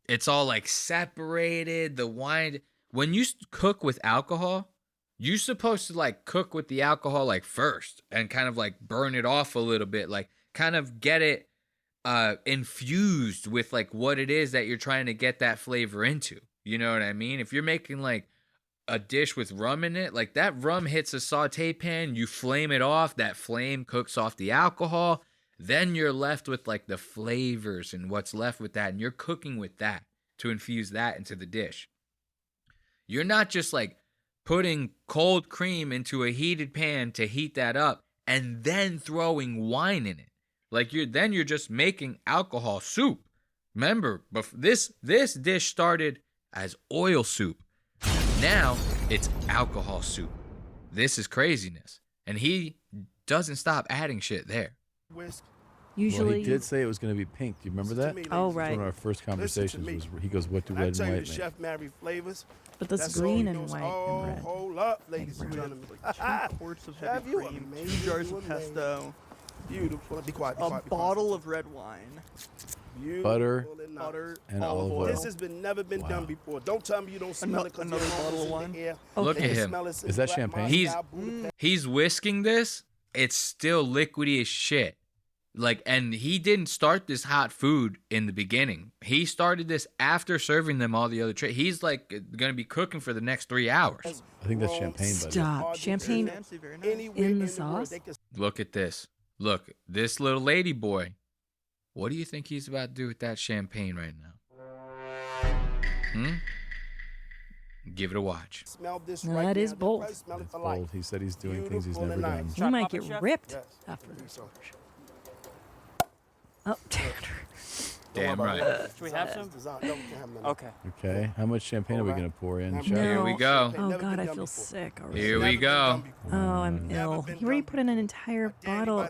It's all like separated. The wine. When you cook with alcohol, you're supposed to like cook with the alcohol like first and kind of like burn it off a little bit. Like kind of get it infused with like what it is that you're trying to get that flavor into. You know what I mean? If you're making like a dish with rum in it, like that rum hits a saute pan, you flame it off, that flame cooks off the alcohol, then you're left with like the flavors and what's left with that, and you're cooking with that to infuse that into the dish. You're not just like putting cold cream into a heated pan to heat that up and then throwing wine in it. Like you're just making alcohol soup. Remember, this dish started as oil soup. Now it's alcohol soup. This is craziness. And he doesn't stop adding shit there. Usually, well, he did say it was going to be pink. Do you remember that? Oh, right. One of our first conversations was he goes, "What do red and white make?" Chef married flavors. But that's green and white and red. Hold up, ladies and gentlemen. 2 quarts of heavy cream, 2 jars of pesto, beautiful. Be quiet. A bottle of red wine, butter, and olive oil. This has never been done before. Don't tell me you don't smell it. Another bottle of wine. Look at him. Is that champagne? He's whisking this. It's still liquidy as shit. Like, and he didn't start this hot food in the beginning. He started this after serving them all the other He's like going to be cooking for the next 3 hours. I think that's champagne, buddy. Stop. Champagne in the sauce? Look at this. Look, this little lady boy. What do you think he's about to do with that champagne right now? Give it a watch. No, that is bold. It's bold. He said he's doing things he's never done. You might get ripped after this. Oh, damn right. Should we have some? Okay. Okay. How much champagne are we going to pour in? No. Here we go. Oh, God, I feel sick already. Here we go. Oh, I'm ill. He already put in an entire bottle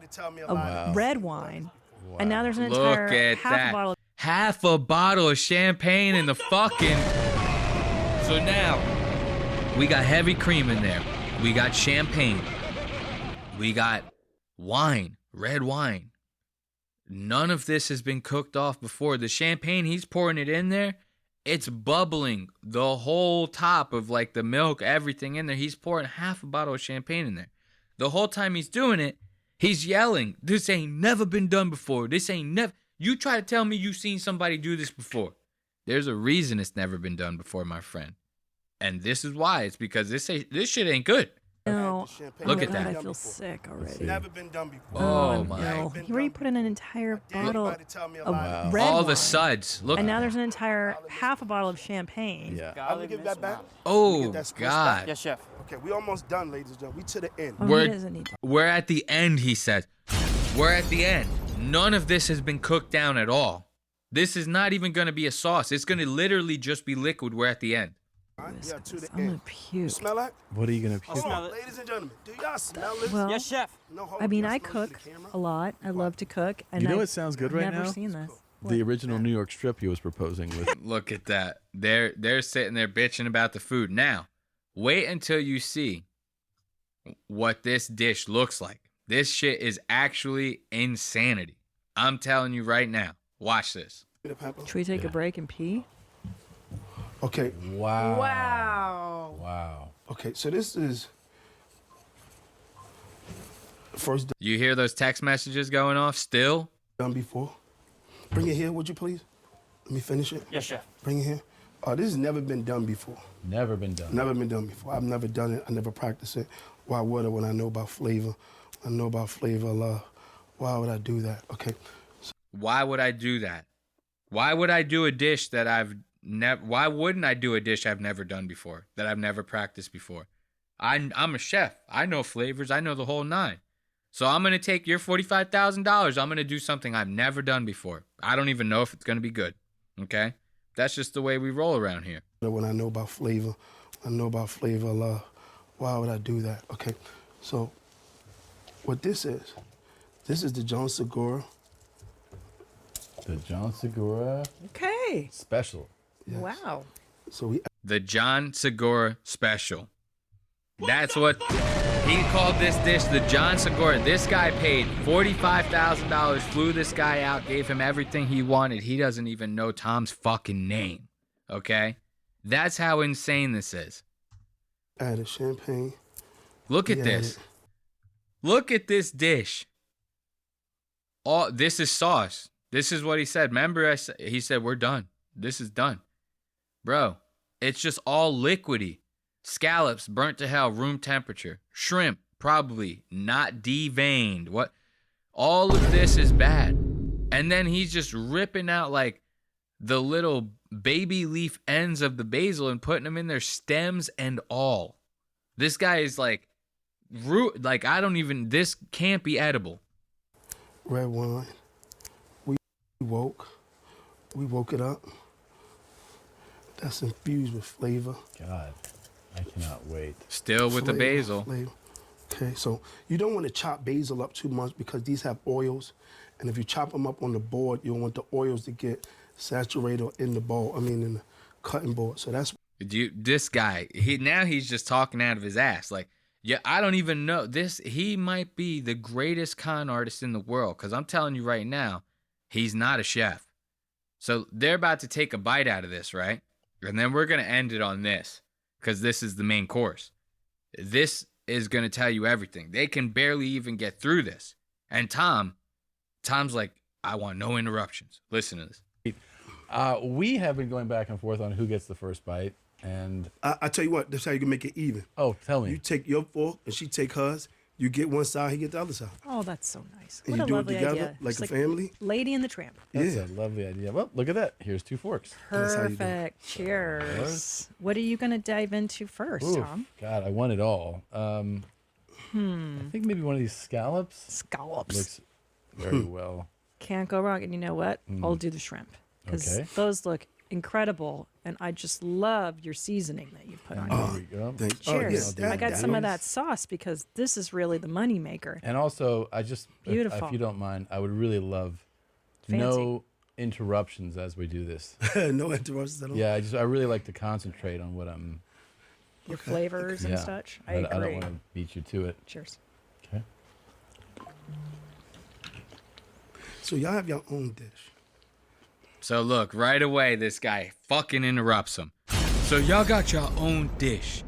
of red wine. Wow. And now there's an entire half a bottle. Half a bottle of champagne in the fucking... So now, we got heavy cream in there. We got champagne. We got wine, red wine. None of this has been cooked off before. The champagne, he's pouring it in there, It's bubbling the whole top of like the milk, everything in there. He's pouring half a bottle of champagne in there. The whole time he's doing it, he's yelling, "This ain't never been done before. This ain't never." You try to tell me you've seen somebody do this before. There's a reason it's never been done before, my friend. And this is why. It's because this shit ain't good. No. Look Oh, at God, that. I feel sick already. Never been done before. Oh, my. No. He already put in an entire bottle of red All wine. the suds. Look. And now there's an entire half a bottle of champagne. Yeah. I'm gonna give that back. Oh, God. Yes, chef. Okay, we almost done, ladies and gentlemen. We to the end. Oh, he doesn't need to. We're at the end, he said. We're at the end. None of this has been cooked down at all. This is not even going to be a sauce. It's going to literally just be liquid. We're at the end. Yeah, to the I'm gonna end. puke. You smell that? What are you gonna puke? Come on, ladies and gentlemen. Do y'all smell this? Well, Yes, chef. No, hold I on. mean, Y'all I smell this cook to the camera? a lot. I love to cook. And You know I've what sounds good right never now? seen this. The original New York strip he was proposing with. Look at that. They're sitting there bitching about the food. Now, wait until you see what this dish looks like. This shit is actually insanity. I'm telling you right now. Watch this. Should we take a break and pee? Okay. Wow. Wow. Wow. Okay, so this is first You hear those text messages going off still? done before. Bring it here, would you please? Let me finish it. Yes, chef. Bring it here. This has never been done before. Never been done. Never been done before. I've never done it. I never practiced it. Why would I when I know about flavor? I know about flavor love. Why would I do that? Okay. Why would I do that? Why would I do a dish that I've never? Why wouldn't I do a dish I've never done before, that I've never practiced before? I'm a chef. I know flavors. I know the whole nine. So I'm gonna take your $45,000. I'm gonna do something I've never done before. I don't even know if it's gonna be good. Okay, that's just the way we roll around here. When I know about flavor, I know about flavor love. Why would I do that? Okay. So what this is the John Segura. The John Segura Okay. special. Wow. So we The John Segura special. That's what he called this dish, the John Segura. This guy paid $45,000, flew this guy out, gave him everything he wanted. He doesn't even know Tom's fucking name. Okay? That's how insane this is. added champagne. Look at Yeah, this. Look at this dish. All this is sauce. This is what he said. Remember, he said, we're done. This is done. Bro, it's just all liquidy. Scallops, burnt to hell, room temperature. Shrimp, probably not deveined. What? All of this is bad. And then he's just ripping out like the little baby leaf ends of the basil and putting them in their stems and all. This guy is like, I don't even, this can't be edible. Red wine. We woke it up. That's infused with flavor. God, I cannot wait. Still with the basil. Flavor. Okay, so you don't want to chop basil up too much because these have oils. And if you chop them up on the board, you don't want the oils to get saturated in the bowl. In the cutting board. So that's This guy, he's just talking out of his ass. Like, yeah, I don't even know this. He might be the greatest con artist in the world. Cause I'm telling you right now, he's not a chef. So they're about to take a bite out of this, right? And then we're going to end it on this. Cause this is the main course. This is going to tell you everything. They can barely even get through this. And Tom's like, I want no interruptions. Listen to this. We have been going back and forth on who gets the first bite. And I tell you what, that's how you can make it even. Oh, tell me. You take your fork and she take hers. You get one side, he get the other side. Oh, that's so nice. And What you a do it lovely together, idea. like Just a family. Lady and the Tramp. That's a lovely idea. Well, look at that. Here's 2 forks. Perfect. Cheers. What are you going to dive into first, Oof, Tom? God, I want it all. I think maybe one of these scallops. Scallops. Looks very well. Can't go wrong. And you know what? I'll do the shrimp because Okay. those look incredible. And I just love your seasoning that you put on There it. we go. Cheers. yeah, I got some of that sauce because this is really the money maker. And also, I just, Beautiful. if you don't mind, I would really love no interruptions as we do this. No interruptions at all. Yeah, I really like to concentrate on what I'm. Your flavors and such. I agree. I don't want to beat you to it. Cheers. Okay. So y'all have your own dish. So look, right away, this guy fucking interrupts him. So y'all got your own dish.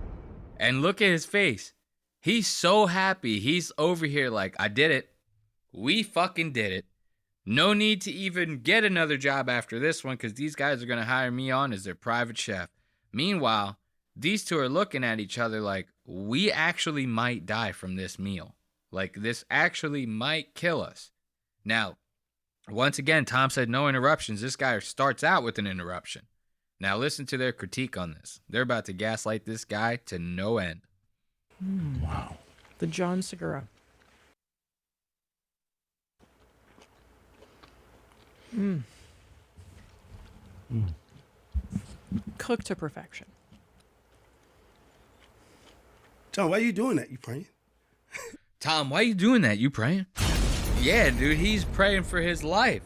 And look at his face. He's so happy. He's over here like, I did it. We fucking did it. No need to even get another job after this one because these guys are going to hire me on as their private chef. Meanwhile, these two are looking at each other like, we actually might die from this meal. Like, this actually might kill us. Now, once again, Tom said no interruptions. This guy starts out with an interruption. Now, listen to their critique on this. They're about to gaslight this guy to no end. Wow. The John Segura. Cooked to perfection. John, why are you doing that? You praying? Tom, why are you doing that? You praying? Yeah, dude, he's praying for his life.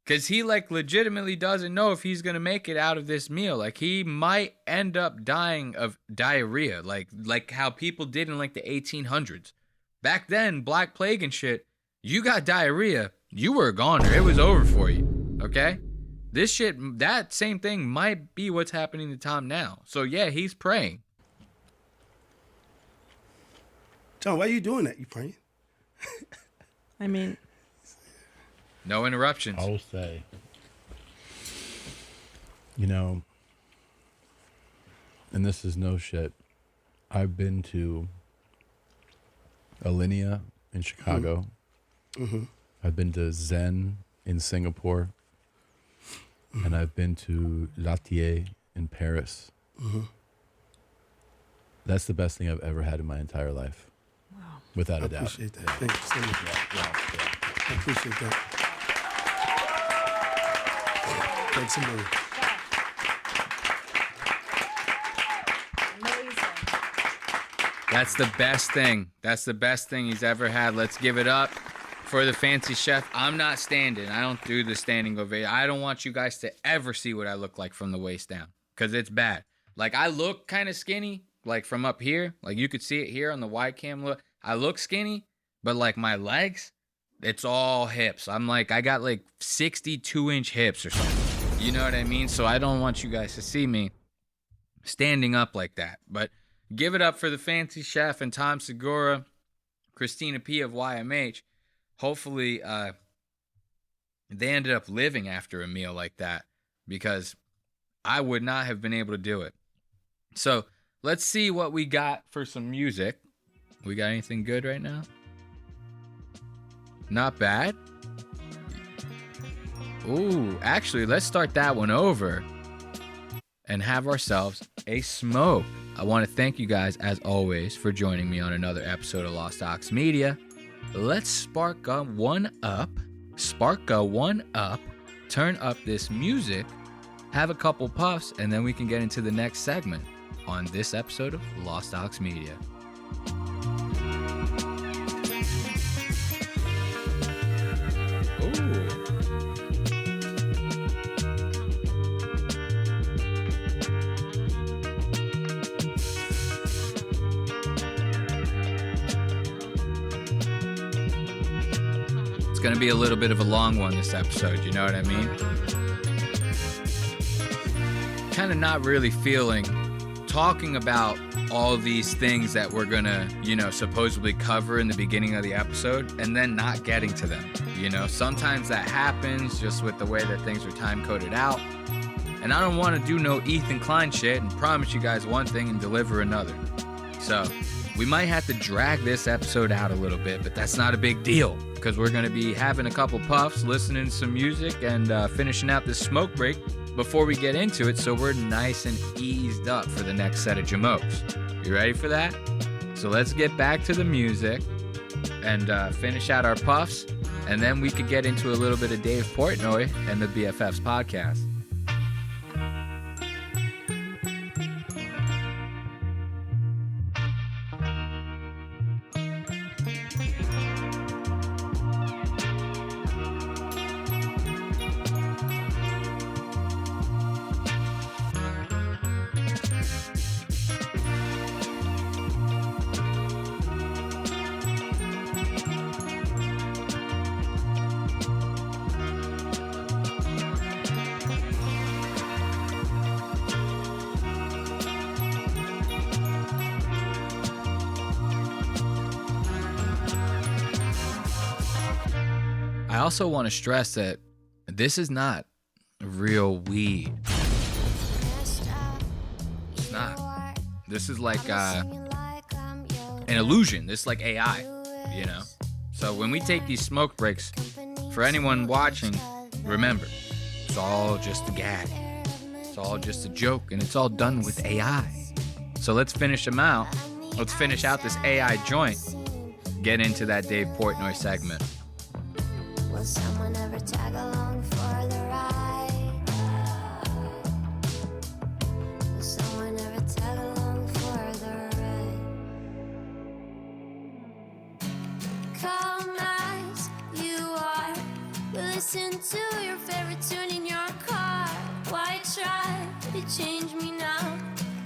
Because he, like, legitimately doesn't know if he's going to make it out of this meal. Like, he might end up dying of diarrhea, like how people did in, like, the 1800s. Back then, Black Plague and shit, you got diarrhea, you were a goner. It was over for you, okay? This shit, that same thing might be what's happening to Tom now. So, yeah, he's praying. John, why are you doing that? You praying? I mean... No interruptions. I will say, you know, and this is no shit, I've been to Alinea in Chicago. Mm-hmm. I've been to Zen in Singapore. And I've been to Latier in Paris. Mm-hmm. That's the best thing I've ever had in my entire life. Wow. Without a I doubt. appreciate that. Thank you so much. I appreciate that. Thanks a million. That's the best thing. That's the best thing he's ever had. Let's give it up for the fancy chef. I'm not standing. I don't do the standing ovation. I don't want you guys to ever see what I look like from the waist down because it's bad. Like, I look kind of skinny, like from up here. Like, you could see it here on the wide cam look. I look skinny, but like my legs, it's all hips. I'm like, I got like 62-inch hips or something. You know what I mean? So I don't want you guys to see me standing up like that. But give it up for the fancy chef and Tom Segura, Christina P. of YMH. Hopefully they ended up living after a meal like that because I would not have been able to do it. So let's see what we got for some music. We got anything good right now? Not bad. Ooh, actually, let's start that one over and have ourselves a smoke. I want to thank you guys, as always, for joining me on another episode of Lost Ox Media. Let's spark a one up, turn up this music, have a couple puffs, and then we can get into the next segment on this episode of Lost Ox Media. It's going to be a little bit of a long one this episode, you know what I mean? Kind of not really feeling talking about all these things that we're going to, supposedly cover in the beginning of the episode and then not getting to them. Sometimes that happens just with the way that things are time coded out. And I don't want to do no Ethan Klein shit and promise you guys one thing and deliver another. So we might have to drag this episode out a little bit, but that's not a big deal because we're going to be having a couple puffs, listening to some music, and finishing out this smoke break before we get into it so we're nice and eased up for the next set of jamokes. You ready for that? So let's get back to the music and finish out our puffs, and then we could get into a little bit of Dave Portnoy and the BFFs podcast. I also want to stress that this is not real weed. It's not. This is like an illusion. This is like AI, you know? So when we take these smoke breaks, for anyone watching, remember, it's all just a gag. It's all just a joke, and it's all done with AI. So let's finish them out. Let's finish out this AI joint. Get into that Dave Portnoy segment. Will someone ever tag along for the ride? Will someone ever tag along for the ride? Calm as you are, we listen to your favorite tune in your car. Why try to change me now?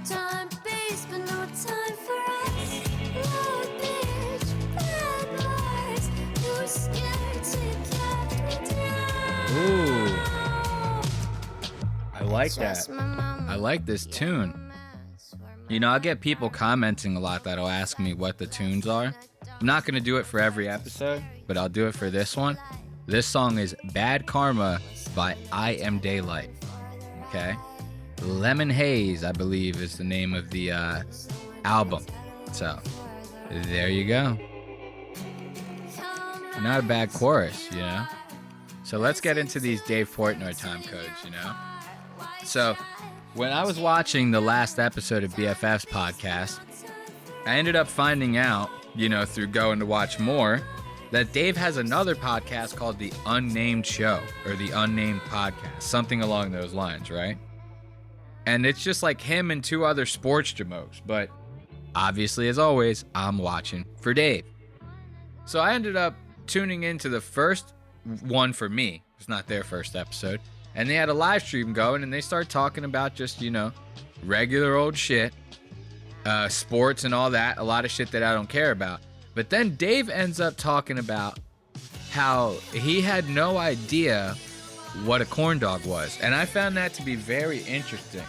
Time based, but no time for us. Low bitch, bad boys, too scared to get me down. Ooh. I like that. I like this tune. You know, I get people commenting a lot that'll ask me what the tunes are. I'm not going to do it for every episode, but I'll do it for this one. This song is Bad Karma by I Am Daylight. Okay? Lemon Haze, I believe, is the name of the album. So, there you go. Not a bad chorus, you know? So let's get into these Dave Portnoy time codes, you know? So, when I was watching the last episode of BFF's podcast, I ended up finding out, you know, through going to watch more, that Dave has another podcast called The Unnamed Show, or The Unnamed Podcast, something along those lines, right? And it's just like him and two other sports jamokes, but obviously, as always, I'm watching for Dave. So I ended up tuning into the first one for me. It's not their first episode. And they had a live stream going, and they start talking about just, you know, regular old shit, sports and all that, a lot of shit that I don't care about. But then Dave ends up talking about how he had no idea what a corn dog was. And I found that to be very interesting.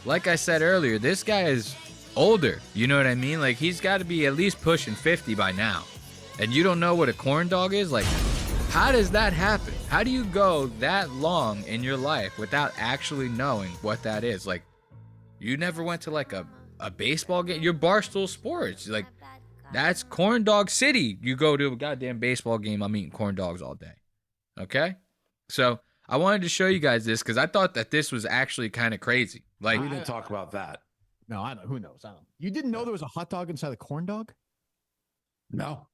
Like I said earlier, this guy is older. You know what I mean? Like, he's got to be at least pushing 50 by now. And you don't know what a corn dog is? Like, how does that happen? How do you go that long in your life without actually knowing what that is? Like, you never went to like a baseball game? You're Barstool Sports. Like, that's Corn Dog City. You go to a goddamn baseball game, I'm eating corn dogs all day. Okay? So I wanted to show you guys this because I thought that this was actually kind of crazy. Like, we didn't talk about that. No, I don't. Who knows? I don't. You didn't know there was a hot dog inside a corn dog? No.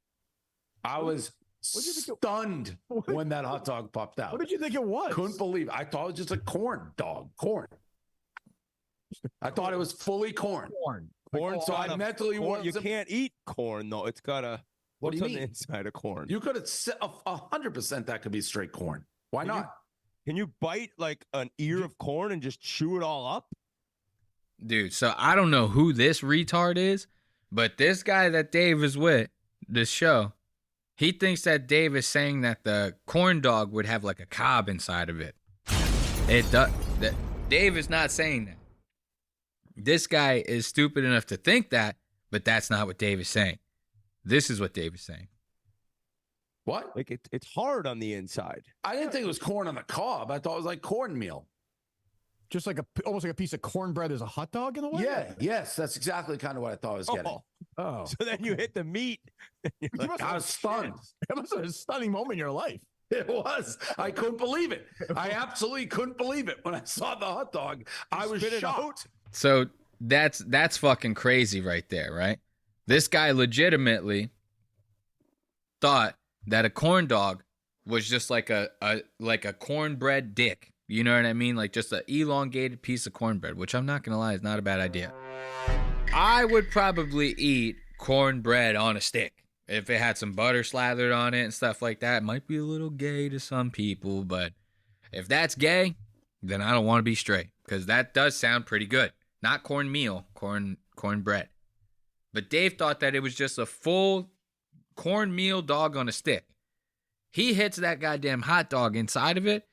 I was stunned when that hot dog popped out. What did you think it was? Couldn't believe it. I thought it was just a corn dog. Corn. I thought it was fully corn. Corn. So I mentally corn. You wasn't- can't eat corn though. It's gotta. What do what's you on mean? the inside of corn? You could have 100% that could be straight corn. Why not? Can you bite like an ear of corn and just chew it all up? dude, so I don't know who this retard is, but this guy that Dave is with, this show, he thinks that Dave is saying that the corn dog would have like a cob inside of it. It does. Dave is not saying that. This guy is stupid enough to think that, but that's not what Dave is saying. This is what Dave is saying. What? Like it's hard on the inside. I didn't think it was corn on the cob. I thought it was like cornmeal. Just like almost like a piece of cornbread is a hot dog in a way? Yeah, yes, that's exactly kind of what I thought I was getting. Oh. So then you hit the meat. I was stunned. It was a stunning moment in your life. It was. I couldn't believe it. I absolutely couldn't believe it. When I saw the hot dog, I was shocked. So that's fucking crazy right there, right? This guy legitimately thought that a corn dog was just like a cornbread dick. You know what I mean? Like just an elongated piece of cornbread, which I'm not going to lie is not a bad idea. I would probably eat cornbread on a stick. If it had some butter slathered on it and stuff like that, it might be a little gay to some people, but if that's gay, then I don't want to be straight, because that does sound pretty good. Not cornmeal, cornbread. But Dave thought that it was just a full cornmeal dog on a stick. He hits that goddamn hot dog inside of it,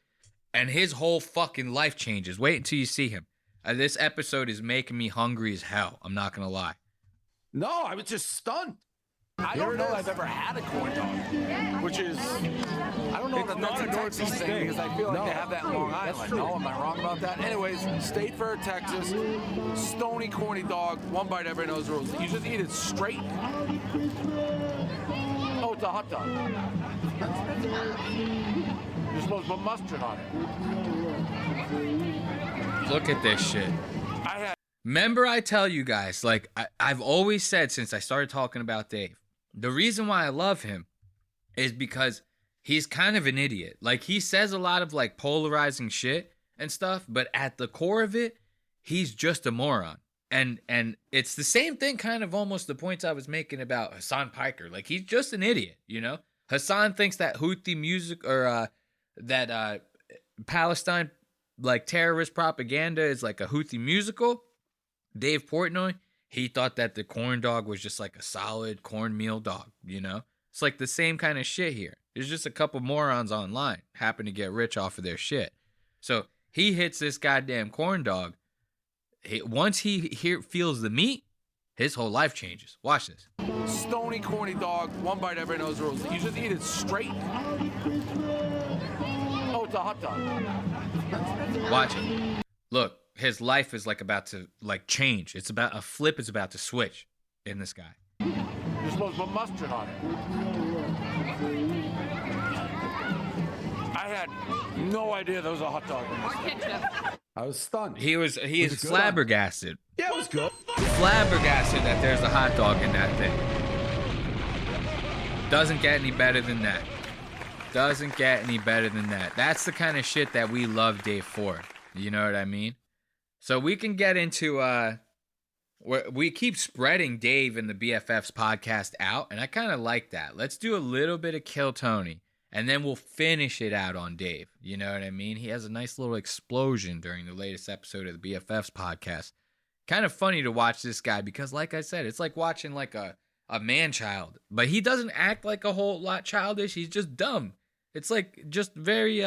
and his whole fucking life changes. Wait until you see him. This episode is making me hungry as hell. I'm not going to lie. No, I was just stunned. I don't know I've ever had a corn dog, which is, I don't don't know that that's a Texas thing because I feel like they have that in Long Island. No, am I wrong about that? Anyways, State Fair, Texas, stony, corny dog, one bite, everybody knows the rules. You just eat it straight. Oh, it's a hot dog. You're supposed to put mustard on it. Look at this shit. Remember I tell you guys, like, I've always said since I started talking about Dave, the reason why I love him is because he's kind of an idiot. Like, he says a lot of, like, polarizing shit and stuff, but at the core of it, he's just a moron. And it's the same thing, kind of almost the points I was making about Hassan Piker. Like, he's just an idiot, you know? Hassan thinks that Houthi music or that Palestine, like, terrorist propaganda is like a Houthi musical. Dave Portnoy, he thought that the corn dog was just like a solid cornmeal dog, you know? It's like the same kind of shit here. There's just a couple morons online happen to get rich off of their shit. So he hits this goddamn corn dog. Once he feels the meat, his whole life changes. Watch this. Stony, corny dog, one bite, everybody knows the rules. You just eat it straight. Oh, it's a hot dog. Watch it. Look, his life is like about to like change. It's about a flip is about to switch in this guy. You're supposed to put mustard on it. I had no idea there was a hot dog in this. I was stunned. He is flabbergasted. Yeah, it was good. Flabbergasted that there's a hot dog in that thing. Doesn't get any better than that. Doesn't get any better than that. That's the kind of shit that we love Dave for. You know what I mean? So we can get into, we keep spreading Dave and the BFFs podcast out, and I kind of like that. Let's do a little bit of Kill Tony, and then we'll finish it out on Dave. You know what I mean? He has a nice little explosion during the latest episode of the BFFs podcast. Kind of funny to watch this guy because, like I said, it's like watching like a man-child. But he doesn't act like a whole lot childish. He's just dumb. It's like just very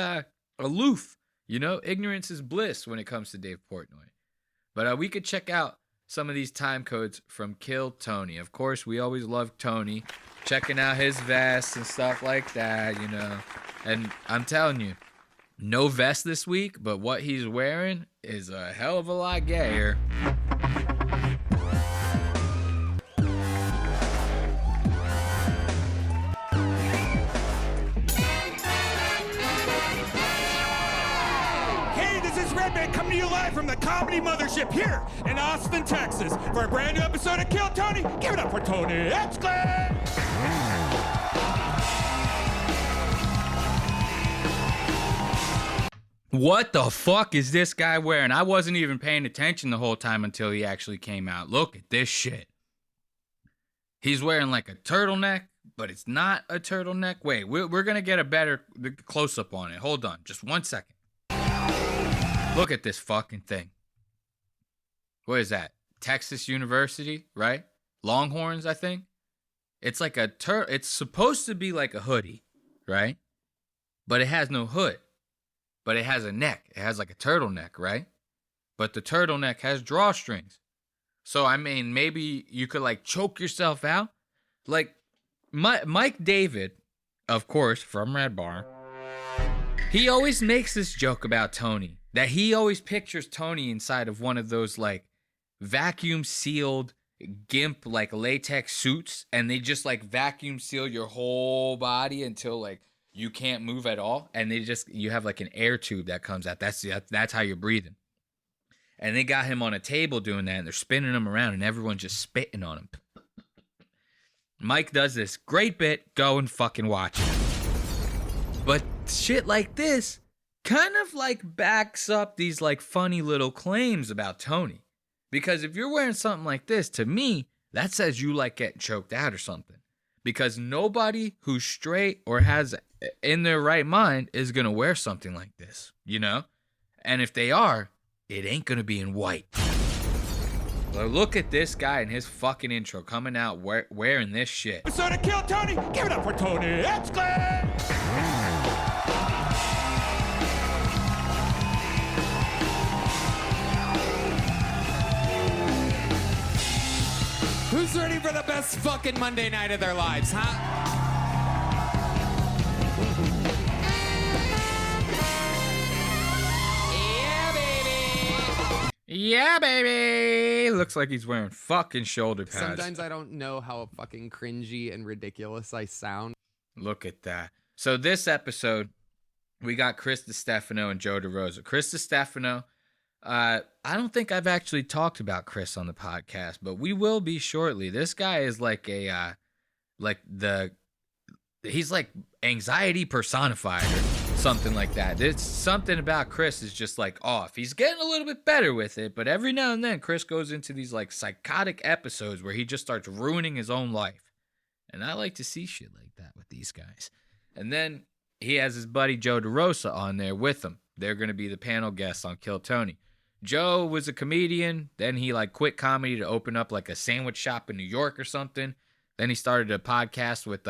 aloof. You know, ignorance is bliss when it comes to Dave Portnoy. But we could check out some of these time codes from Kill Tony. Of course, we always love Tony. Checking out his vest and stuff like that, you know. And I'm telling you, no vest this week, but what he's wearing is a hell of a lot gayer. Coming to you live from the Comedy Mothership here in Austin, Texas, for a brand new episode of Kill Tony. Give it up for Tony Hinchcliffe! What the fuck is this guy wearing? I wasn't even paying attention the whole time until he actually came out. Look at this shit. He's wearing like a turtleneck, but it's not a turtleneck. Wait, we're going to get a better close-up on it. Hold on, just 1 second. Look at this fucking thing. What is that? Texas University, right? Longhorns, I think. It's like it's supposed to be like a hoodie, right? But it has no hood. But it has a neck. It has like a turtleneck, right? But the turtleneck has drawstrings. So, I mean, maybe you could like choke yourself out. Like Mike David, of course, from Red Bar, he always makes this joke about Tony. That he always pictures Tony inside of one of those like vacuum sealed GIMP like latex suits, and they just like vacuum seal your whole body until like you can't move at all, and you have like an air tube that comes out. That's how you're breathing. And they got him on a table doing that, and they're spinning him around, and everyone's just spitting on him. Mike does this great bit. Go and fucking watch it. But shit like this kind of like backs up these like funny little claims about Tony. Because if you're wearing something like this, to me, that says you like getting choked out or something. Because nobody who's straight or has in their right mind is going to wear something like this, you know? And if they are, it ain't going to be in white. Well, look at this guy in his fucking intro coming out wearing this shit. Episode of Kill Tony, give it up for Tony Hinchcliffe! Who's ready for the best fucking Monday night of their lives, huh? Yeah, baby. Looks like he's wearing fucking shoulder pads. Sometimes I don't know how fucking cringy and ridiculous I sound. Look at that. So this episode, we got Chris DiStefano and Joe DeRosa. Chris DiStefano, I don't think I've actually talked about Chris on the podcast, but we will be shortly. This guy is like he's like anxiety personified or something like that. It's something about Chris is just like off. He's getting a little bit better with it, but every now and then Chris goes into these like psychotic episodes where he just starts ruining his own life. And I like to see shit like that with these guys. And then he has his buddy Joe DeRosa on there with him. They're going to be the panel guests on Kill Tony. Joe was a comedian. Then he like quit comedy to open up like a sandwich shop in New York or something. Then he started a podcast with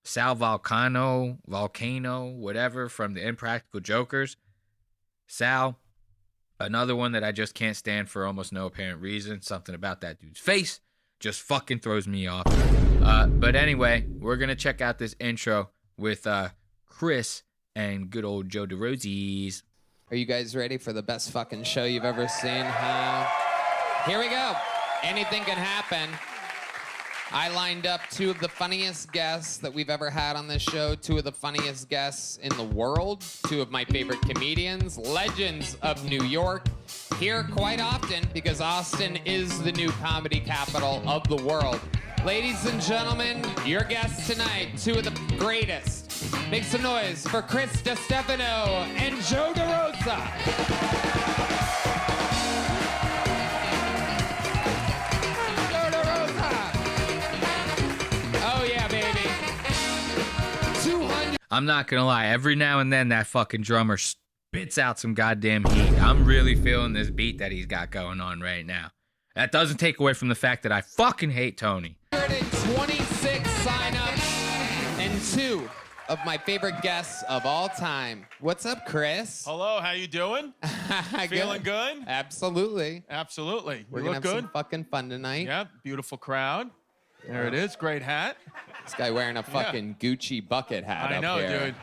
Sal Volcano, whatever, from the Impractical Jokers. Sal, another one that I just can't stand for almost no apparent reason. Something about that dude's face just fucking throws me off. But anyway, we're going to check out this intro with Chris and good old Joe DeRosies. Are you guys ready for the best fucking show you've ever seen? Here we go. Anything can happen. I lined up two of the funniest guests that we've ever had on this show, two of the funniest guests in the world, two of my favorite comedians, legends of New York, here quite often because Austin is the new comedy capital of the world. Ladies and gentlemen, your guests tonight, two of the greatest. Make some noise for Chris DiStefano and Joe DeRosa. I'm not gonna lie, every now and then that fucking drummer spits out some goddamn heat. I'm really feeling this beat that he's got going on right now. That doesn't take away from the fact that I fucking hate Tony. 126 signups and two of my favorite guests of all time. What's up, Chris? Hello, how you doing? Feeling good? Absolutely. Absolutely. We're You gonna look have good. some fucking fun tonight. Yep, beautiful crowd. There it is, great hat. This guy wearing a fucking Gucci bucket hat I up know, here. dude.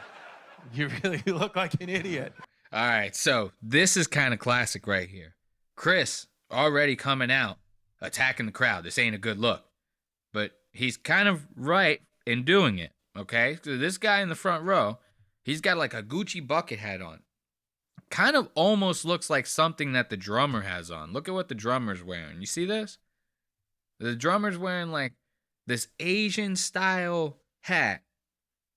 You really look like an idiot. All right, so this is kind of classic right here. Chris already coming out, attacking the crowd. This ain't a good look. But he's kind of right in doing it, okay? So this guy in the front row, he's got like a Gucci bucket hat on. Kind of almost looks like something that the drummer has on. Look at what the drummer's wearing. You see this? The drummer's wearing like this Asian style hat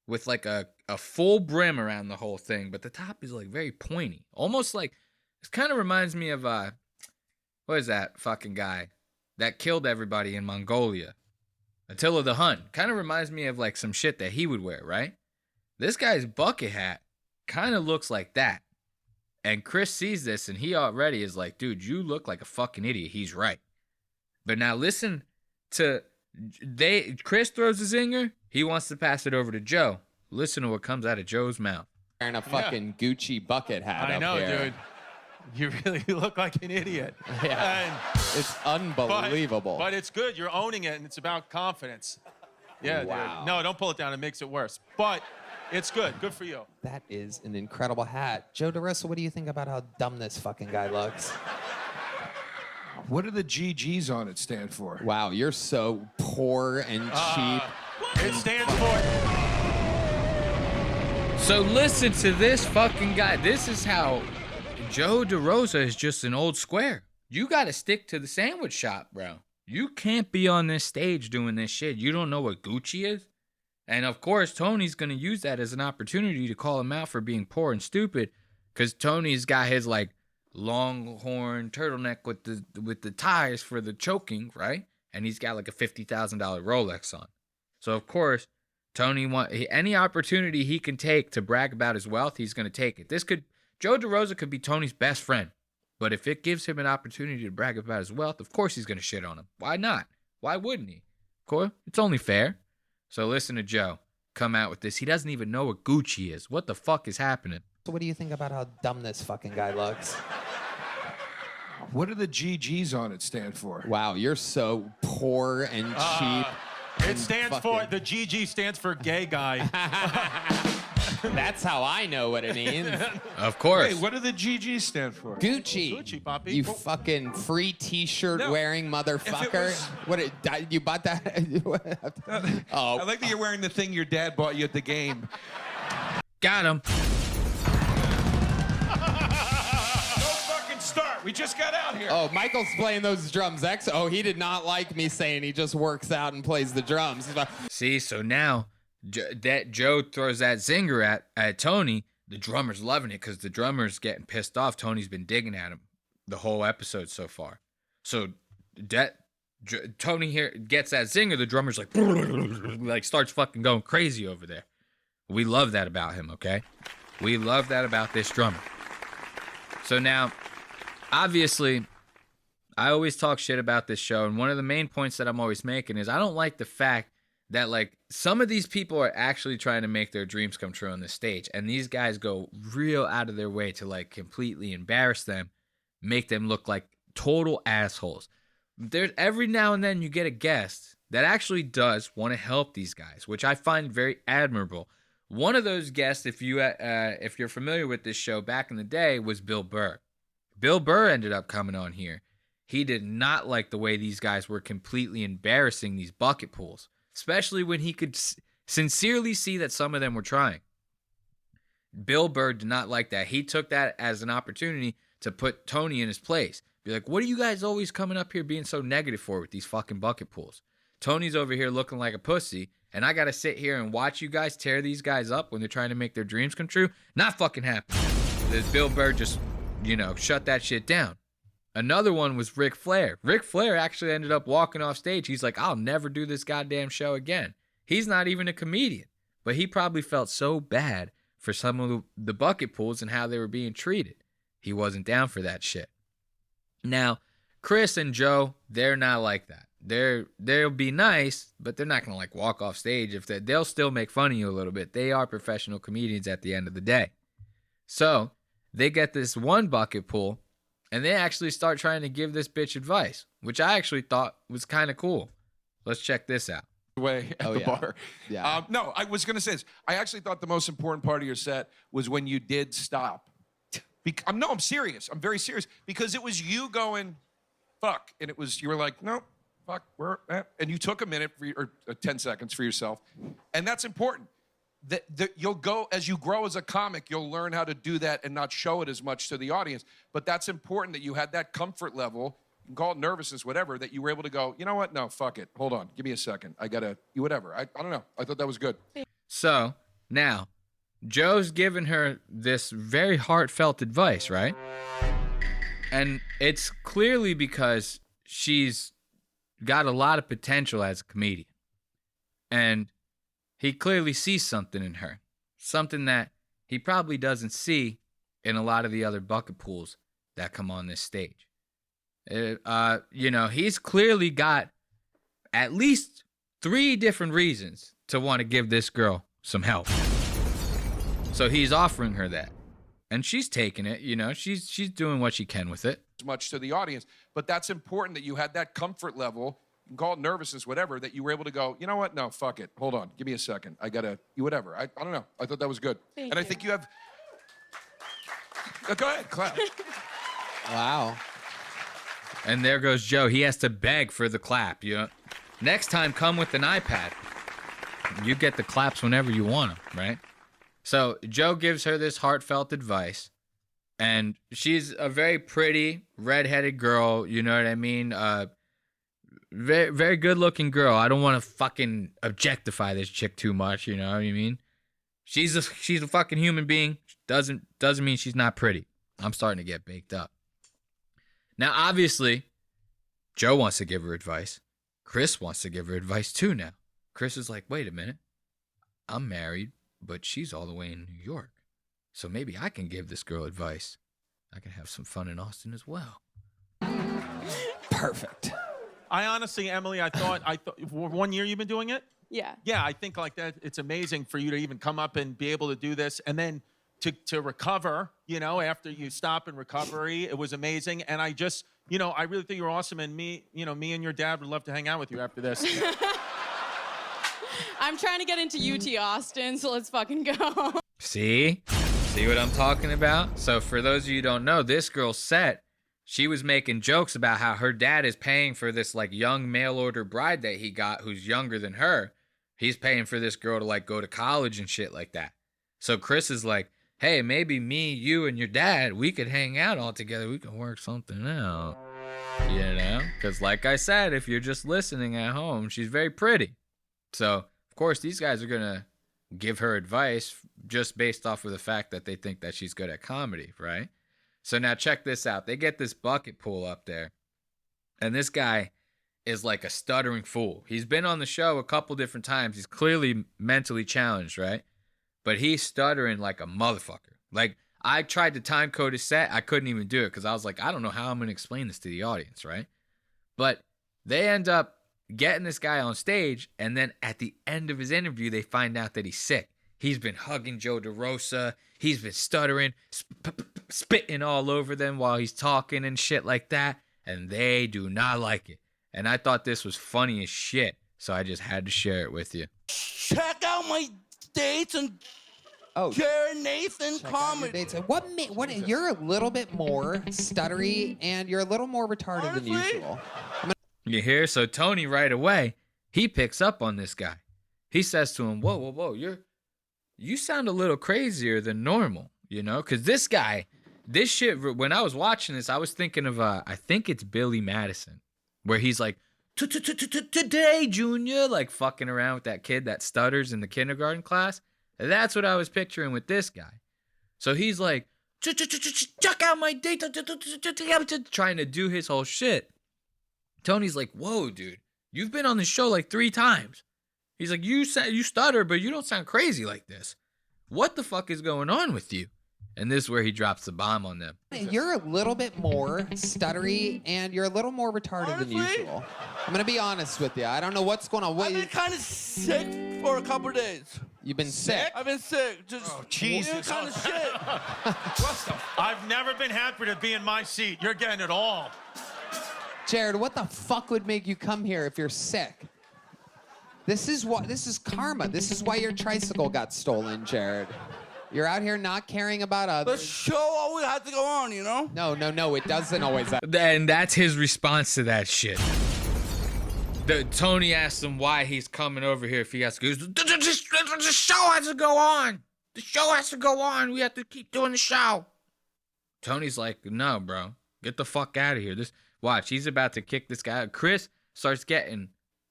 with like a full brim around the whole thing, but the top is like very pointy. Almost like, this kind of reminds me of, what is that fucking guy that killed everybody in Mongolia? Attila the Hun. Kind of reminds me of like some shit that he would wear, right? This guy's bucket hat kind of looks like that. And Chris sees this and he already is like, dude, you look like a fucking idiot. He's right. But now listen to... Chris throws a zinger. He wants to pass it over to Joe. Listen to what comes out of Joe's mouth. Wearing a fucking Gucci bucket hat I up know, here. dude. You really look like an idiot. Yeah. And, It's unbelievable. But it's good. You're owning it, and it's about confidence. Yeah, Wow. dude. No, don't pull it down. It makes it worse. But it's good. Good for you. That is an incredible hat. Joe DeRosa, what do you think about how dumb this fucking guy looks? What do the GGs on it stand for? Wow, you're so poor and cheap. It stands for... So listen to this fucking guy. This is how Joe DeRosa is just an old square. You got to stick to the sandwich shop, bro. You can't be on this stage doing this shit. You don't know what Gucci is? And of course, Tony's going to use that as an opportunity to call him out for being poor and stupid, because Tony's got his like longhorn turtleneck with the ties for the choking, right? And he's got like a $50,000 Rolex on. So of course, Tony any opportunity he can take to brag about his wealth, he's going to take it. Joe DeRosa could be Tony's best friend, but if it gives him an opportunity to brag about his wealth, of course he's going to shit on him. Why not? Why wouldn't he? Of course, it's only fair. So listen to Joe come out with this. He doesn't even know what Gucci is. What the fuck is happening? So what do you think about how dumb this fucking guy looks? What do the GGs on it stand for? Wow, you're so poor and cheap. It stands for... The GG stands for gay guy. That's how I know what it means. Of course. Hey, what do the GGs stand for? Gucci. Gucci, Poppy. You fucking free T-shirt wearing motherfucker. You bought that? Oh. I like that you're wearing the thing your dad bought you at the game. Got him. Start. We just got out here. Oh, Michael's playing those drums. He did not like me saying he just works out and plays the drums. He's like, See, so now that Joe throws that zinger at Tony, the drummer's loving it because the drummer's getting pissed off. Tony's been digging at him the whole episode so far. So Tony here gets that zinger. The drummer's like starts fucking going crazy over there. We love that about him, okay? We love that about this drummer. So now, obviously, I always talk shit about this show, and one of the main points that I'm always making is I don't like the fact that, like, some of these people are actually trying to make their dreams come true on this stage, and these guys go real out of their way to, like, completely embarrass them, make them look like total assholes. There's every now and then you get a guest that actually does want to help these guys, which I find very admirable. One of those guests, if you're familiar with this show back in the day, was Bill Burr. Bill Burr ended up coming on here. He did not like the way these guys were completely embarrassing these bucket pools, especially when he could sincerely see that some of them were trying. Bill Burr did not like that. He took that as an opportunity to put Tony in his place. Be like, what are you guys always coming up here being so negative for with these fucking bucket pools? Tony's over here looking like a pussy, and I got to sit here and watch you guys tear these guys up when they're trying to make their dreams come true? Not fucking happen. Bill Burr just, shut that shit down. Another one was Ric Flair. Ric Flair actually ended up walking off stage. He's like, I'll never do this goddamn show again. He's not even a comedian, but he probably felt so bad for some of the bucket pools and how they were being treated. He wasn't down for that shit. Now, Chris and Joe, they're not like that. They'll be nice, but they're not going to like walk off stage. They'll still make fun of you a little bit. They are professional comedians at the end of the day. So they get this one bucket pool, and they actually start trying to give this bitch advice, which I actually thought was kind of cool. Let's check this out. Way at the bar. Yeah. No, I was going to say this. I actually thought the most important part of your set was when you did stop. I'm serious. I'm very serious because it was you going, fuck, and you were like, no, fuck, and you took a minute or 10 seconds for yourself, and that's important. That you'll go as you grow as a comic, you'll learn how to do that and not show it as much to the audience. But that's important that you had that comfort level. You can call it nervousness, whatever, that you were able to go, you know what? No, fuck it. Hold on. Give me a second. I gotta, whatever. I don't know. I thought that was good. So now, Joe's given her this very heartfelt advice, right? And it's clearly because she's got a lot of potential as a comedian. And he clearly sees something in her. Something that he probably doesn't see in a lot of the other bucket pools that come on this stage. He's clearly got at least 3 different reasons to want to give this girl some help. So he's offering her that. And she's taking it, she's doing what she can with it. As much to the audience, but that's important that you had that comfort level. You can call it nervousness, whatever, that you were able to go, you know what? No, fuck it. Hold on. Give me a second. I gotta, whatever. I don't know. I thought that was good. Thank I you. think you have, go ahead, clap. Wow. And there goes Joe. He has to beg for the clap. Next time, come with an iPad. You get the claps whenever you want them, right? So Joe gives her this heartfelt advice, and she's a very pretty, redheaded girl, you know what I mean? Very, very good-looking girl. I don't want to fucking objectify this chick too much, you know what I mean? She's a fucking human being. Doesn't mean she's not pretty. I'm starting to get baked up. Now, obviously, Joe wants to give her advice. Chris wants to give her advice too now. Chris is like, wait a minute. I'm married, but she's all the way in New York. So maybe I can give this girl advice. I can have some fun in Austin as well. Perfect. I honestly, Emily, I thought for 1 year you've been doing it? Yeah. Yeah, I think like that, it's amazing for you to even come up and be able to do this. And then to recover, after you stop in recovery, it was amazing. And I just, I really think you're awesome. And me and your dad would love to hang out with you after this. I'm trying to get into UT Austin, so let's fucking go. See what I'm talking about? So for those of you who don't know, this girl's set, she was making jokes about how her dad is paying for this like young mail order bride that he got who's younger than her. He's paying for this girl to like go to college and shit like that. So Chris is like, hey, maybe me, you, and your dad, we could hang out all together. We can work something out. You know? Because like I said, if you're just listening at home, she's very pretty. So, of course, these guys are going to give her advice just based off of the fact that they think that she's good at comedy, right? So now check this out. They get this bucket pool up there. And this guy is like a stuttering fool. He's been on the show a couple different times. He's clearly mentally challenged, right? But he's stuttering like a motherfucker. Like, I tried to time code his set. I couldn't even do it because I was like, I don't know how I'm going to explain this to the audience, right? But they end up getting this guy on stage, and then at the end of his interview, they find out that he's sick. He's been hugging Joe DeRosa. He's been stuttering, spitting all over them while he's talking and shit like that, and they do not like it. And I thought this was funny as shit, so I just had to share it with you. Check out my dates and Jared Nathan comedy. What? You're a little bit more stuttery and you're a little more retarded than usual. You hear? So Tony right away, he picks up on this guy. He says to him, whoa, you sound a little crazier than normal, you know? Because this guy, this shit, when I was watching this, I was thinking of, I think it's Billy Madison, where he's like, today, Junior, like fucking around with that kid that stutters in the kindergarten class. And that's what I was picturing with this guy. So he's like, check out my date, trying to do his whole shit. Tony's like, whoa, dude, you've been on the show like 3 times. He's like, you stutter, but you don't sound crazy like this. What the fuck is going on with you? And this is where he drops the bomb on them. You're a little bit more stuttery and you're a little more retarded than usual. I'm going to be honest with you. I don't know what's going on. I've been kind of sick for a couple days. You've been sick? I've been sick. Jesus. kind of shit. I've never been happy to be in my seat. You're getting it all. Jared, what the fuck would make you come here if you're sick? This is karma. This is why your tricycle got stolen, Jared. You're out here not caring about others. The show always has to go on, you know? No, it doesn't always. And that's his response to that shit. Tony asked him why he's coming over here. If he has to go, the show has to go on. The show has to go on. We have to keep doing the show. Tony's like, no, bro. Get the fuck out of here. Watch, he's about to kick this guy out. Chris starts getting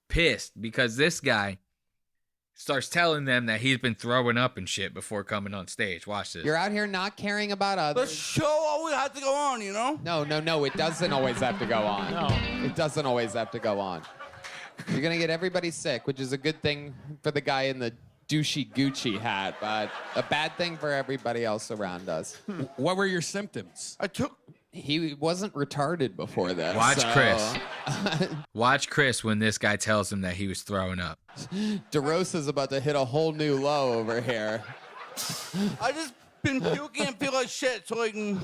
pissed because this guy starts telling them that he's been throwing up and shit before coming on stage. Watch this. You're out here not caring about others. The show always has to go on, you know? No, it doesn't always have to go on. No. It doesn't always have to go on. You're going to get everybody sick, which is a good thing for the guy in the douchey Gucci hat, but a bad thing for everybody else around us. What were your symptoms? He wasn't retarded before this. Watch Chris. Watch Chris when this guy tells him that he was throwing up. DeRosa's about to hit a whole new low over here. I just been puking and feel like shit, so I can...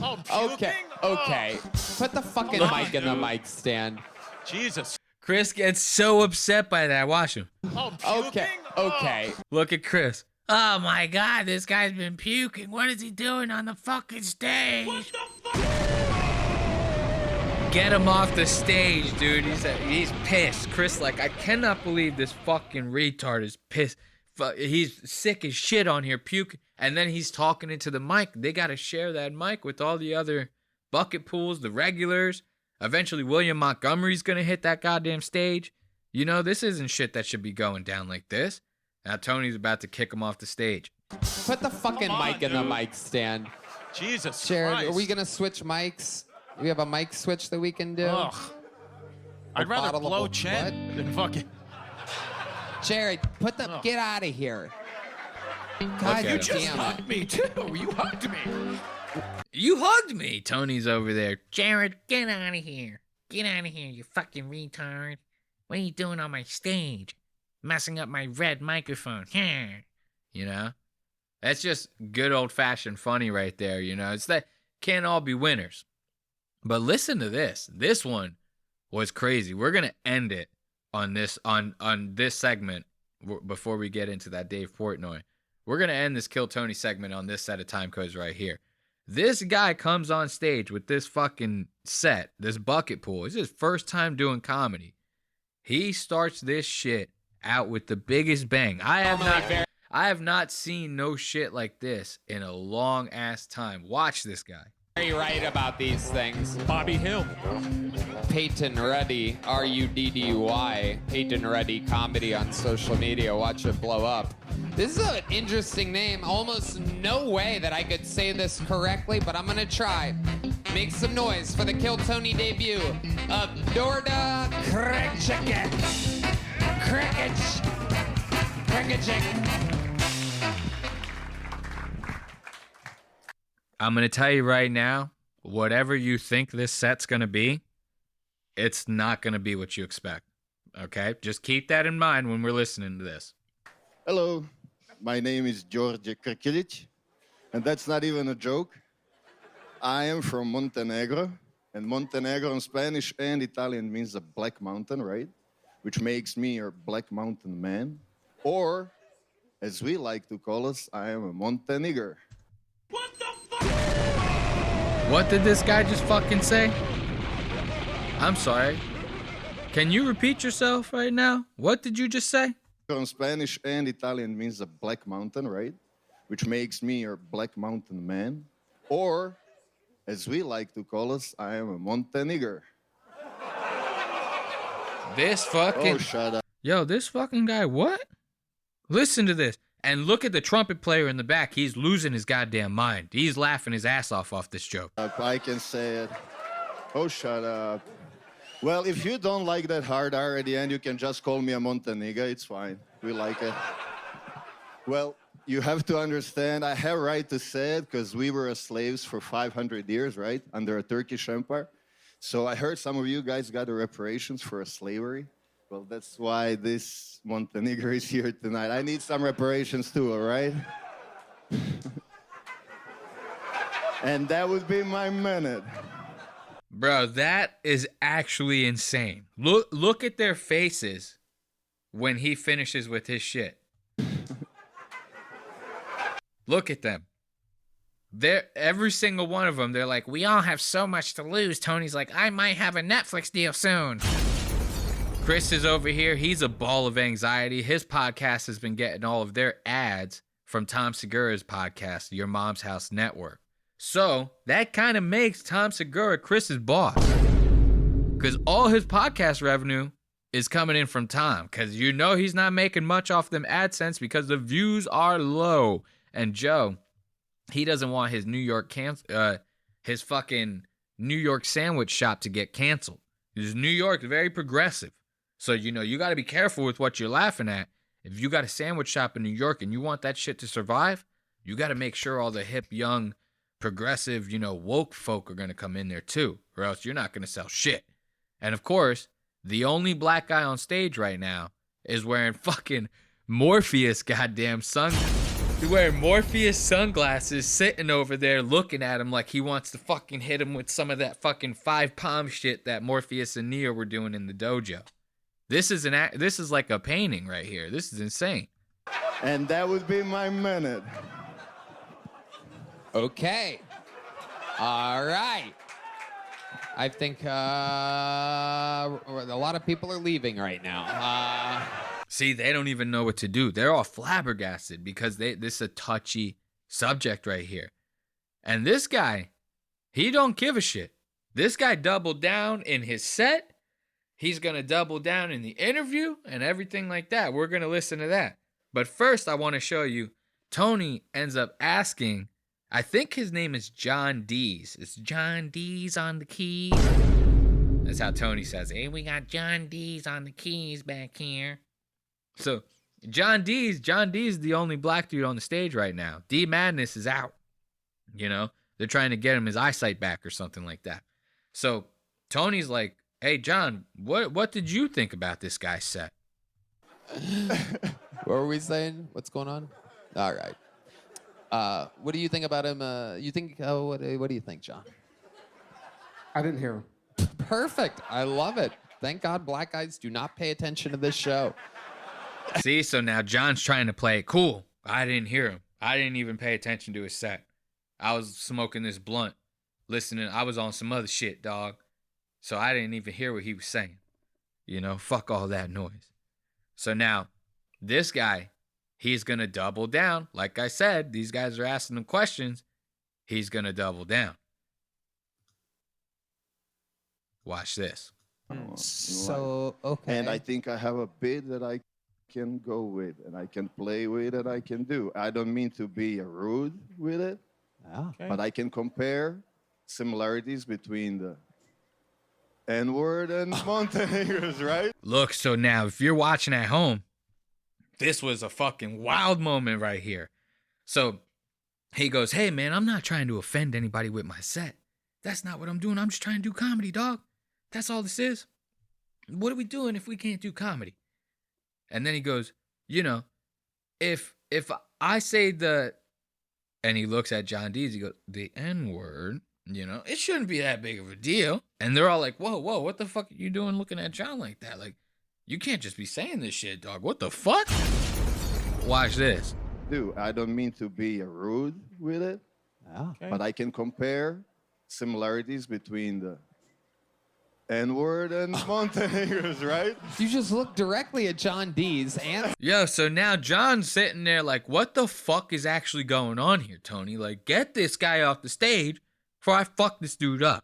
Okay. Put the fucking mic in the mic stand. Jesus. Chris gets so upset by that. Watch him. Okay. Look at Chris. Oh my God, this guy's been puking. What is he doing on the fucking stage? What the fuck? Get him off the stage, dude. He's pissed. Chris, like, I cannot believe this fucking retard is pissed. He's sick as shit on here, puking. And then he's talking into the mic. They got to share that mic with all the other bucket pools, the regulars. Eventually, William Montgomery's going to hit that goddamn stage. You know, this isn't shit that should be going down like this. Now Tony's about to kick him off the stage. Put the fucking mic in the mic stand. Jesus Jared, Christ. are we going to switch mics? Do we have a mic switch that we can do? Ugh. I'd rather blow Chen than fucking... Jared, get out of here. God, you just damn hugged it. me, too. You hugged me. You hugged me. Tony's over there. Jared, get out of here. Get out of here, you fucking retard. What are you doing on my stage? Messing up my red microphone. You know? That's just good old-fashioned funny right there, you know? It's that can't all be winners. But listen to this. This one was crazy. We're going to end it on this segment before we get into that Dave Portnoy. We're going to end this Kill Tony segment on this set of time codes right here. This guy comes on stage with this fucking set, this bucket pool. It's his first time doing comedy. He starts this shit out with the biggest bang. I have not seen no shit like this in a long ass time. Watch this guy. Very right about these things. Bobby Hill. Peyton Ruddy, R-U-D-D-Y. Peyton Ruddy comedy on social media. Watch it blow up. This is an interesting name. Almost no way that I could say this correctly, but I'm going to try. Make some noise for the Kill Tony debut of Dorda Krejcik. I'm going to tell you right now, whatever you think this set's going to be, it's not going to be what you expect. Okay? Just keep that in mind when we're listening to this. Hello, my name is George Krkilic, and that's not even a joke. I am from Montenegro, and Montenegro in Spanish and Italian means a black mountain, right? Which makes me a black mountain man. Or, as we like to call us, I am a Montenegro. What did this guy just fucking say? I'm sorry. Can you repeat yourself right now? What did you just say? In Spanish and Italian means a black mountain, right? Which makes me a black mountain man. Or, as we like to call us, I am a Montenegro. This fucking... Oh, shut up. Yo, this fucking guy, what? Listen to this. And look at the trumpet player in the back. He's losing his goddamn mind. He's laughing his ass off this joke. I can say it. Oh, shut up. Well, if you don't like that hard R at the end, you can just call me a Montenegro. It's fine. We like it. Well, you have to understand, I have right to say it because we were slaves for 500 years, right? Under a Turkish empire. So I heard some of you guys got the reparations for slavery. Well, that's why this Montenegro is here tonight. I need some reparations too, all right? And that would be my minute. Bro, that is actually insane. Look at their faces when he finishes with his shit. Look at them. Every single one of them, they're like, we all have so much to lose. Tony's like, I might have a Netflix deal soon. Chris is over here. He's a ball of anxiety. His podcast has been getting all of their ads from Tom Segura's podcast, Your Mom's House Network. So that kind of makes Tom Segura Chris's boss. Because all his podcast revenue is coming in from Tom. Because you know he's not making much off them AdSense because the views are low. And Joe, he doesn't want his his fucking New York sandwich shop to get canceled. Because New York is very progressive. So, you know, you got to be careful with what you're laughing at. If you got a sandwich shop in New York and you want that shit to survive, you got to make sure all the hip, young, progressive, you know, woke folk are going to come in there too, or else you're not going to sell shit. And of course, the only black guy on stage right now is wearing fucking Morpheus goddamn He's wearing Morpheus sunglasses, sitting over there looking at him like he wants to fucking hit him with some of that fucking 5 palm shit that Morpheus and Neo were doing in the dojo. This is like a painting right here. This is insane. And that would be my minute. Okay. All right. I think a lot of people are leaving right now. See, they don't even know what to do. They're all flabbergasted because this is a touchy subject right here. And this guy, he don't give a shit. This guy doubled down in his set. He's going to double down in the interview and everything like that. We're going to listen to that. But first, I want to show you, Tony ends up asking, I think his name is John Dees. It's John Dees on the keys. That's how Tony says, hey, we got John Dees on the keys back here. So, John Dees is the only black dude on the stage right now. D Madness is out. You know, they're trying to get him his eyesight back or something like that. So, Tony's like, hey, John, what did you think about this guy's set? What were we saying? What's going on? All right. What do you think about him? What do you think, John? I didn't hear him. Perfect. I love it. Thank God black guys do not pay attention to this show. See, so now John's trying to play it cool. I didn't hear him. I didn't even pay attention to his set. I was smoking this blunt, listening. I was on some other shit, dog. So I didn't even hear what he was saying. You know, fuck all that noise. So now, this guy, he's going to double down. Like I said, these guys are asking him questions. He's going to double down. Watch this. So, okay. And I think I have a bit that I can go with, and I can play with, and I can do. I don't mean to be rude with it, but I can compare similarities between the N-word and Montenegrins, right? Look, so now if you're watching at home, this was a fucking wild moment right here. So he goes, hey, man, I'm not trying to offend anybody with my set. That's not what I'm doing. I'm just trying to do comedy, dog. That's all this is. What are we doing if we can't do comedy? And then he goes, you know, if I say and he looks at John Dees, he goes, the N-word, you know, it shouldn't be that big of a deal. And they're all like, whoa, what the fuck are you doing looking at John like that? Like, you can't just be saying this shit, dog. What the fuck? Watch this. Dude, I don't mean to be rude with it, but I can compare similarities between the N-word and Montenegrins, right? You just look directly at John Dees and... Yo, so now John's sitting there like, what the fuck is actually going on here, Tony? Like, get this guy off the stage before I fuck this dude up.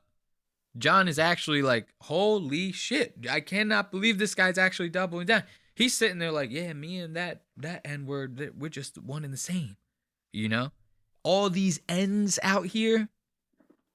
John is actually like, holy shit. I cannot believe this guy's actually doubling down. He's sitting there like, yeah, me and that N-word, we're just one and the same. You know? All these N's out here,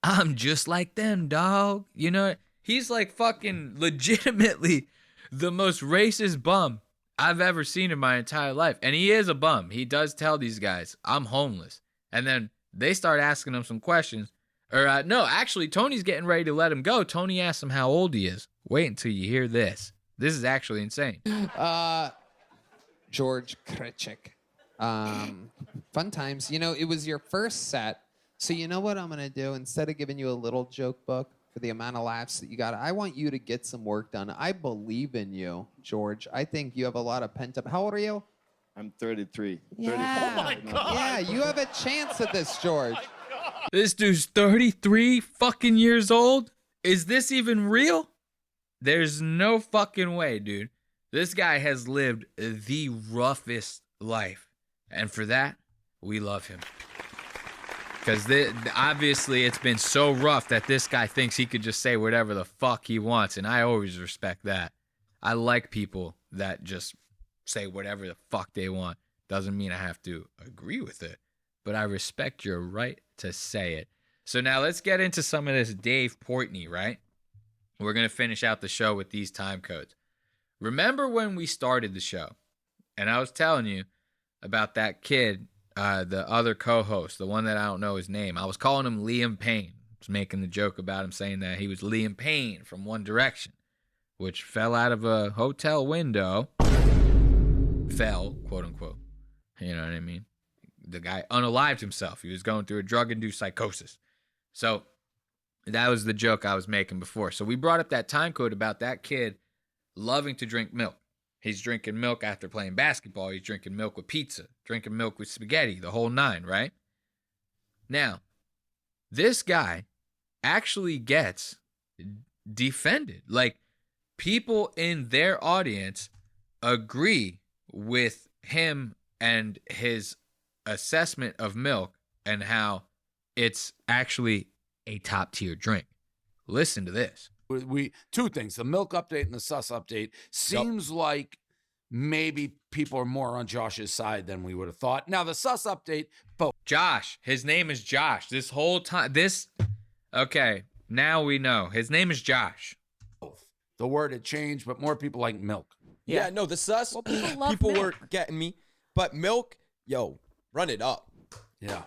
I'm just like them, dog. You know? He's like fucking legitimately the most racist bum I've ever seen in my entire life. And he is a bum. He does tell these guys, I'm homeless. And then they start asking him some questions. Or no, actually, Tony's getting ready to let him go. Tony asks him how old he is. Wait until you hear this. This is actually insane. George Krechik. Fun times. You know, it was your first set. So you know what I'm going to do? Instead of giving you a little joke book for the amount of laughs that you got, I want you to get some work done. I believe in you, George. I think you have a lot of pent up. How old are you? I'm 33. Yeah. 34. Oh, my God. Yeah, you have a chance at this, George. This dude's 33 fucking years old? Is this even real? There's no fucking way, dude. This guy has lived the roughest life. And for that, we love him. Because obviously it's been so rough that this guy thinks he could just say whatever the fuck he wants. And I always respect that. I like people that just say whatever the fuck they want. Doesn't mean I have to agree with it. But I respect your right to say it. So now let's get into some of this Dave Portnoy, right? We're going to finish out the show with these time codes. Remember when we started the show and I was telling you about that kid, the other co-host, the one that I don't know his name. I was calling him Liam Payne. I was making the joke about him saying that he was Liam Payne from One Direction, which fell out of a hotel window. Fell, quote unquote. You know what I mean? The guy unalived himself. He was going through a drug-induced psychosis. So that was the joke I was making before. So we brought up that time code about that kid loving to drink milk. He's drinking milk after playing basketball. He's drinking milk with pizza, drinking milk with spaghetti, the whole nine, right? Now, this guy actually gets defended. Like, people in their audience agree with him and his assessment of milk and how it's actually a top-tier drink. Listen to this. We two things, the milk update and the sus update. Seems like maybe people are more on Josh's side than we would have thought. Now the sus update, but Josh, his name is Josh. This whole time, okay, now we know. His name is Josh. The word had changed, but more people like milk. Yeah, no, the sus, people were getting me. But milk, yo, run it up. Yeah.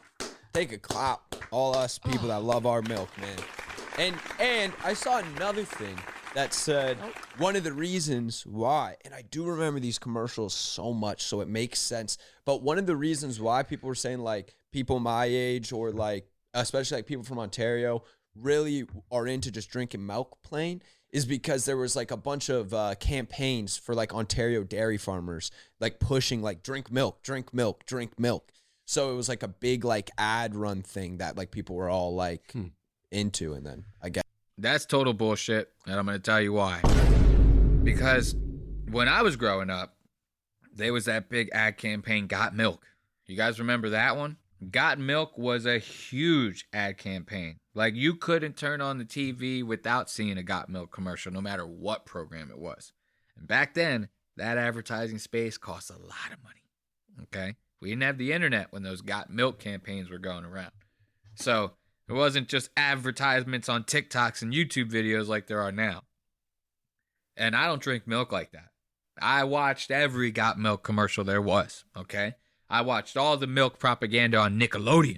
Take a clap. All us people that love our milk, man. And I saw another thing that said one of the reasons why, and I do remember these commercials so much, so it makes sense. But one of the reasons why people were saying, like, people my age or, like, especially, like, people from Ontario really are into just drinking milk plain is because there was like a bunch of campaigns for like Ontario dairy farmers, like pushing like drink milk, drink milk, drink milk. So it was like a big like ad run thing that like people were all like into. And then I guess That's total bullshit, and I'm going to tell you why. Because when I was growing up, there was that big ad campaign, Got Milk. You guys remember that one? Got Milk was a huge ad campaign. Like, you couldn't turn on the TV without seeing a Got Milk commercial, no matter what program it was. And back then, that advertising space cost a lot of money. Okay? We didn't have the internet when those Got Milk campaigns were going around. So it wasn't just advertisements on TikToks and YouTube videos like there are now. And I don't drink milk like that. I watched every Got Milk commercial there was, okay? I watched all the milk propaganda on Nickelodeon.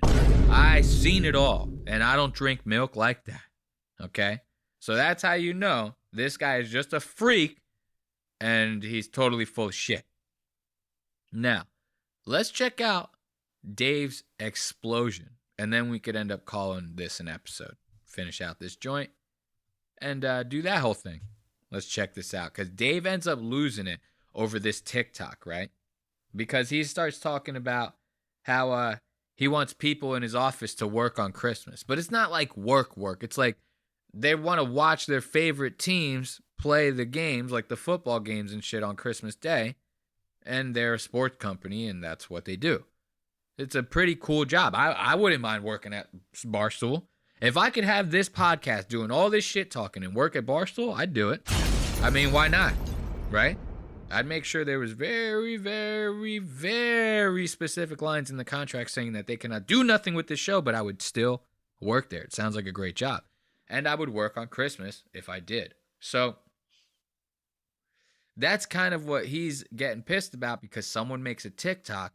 I seen it all, and I don't drink milk like that, okay? So that's how you know this guy is just a freak, and he's totally full of shit. Now, let's check out Dave's explosion, and then we could end up calling this an episode. Finish out this joint, and do that whole thing. Let's check this out, because Dave ends up losing it over this TikTok, right? Because he starts talking about how he wants people in his office to work on Christmas. But it's not like work. It's like they want to watch their favorite teams play the games, like the football games and shit on Christmas Day. And they're a sports company, and that's what they do. It's a pretty cool job. I wouldn't mind working at Barstool. If I could have this podcast doing all this shit talking and work at Barstool, I'd do it. I mean, why not? Right? I'd make sure there was very, very, very specific lines in the contract saying that they cannot do nothing with this show, but I would still work there. It sounds like a great job. And I would work on Christmas if I did. So that's kind of what he's getting pissed about, because someone makes a TikTok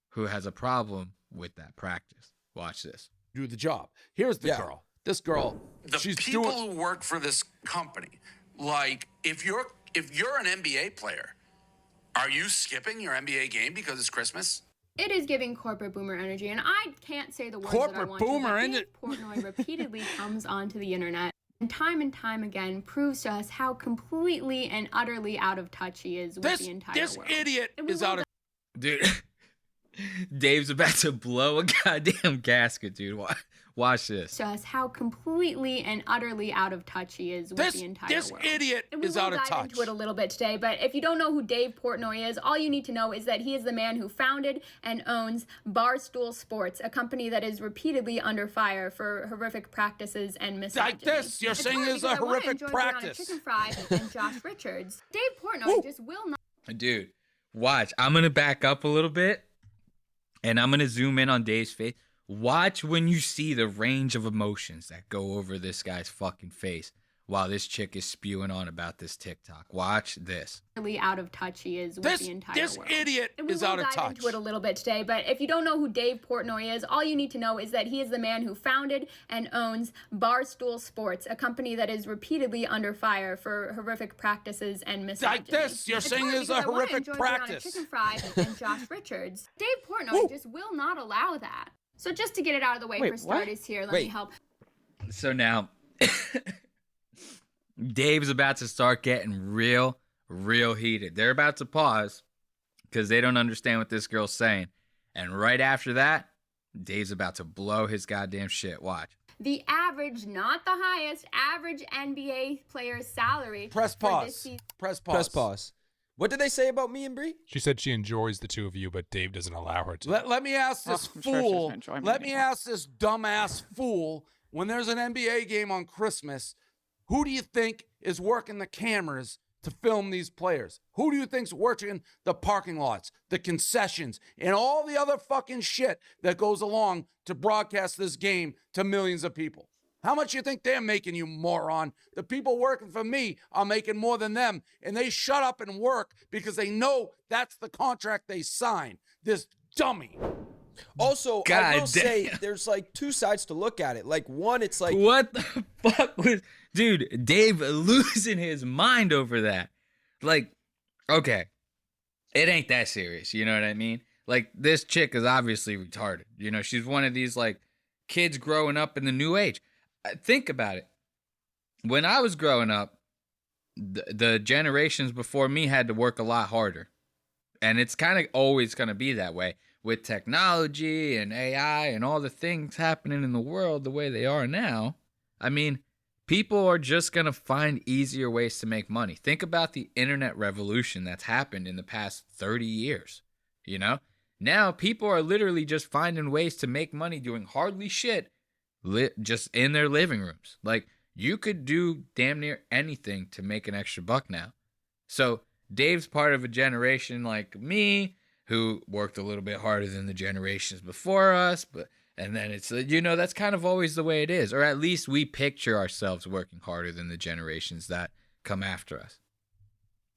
who has a problem with that practice. Watch this. Do the job. Here's the girl. This girl, The people who work for this company, like if you're an NBA player, are you skipping your NBA game because it's Christmas? It is giving corporate boomer energy, and I can't say the words that I Corporate want boomer to. energy. Dave Portnoy repeatedly comes onto the internet and time again proves to us how completely and utterly out of touch he is with the entire world. This idiot is out of... Dude, Dave's about to blow a goddamn gasket, dude. Watch this. To us how completely and utterly out of touch he is with the entire world. This idiot And we is will out of dive touch. into it a little bit today, but if you don't know who Dave Portnoy is, all you need to know is that he is the man who founded and owns Barstool Sports, a company that is repeatedly under fire for horrific practices and misogyny. Like this, you're It's saying hard is a because I wanna horrific enjoy being on a practice. Chicken Fry and Josh Richards. Dave Portnoy just will not. Dude, watch. I'm going to back up a little bit, and I'm going to zoom in on Dave's face. Watch when you see the range of emotions that go over this guy's fucking face while this chick is spewing on about this TikTok. Watch this. Really out of touch he is with the entire world. This idiot And we is will out of dive touch. into it a little bit today, but if you don't know who Dave Portnoy is, all you need to know is that he is the man who founded and owns Barstool Sports, a company that is repeatedly under fire for horrific practices and misogyny. Like this, you're It's saying hard is a because I wanna horrific enjoy being on a practice. Chicken Fry and Josh Richards. Dave Portnoy just will not allow that. So just to get it out of the way Wait, for starters here, let me help. So now, Dave's about to start getting real heated. They're about to pause because they don't understand what this girl's saying. And right after that, Dave's about to blow his goddamn shit. Watch. The average, not the highest, average NBA player's salary. Press for this pause. season. Press pause. Press pause. What did they say about me and Bree? She said she enjoys the two of you, but Dave doesn't allow her to. Let me ask this I'm sure she fool. doesn't enjoy me Let me anymore. ask this dumbass fool. When there's an NBA game on Christmas, who do you think is working the cameras to film these players? Who do you think's working the parking lots, the concessions, and all the other fucking shit that goes along to broadcast this game to millions of people? How much you think they're making, you moron? The people working for me are making more than them, and they shut up and work because they know that's the contract they signed. This dummy. Also, I God will say damn. there's like two sides to look at it. Like one, it's like What the fuck was... Dude, Dave losing his mind over that. Like, okay, it ain't that serious, you know what I mean? Like, this chick is obviously retarded. You know, she's one of these, like, kids growing up in the new age. Think about it. When I was growing up, the generations before me had to work a lot harder. And it's kind of always going to be that way with technology and AI and all the things happening in the world the way they are now. I mean, people are just going to find easier ways to make money. Think about the internet revolution that's happened in the past 30 years. You know, now people are literally just finding ways to make money doing hardly shit just in their living rooms. Like, you could do damn near anything to make an extra buck now. So Dave's part of a generation like me who worked a little bit harder than the generations before us, and then it's, you know, that's kind of always the way it is, or at least we picture ourselves working harder than the generations that come after us.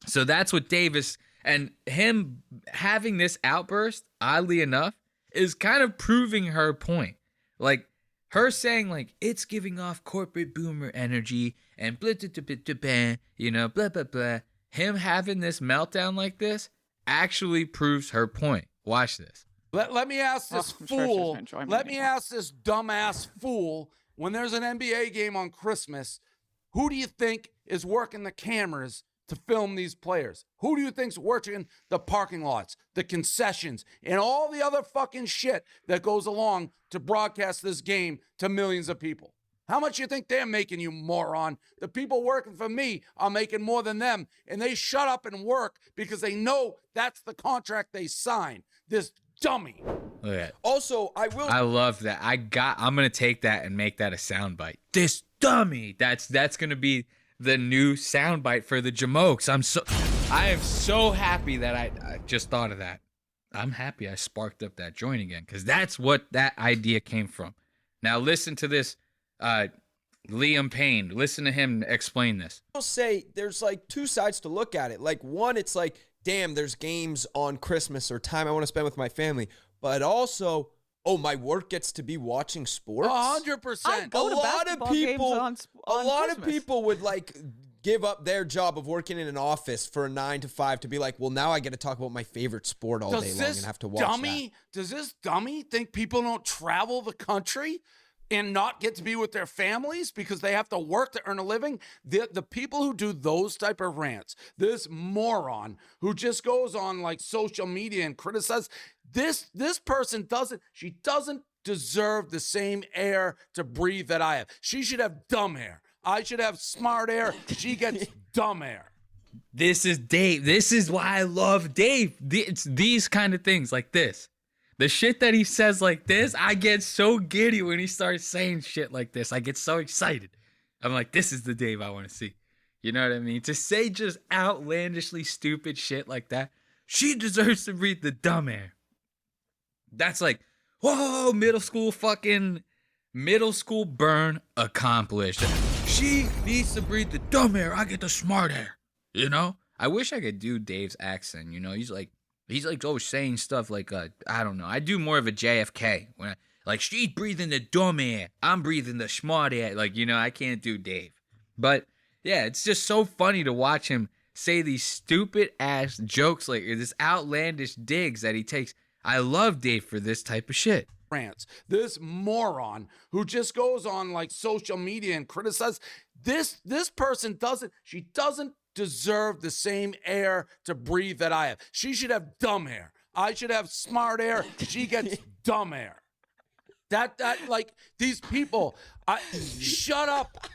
So that's what Dave is, and him having this outburst, oddly enough, is kind of proving her point. Like, her saying, like, it's giving off corporate boomer energy and blah, blah, blah, blah, blah, you know, blah, blah, blah. Him having this meltdown like this actually proves her point. Watch this. Let me ask this fool. Let me ask this dumbass fool. When there's an NBA game on Christmas, who do you think is working the cameras to film these players? Who do you think's working the parking lots, the concessions, and all the other fucking shit that goes along to broadcast this game to millions of people? How much you think they're making, you moron? The people working for me are making more than them, and they shut up and work because they know that's the contract they signed. This dummy. Look at that. Also, I love that. I'm gonna take that and make that a soundbite. This dummy. That's gonna be the new soundbite for the Jamokes. I am so happy that I just thought of that. I'm happy I sparked up that joint again, because that's what that idea came from. Now listen to this. Liam Payne, listen to him explain this. I'll say there's like two sides to look at it. Like, one, it's like, damn, there's games on Christmas or time I want to spend with my family. But also, oh, my work gets to be watching sports. 100%. A lot of people would like give up their job of working in an office for a 9 to 5 to be like, well, now I get to talk about my favorite sport all day long and have to watch that. Does this dummy think people don't travel the country and not get to be with their families because they have to work to earn a living? The people who do those type of rants, this moron who just goes on like social media and criticizes, this person doesn't deserve the same air to breathe that I have. She should have dumb air. I should have smart air. She gets dumb air. This is Dave. This is why I love Dave. It's these kind of things like this. The shit that he says like this, I get so giddy when he starts saying shit like this. I get so excited. I'm like, this is the Dave I want to see. You know what I mean? To say just outlandishly stupid shit like that, she deserves to breathe the dumb air. That's like, whoa, middle school burn accomplished. She needs to breathe the dumb air. I get the smart air. You know? I wish I could do Dave's accent. You know, he's like always saying stuff like, I don't know. I do more of a JFK. She's breathing the dumb air. I'm breathing the smart air. Like, you know, I can't do Dave. But, yeah, it's just so funny to watch him say these stupid-ass jokes, like this outlandish digs that he takes. I love Dave for this type of shit. Rants. This moron who just goes on like social media and criticizes, this person doesn't deserve the same air to breathe that I have. She should have dumb air. I should have smart air. She gets dumb air. That like these people. Shut up.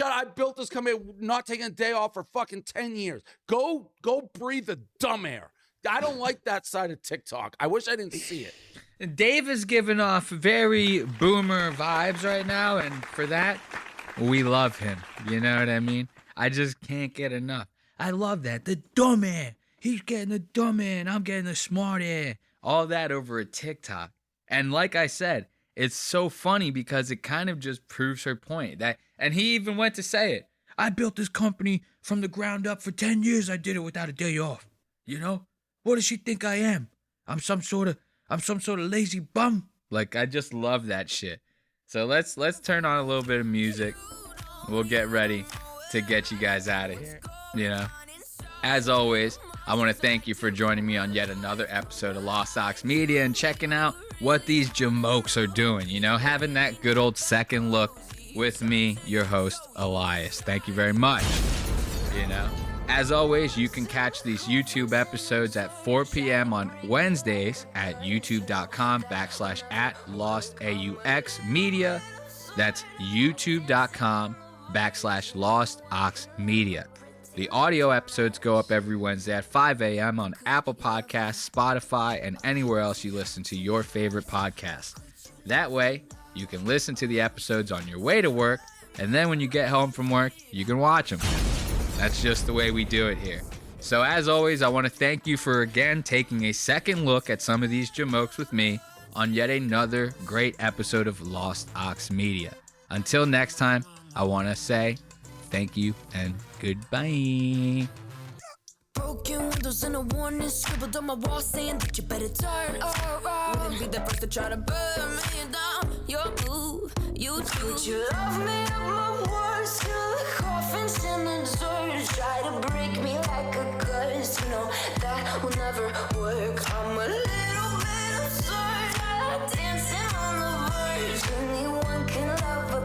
I built this company not taking a day off for fucking 10 years. Go breathe the dumb air. I don't like that side of TikTok. I wish I didn't see it. Dave is giving off very boomer vibes right now, and for that, we love him. You know what I mean? I just can't get enough. I love that. The dumb air. He's getting the dumb air, and I'm getting the smart air. All that over a TikTok. And like I said, it's so funny because it kind of just proves her point. And he even went to say it. I built this company from the ground up for 10 years. I did it without a day off. You know? What does she think I am? I'm some sort of lazy bum. Like, I just love that shit. So let's turn on a little bit of music. We'll get ready to get you guys out of here. You know? As always, I want to thank you for joining me on yet another episode of Lost Sox Media and checking out what these jamokes are doing. You know, having that good old second look with me, your host, Elias. Thank you very much. you know? As always, you can catch these YouTube episodes at 4 p.m. on Wednesdays at youtube.com/@LostAUXmedia. That's youtube.com/LostAuxmedia. The audio episodes go up every Wednesday at 5 a.m. on Apple Podcasts, Spotify, and anywhere else you listen to your favorite podcast. That way, you can listen to the episodes on your way to work, and then when you get home from work, you can watch them. That's just the way we do it here. So as always, I want to thank you for again taking a second look at some of these jamokes with me on yet another great episode of Lost Ox Media. Until next time, I want to say thank you and goodbye. Broken windows and a warning scribbled on my wall saying that you better turn around. Wouldn't be the first to try to burn me down. Your move, you do. Would you love me at my worst? Till the coffins in the dirt try to break me like a curse. You know that will never work. I'm a